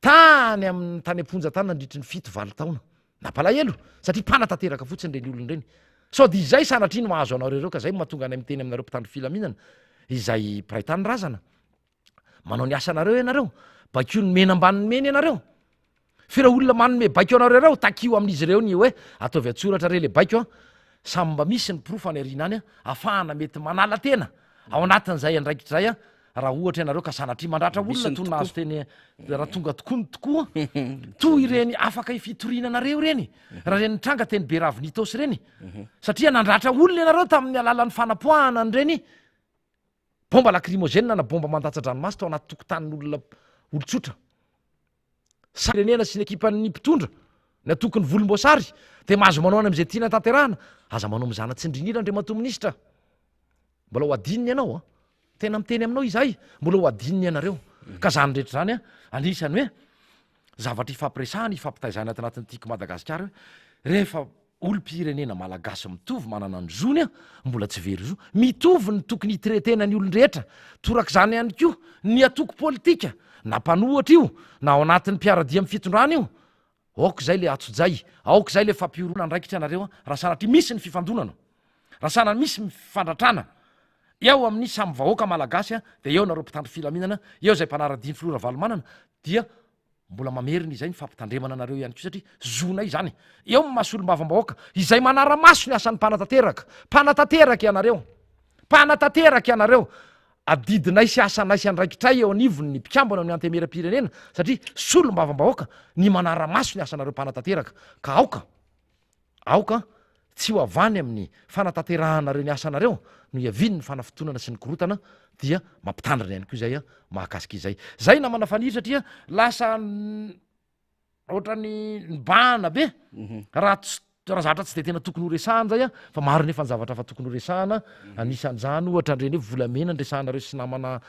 tany amin'ny tany amponja tany nandritry ny 7-8 taona napalahelo satria mpanatanteraka fotsiny reny olony reny so de izay sanatria no mahazo anareo reo ka zay mahatonga any miteny aminareo mpitandro filaminana izay mpiray-tany razana manao ny asanareo ianareo bakio ny mena ambany meny ianareo fira olona manome baiko anareo reo takio amin'izy ireo ny hoe ataovy atsoratra re le baiko samy mba misy ny profany ariana any ahafahana mety manala tena ao anatin'zay andraikitray a raha ohatra ianareo ka sanatria mandratra olona to nahazo teny raha tonga tokony tokoa toy ireny afaka ifitorinanareo reny raha reny tranga teny be ravinitosy reny satria nandratra olona ianareo tamin'ny alalan'ny fanapoahana anyreny bomba lacrimogène na bomba mandatsa-dranomasy tao anaty tokotanin'olona olotsotra sarenena sy ny ekipan'ny mpitondra ny atokony volomboasary de mahazo manao any am'izay tiana tanterahana aza manao mizana-tsindrinila andriamato minisitra mbola ho adininy ianao a tena miteny aminao izahay mbola ho adininy ianareo ka zany rehetra zany a anisany hoe zavatra ifampiresahana ifampitaizana anatin'itiako madagasikara hoe rehefa olom-pirenena malagasy mitovy manana ny zony a mbola tsy very zo mitovy ny tokony hitiretena ny olon-drehetra torak'izany ihany koa ny atoko politika na mpanohatra io na ao anatin'ny mpiaradia amin'ny fitondrana io aoka zay le atsojay aoka zay le fampiorona andraikitra anareo a raha sanatria misy ny fifandonana raha sana misy mifandratrana eo amin'ny samy vahoaka malagasy a de eo nareo mpitandro filaminana eo zay mpanara-dimy filora valomanana dia mbola mameriny izay ny fampitandremana anareo ihany ko satria zonay zany eo mahasolo-bavambahoaka izay manara-maso ny asan'ny mpanatanteraka ianareo adidinay sy asanay sy andraikitray eo anivony ny mpikambana amin'ny antemera-pirenena satria solom-bavambahoaka ny manara-maso ny asanareo mpanatanteraka ka aoka tsy ho avany amin'ny fanatanteраhanareo ny asanareo no iaviny ny fanafotonana sy ny korotana dia mampitandrina ihany koa zay a mahakasika izay zay namana faniri satria lasa ohatrany bana be raha zavatra tsy de tena tokony ho resahana zay a fa maro nefa ny zavatra fa tokony ho resahana anisan'zany ohatra ndreny hoe volamena nresahanareo sy namana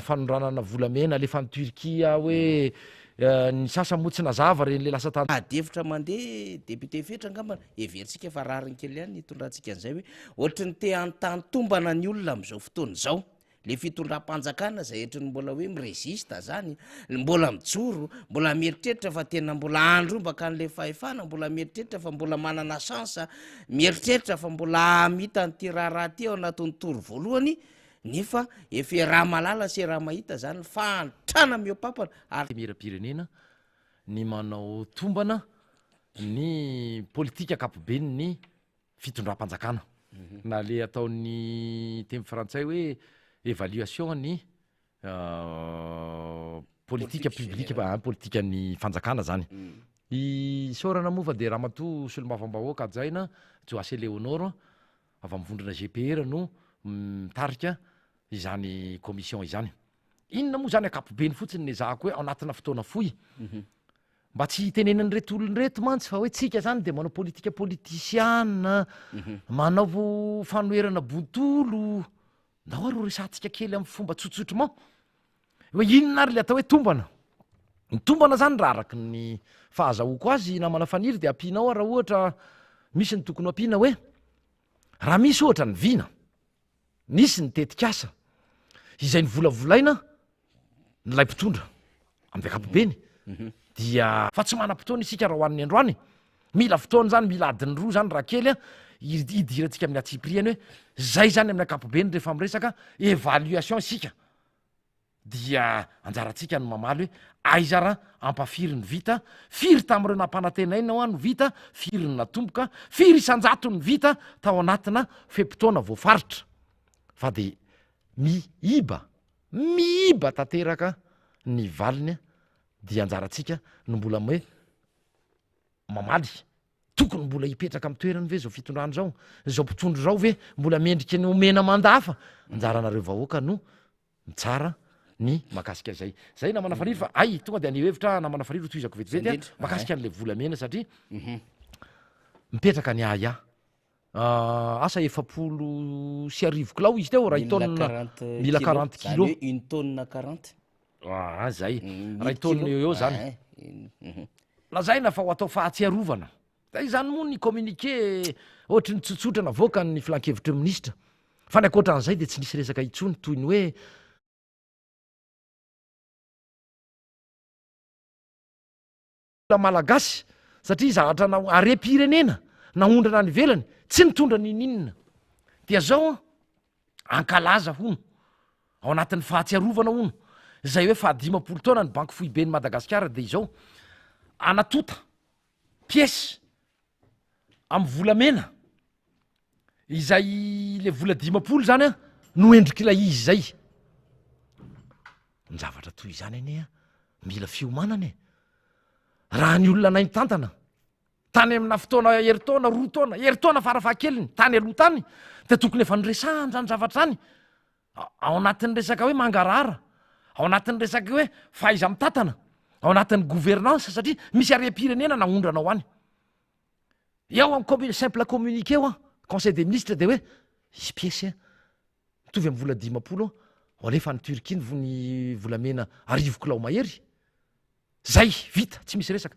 fanondranana volamena alefa ny Turkia hoe ny sasa moa tsy nazava reny le lasa adevitra mandeha député fetra angambana everitsika fa rariny kely ihany hitondrantsika an'izay hoe ohatra ny te antany tombana ny olona am'izao fotoana zao le fitondram-panjakana zay etrany mbola hoe miresista zany mbola mijoro mbola mieritreritra fa tena mbola andrombaka an'le fahefana mbola mieritreritra fa mbola manana chansa mieritreritra fa mbola amita nyty raharaha ty ao anatin'ny tory voalohany nefa efe raha malala sy raha mahita zany fantrana miopapana ary mera-pirenena ny manao tombana ny politika akapobe ny fitondram-panjakana na le ataon'ny temy frantsay hoe évaluation ny politika publique politika ny fanjakana zany i sorana moa fa de raha mato solom-bavambahoaka ajaina Joasy Léonore avy amivondrona GPR no mitarika izany commission izany inona moa zany akapobeny fotsiny ny zahako hoe ao anatina fotoana foy mba tsy hitenenany reto olonreto mantsy fa hoe tsika zany de manao politika politisiana manao fanoerana bontolo na hoe ro resantsika kely amin'ny fomba tsotsotro mao hoe inona ary le atao hoe tombana ny tombana zany raha araky ny fahazahoako azy namana faniry de ampianao raha ohatra misy ny tokony ampiana hoe raha misy ohatra ny vina nisy ny tetikasa izay ny volavolaina ny lay mpitondra amin'ny akapobeny dia fa tsy manam-potoana isika raha hoan'ny androany mila fotoana zany mila adiny roa zany raha kely a idirantsika amin'ny atsipriany hoe zay zany amin'ny akapobeny rehefa miresaka évaluation isika dia anjarantsika ny mamaly hoe aiza raha ampafiry ny vita firy tamin'ireo nampanantenaina ho any vita firy ny natomboka firy isanjato ny vita tao anatina fempotoana voafaritra fa de miiba tanteraka ny valiny dia anjarantsika no mbola hoe mamaly tokony mbola hipetraka amin'ny toerany ve zao fitondrano zao zao mpitondro zao ve mbola mendriky ny omena mandafa anjaranareo vahoaka no mitsara ny makasika zay namana fariry fa ay tonga de anehevitra namana fariry toizako vetivety makasika an'le volamena satria mipetraka ny aya asa 750 kilao izy teo raha itaona mila 40 kilo une tonne 40 zay raha itaona eo zany lazaina fa ho atao fahatsiarovana da izany moa ny communiqué ohatry ny tsotsotra navoaka ny filan-kevitra ministra fa ny akoatran'izay de tsy nisy resaka itsony toy ny hoe malagasy satria zavatra na are-pirenena naondrana ny velany tsy nitondra nininona dia zao ankalaza hono ao anatin'ny fahatsiarovana hono zay hoe fahadimapolo taona ny banky foibe ny Madagasikara de izao anatota piesy amin'ny volamena izay le vola 10 zany a no endriky ilay izy zay ny zavatra toy izany anie a mila fiomanana raha ny olona nainy tantana tany amina fotoana heritaona roa taona heritaona farafahakeliny tany aloha tany de tokony efa nyresahany zany zavatra zany ao anatin'ny resaka hoe mangarahara ao anatin'ny resaka hoe fahaiza mitantana ao anatin'ny gouvernance satria misy arem-pirenena naondrana ao any eo am simple communiqué eo a conseil des ministres de hoe isy piesy mitovy amin'ny vola 10 ao alefa ny Turquie ny volamena 10 kilao mahery zay vita tsy misy resaka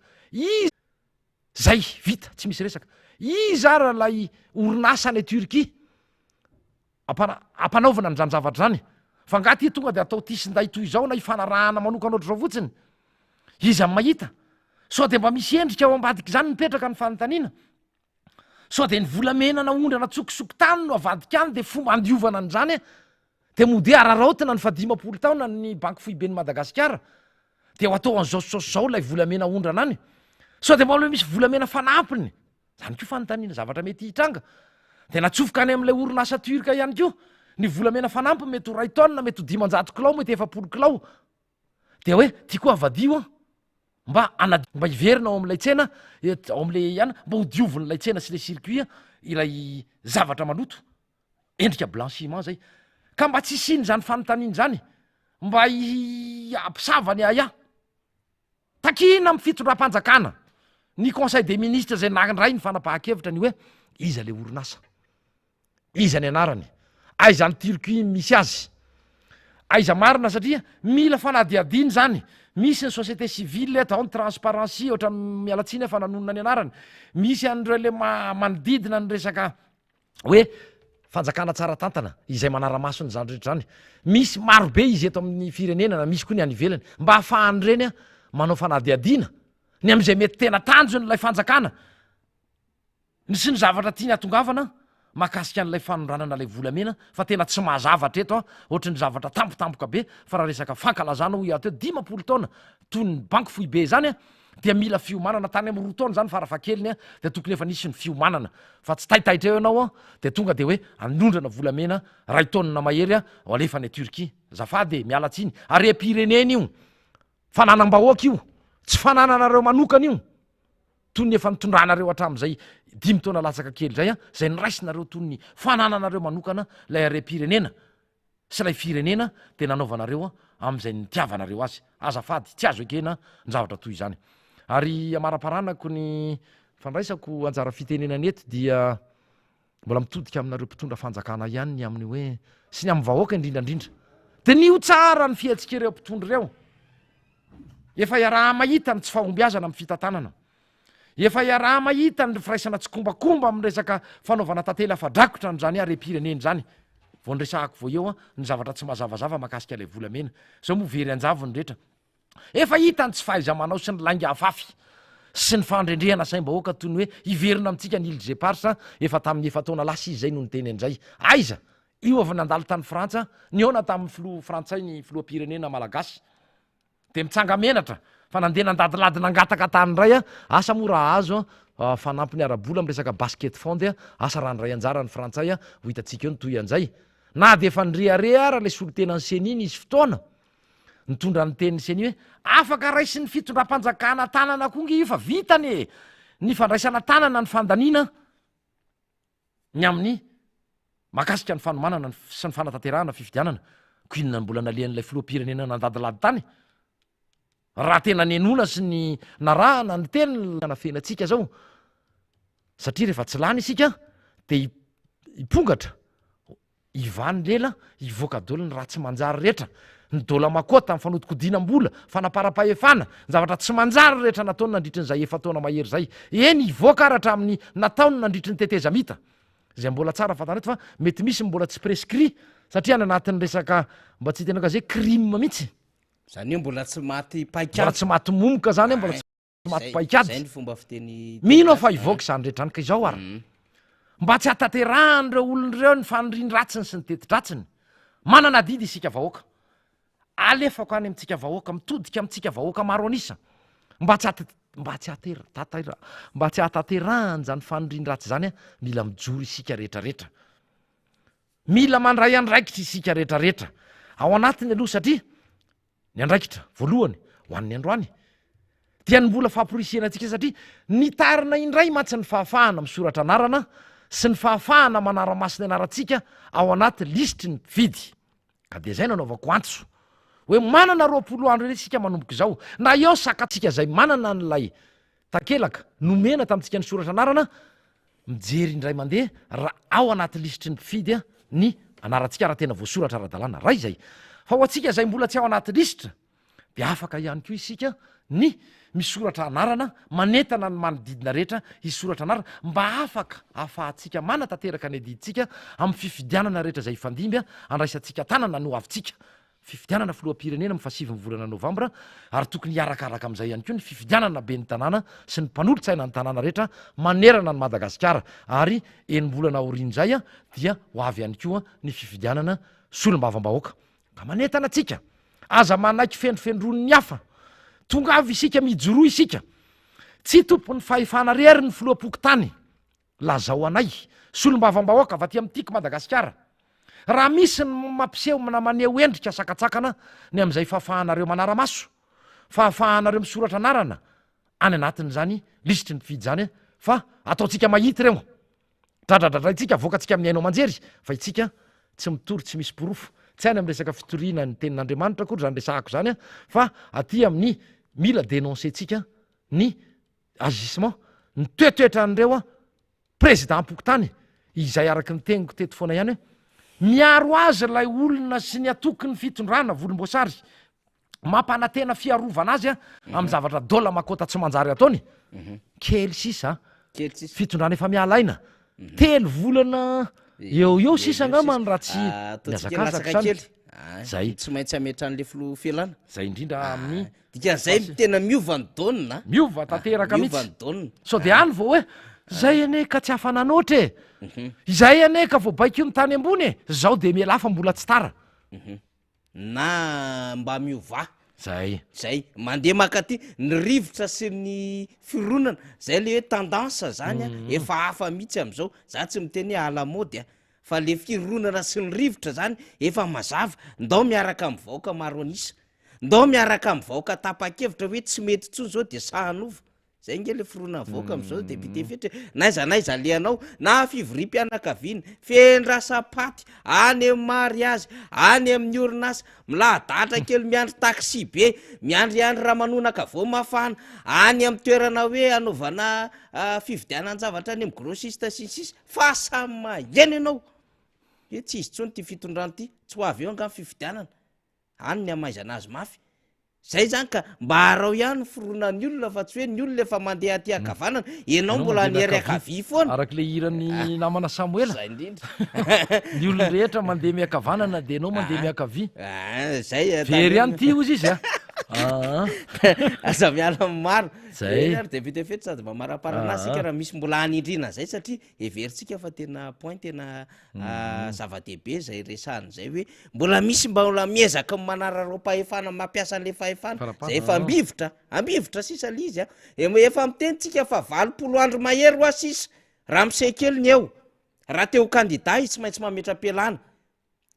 zay vita tsy misy resaka izara lay orinasa ny Turquie ampanaovana n'zany zavatra zany fa ngaty tonga de atao tisinday toy izao na ifanarahana manokana oatra zao fotsiny izy am mahita so de mba misy endrika ao ambadiky zany mipetraka ny fanontaniana so de ny volamena na ondrana tsokisoko tany no avadika any de fomba andiovana an'zany de mode araraotina ny fa 10 taona ny banky foibeny Madagasikara de ho atao an'zao zao lay volamena ondrana any so de maloha misy volamena fanampiny zany ko fanontaniana zavatra mety hitranga de natsofoka any am'lay orinasa turka ihany ko ny volamena fanampy mety ho 2 taona mety ho 500 kilao mety 7 kilao de hoe tia koa avadio mba iverina ao am'lay tsena ao am'le ihany mba ho dioviny lay tsena sy le circuit ilay zavatra maloto endrika blanchiment zay ka mba tsy siny zany fanontaniana zany mba ampisavany aya takina amy fitondram-panjakana ny conseil des ministres zay nandray ny fanapahan-kevitra ny hoe iza le orinasa iza ny anarany aiza ny Turquie misy azy aiza marina satria mila fanadiadiny zany misy ny société civile atao ny transparency ohatra mialatsiny fa nanonona ny anarany misy an'ireo le manodidina ny resaka hoe fanjakana tsara tantana izay manara-maso ny zany rehetra zany misy marobe izy eto amin'ny firenena na misy koa ny any ivelany mba ahafahany reny manao fanadiadina ny am'izay mety tena tanjony lay fanjakana sy ny zavatra tiany atongavana mahakasika an'lay fanondranana lay volamena fa tena tsy mahazavatra eto ohatrany zavatra tampotampoka be fa raha resaka fankalazana ho ateo 10 taona toy ny banky foibe zany dia mila fiomanana tany amy 2 taona zany farafakeliny de tokony efa nisy ny fiomanana fa tsy taitaitra eo ianao de tonga de hoe anondrana volamena 2 taona mahery ao alefa ny Turquie zafady mialatsiny arem-pirenena io fananam-bahoaka io tsy fanananareo manokana io toy ny efa nitondranareo hatram'izay 5 taona latsaka kely zay zay niraisinareo toy ny fanananareo manokana lay arem-pirenena sy lay firenena de nanaovanareo am'izay nitiavanareo azy azafady tsy azo ekena ny zavatra toy izany ary amara-paranako ny fandraisako anjara fitenenana eto dia mbola mitodika aminareo mpitondra fanjakana ihany ny amin'ny hoe sy ny amin'ny vahoaka indrindrandrindra de nio tsara ny fihetsikireo mpitondra reo efa iaraha mahita ny tsy fahombiazana amin'ny fitantanana efa iaraha mahita ny firaisana tsy kombakomba amin'ny resaka fanaovana tantely afadrakotra n'zany arem-pireneny zany vao nyresahako vo eo ny zavatra tsy mazavazava mahakasika lay volamena zao mo very anjavony rehetra efa hita ny tsy fahaiza manao sy ny langy afafy sy ny fandrendrehana saim-bahoaka toy ny hoe iverina amintsika ny Ile Parsa efa tamin'ny 7 taona lasa izy zay no nyteny an'izay aiza io avy nandalo tany Frantsa niona tamin'ny filoha frantsay ny filoha-pirenena malagasy de mitsanga menatra fa nandeha nandadilady nangataka tany ray asa mora azo fanampiny arabola amresaka basket fond asa randray anjara ny frantsay ho hitatsika eo nytoy an'izay na de efa nyrehare ara le solotena ny seniny izy fotoana nitondra ny tenin'ny seny hoe afaka raisy ny fitondram-panjakana tanana kongy io fa vitany ny fandraisana tanana ny fandaniana ny amin'ny mahakasika ny fanomanana sy ny fanatanterahana fifidianana ko inona ny mbola nalehan'lay filoha-pirenena nandadilady tany raha tena nenona sy ny narahana ny teny anafenatsika zao satria rehefa tsy lany isika de ipongatra ivany lela ivoaka dolo ny raha tsy manjary rehetra ny dola makota amin'ny fanodikodinam-bola fanapara-pahefana ny zavatra tsy manjary rehetra nataony nandritrin'izay 7 taona mahery zay eny ivoaka aratra amin'ny nataony nandritry ny teteza mita zay mbola tsara fantaneto fa mety misy mbola tsy prescrit satria ny anatin'ny resaka mba tsy tenaka zay crime mihitsy zany io mbola tsy maty mbola tsy maty momoka zany mbola tsy maty paikady zay ny fomba fiteny mino fa ivoaka zany rehetra any ka izao ary mba tsy hataterahan'ireo olon'ireo ny fanindrin-dratsiny sy ny teti-dratsiny manana didy isika vahoaka alefako any amintsika vahoaka mitodika amintsika vahoaka maro anisa mba tsy hataterahany zany fanindrin-dratsy zany mila mijoro isika rehetrarehetra mila mandray andraikitra isika rehetrarehetra ao anatiny aloha satria ny andraikitra voalohany ho an'ny androany dia ny mbola famporisena antsika satria nitarina indray matsy ny fahafahana misoratra anarana sy ny fahafahana manara-masina anarantsika ao anaty listry ny mpividy ka dia zay nanaovako antso hoe manana 20 andro eny sika manomboka izao na eo sakatsika zay manana n'lay takelaka nomena tamintsika ny soratra anarana mijery indray mandeha raha ao anaty listry ny mpifidy a ny anarantsika raha tena voasoratra ara-dalàna raha izay fa ho antsika zay mbola tsy ao anaty listra de afaka ihany koa isika ny misoratra anarana manentana ny manodidina rehetra isoratra anarana mba afaka afahantsika manatanteraka ny adiditsika amin'ny fifidianana rehetra zay fandimbya andraisantsika tanana no avintsika fifidianana filoam-pirenena mifasivy volana novambra ary tokony hiarakaraka amin'izay ihany koa ny fifidianana be ny tanàna sy ny mpanolotsaina ny tanàna rehetra manerana ny madagasikara ary enimbolana orin'izay a dia ho avy ihany koa ny fifidianana solombavam-bahoaka ka manentana atsika aza manaiky fendrofendrony ny hafa tonga avy isika mijoroa isika tsy tompony fahefana rery ny filoam-poko tany lazao anay solombavam-bahoaka va ty am'tiako madagasikara raha misy ny mampiseho na maneho endrika sakatsakana ny am'izay fahafahanareo manara-maso fahafahanareo misoratra anarana any anatin'zany lisitry ny fidy zany fa ataotsika mahity reo dradradradraitsika voakatsika amin'ny ainao manjery fa itsika tsy mitory tsy misy porofo tsy any am'resaka fitoriana ny tenin'andriamanitra kory zany resahako zany a fa aty amin'ny mila dénoncer-tsika ny agissement ny toetoetra an'ireo a président pokotany izay araky ny teniko teto foana ihany hoe miaro azy lay olona sy ny atoky ny fitondrana volomboasary mampanatena fiarovana azy a amin'ny zavatra dola makota tsy manjary ataony kely sisa fitondrana efa mialaina telo volana eo sisa ngamany raha tsy miazakazaka zany zay tsy maintsy ametra an'le filo fialana zay indrindra amin'ny dikan'izay tena miova ny daonina miova tanteraka miova mihitsy ny daonina so de any vao hoe zay ane ka tsy hafananoatra e izay ane ka vao baikio ny tany ambony e zao de mialafa mbola tsy tara na mba miova zay mandeha makaty ny rivotra sy ny fironana zay le hoe tendance zany a efa hafa mihitsy am'izao za tsy miteny hoe alamody a fa le fironana sy ny rivotra zany efa mazava ndao miaraka amin'ny vahoaka maro anisa ndao miaraka amin'ny vahoaka tapa-kevitra hoe tsy mety tsony zao de sahanova zay nge le fironana vahoaka am'izao de pitefetra naiza leanao na fivorim-pianakaviana fendrasapaty any amin'ny mariazy any amin'ny orinasa milahadatra kely miandry taxi be miandryandry raha manonaka vao mafana any amin'ny toerana hoe anaovana fividianany zavatra any amin'ny grossiste sisisy fa samy maheno ianao hoe tsy izy tsony ty fitondrano ty tsy ho avy eo angamy fividianana any ny amaizana azy mafy zay zany ka mba arao ihany fironany olona fa tsy hoe ny olona efa mandeha aty akavanana ianao mbola niery akavy foana arak' le hirany namana samoela zay indrindra ny olona rehetra mandeha miakavanana de anao mandeha miakavy zay very any ty ozy izy aza miala maro zay ary de pitefety sady mba maraparanazy raha misy mbola anindrina zay satria everitsika fa tena point tena zava-dehibe zay resan'zay hoe mbola misy mbola miezaka manararao mpahefana mampiasa an'le fahefana zay efa ambivotra sisa le izy a efa mitenitsika fa 20 andro mahery ho a sisa raha misekely ny eo raha teo kandida izy tsy maintsy mametram-pialana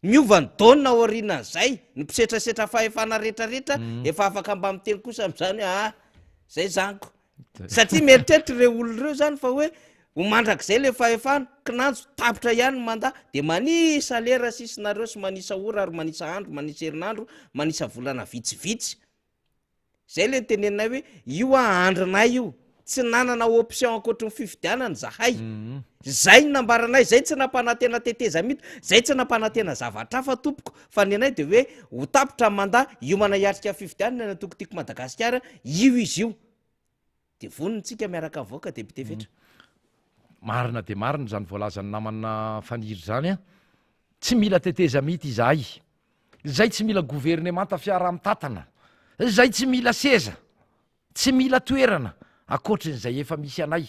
miova ny daonina orinan'zay ny mpisetrasetra fahefana rehetrarehetra efa afaka mba miteny kosa am'zany hoe zay zaniko satria meritreritry re olo reo zany fa hoe homandrak'zay le fahefana kinanjo tapitra ihany manda de manisa lera sisinareo sy manisa ora ary manisa andro manisa herinandro manisa volana vitsivitsy zay le tenenay hoe io andronay io tsy nanana option ankoatra ny fifidianany zahay zay nambaranay zay tsy nampanatena teteza mito zay tsy nampanatena zavatra fa tompoko fa ny anay de hoe ho tapitra manda io manahiatrika fifidianana na tokotiako madagasikara io izy io de vononytsika miaraka avoaka de pitefetra marina de marina zany voalazany namana faniry zany a tsy mila teteza mity izahay zay tsy mila gouvernemanta fiara mitatana zay tsy mila seza tsy mila toerana akoatrin'zay efa misy anay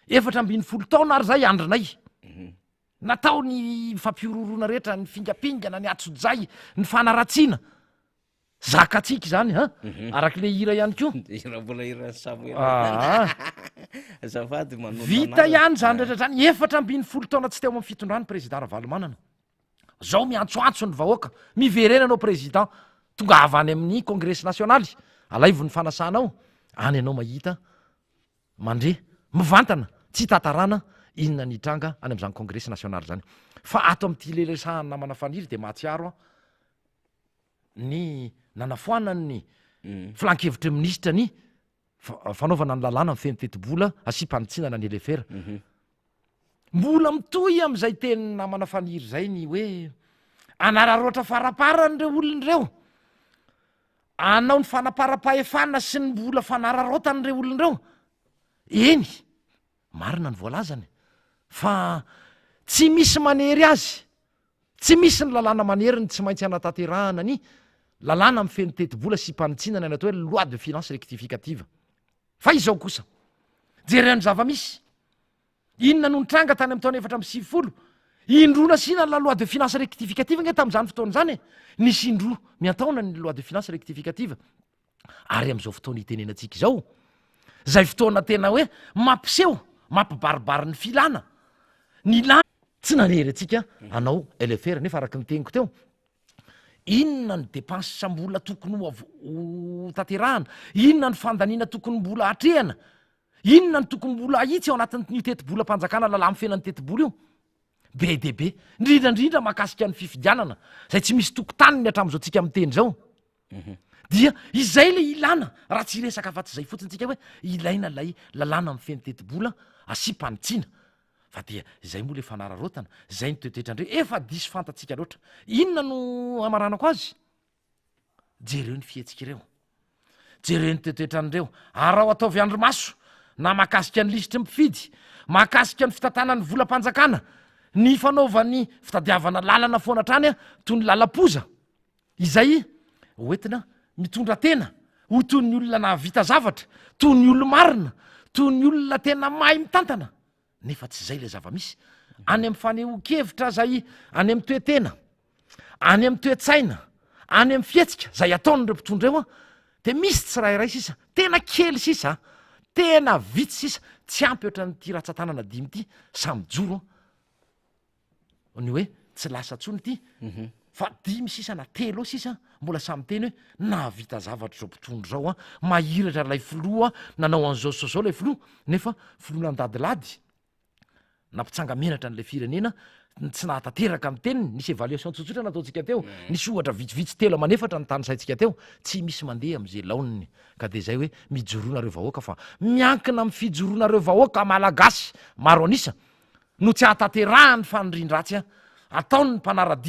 efatra ambiny 10 taona ary zay andrinay natao ny fampiororona rehetra ny fingapingana ny atsojay ny fanaratsiana zakatsika zany arak'le hira ihany ko mbola hiran'ny samoel azafady manao vita ihany zany rehetra zany efatra ambiny 10 taona tsy teo amin'ny fitondrany président Ravalomanana zao miantsoantso ny vahoaka miverena anao président tonga avy any amin'ny congrès nationaly alaivo ny fanasanao any anao mahita mandre mivantana tsy tatarana inona ny tranga any am'zany congrès nationaly zany fa ato am'ty lelesahany namana faniry de mahatsiaro a ny nanafoanany filankevitry ministra ny fanaovana ny lalàna amin'ny feniteti-bola asympanitsinana ny elefera mbola mitoy am'izay teny namana faniry zay ny hoe anararoatra faraparan'ireo olon'ireo anao ny fanaparapahefana sy ny mbola fanararotan'ireo olon'ireo eny marina ny voalazany fa tsy misy manery azy tsy misy ny lalàna maneriny tsy maintsy anatanterahana ny lalàna amin'ny feniteti-bola sy mpanitsinana ny atao hoe loi de finance rectificative fa izao kosa jereny zava-misy inona no nitranga tany amin'ny taona 450 indrona sina la loi de finance rectificative nge tam'izany fotoana zany nisy indro miantaona ny loi de finance rectificative ary am'izao fotoana itenenantsika izao zay fotoana tena hoe mampiseho mampibaribary ny filana ny lana tsy nanery atsika anao LFR nefa araky ny teniko teo inona ny dépense sambola tokony ho tanterahana inona ny fandanina tokony mbola atrehana inona ny tokony mbola ahitsy ao anatin'ny teti-bola mpanjakana lalà amin'ny fiainan'ny teti-bola io be deaibe indrindrandrindra mahakasika ny fifidianana zay tsy misy tokotaniny hatram'izao tsika miteny zao dia izay le ilana raha tsy resaka afa-tsy zay fotsiny tsika hoe ilaina lay lalàna amin'ny fiain'ny teti-bola asympanitsina fa dia zay moa le fanararotana zay ny toetoetrandreo efa diso fantatsika loatra inona no amaranako azy jereo ny fihetsikireo jereo ny toetoetrandreo arao ataovy andromaso na mahakasika ny lisitry mpifidy mahakasika ny fitantanany volam-panjakana ny fanaovany fitadiavana lalana foana trany a toy ny lalam-poza izay hoentina mitondra tena ho toy ny olona na vita zavatra toy ny olo marina toy ny olona tena mahay mitantana nefa tsy zay le zava-misy any amin'ny faneho-kevitra zay any amin'ny toetena any amin'ny toe-tsaina any amin'ny fihetsika zay ataon'ireo mpitondreo a de misy tsirairay sisa tena kely sisa tena vitsy sisa tsy ampy oatra nyty ratsan-tanana dimy ity samy joro ny hoe tsy lasa tsony ity fa dimy sisa na telo sisa mbola samy teny hoe navita zavatra zao mpitondro zao a mahiratra lay filoa nanao an'izao sozao lay filoa nefa filoa nandadilady nampitsanga menatra n'lay firenena tsy nahatanteraka amin'ny teniny nisy évaluation tsotsotra nataontsika teo nisy ohatra vitsivitsy telo amanefatra ny tanysaintsika teo tsy misy mandeha am'izay laoniny ka de zay hoe mijoroanareo vahoaka fa miankina amin'ny fijoroanareo vahoaka malagasy maro anisa no tsy ahatanterahany fanindrindratsy a ataony ny mpanaradi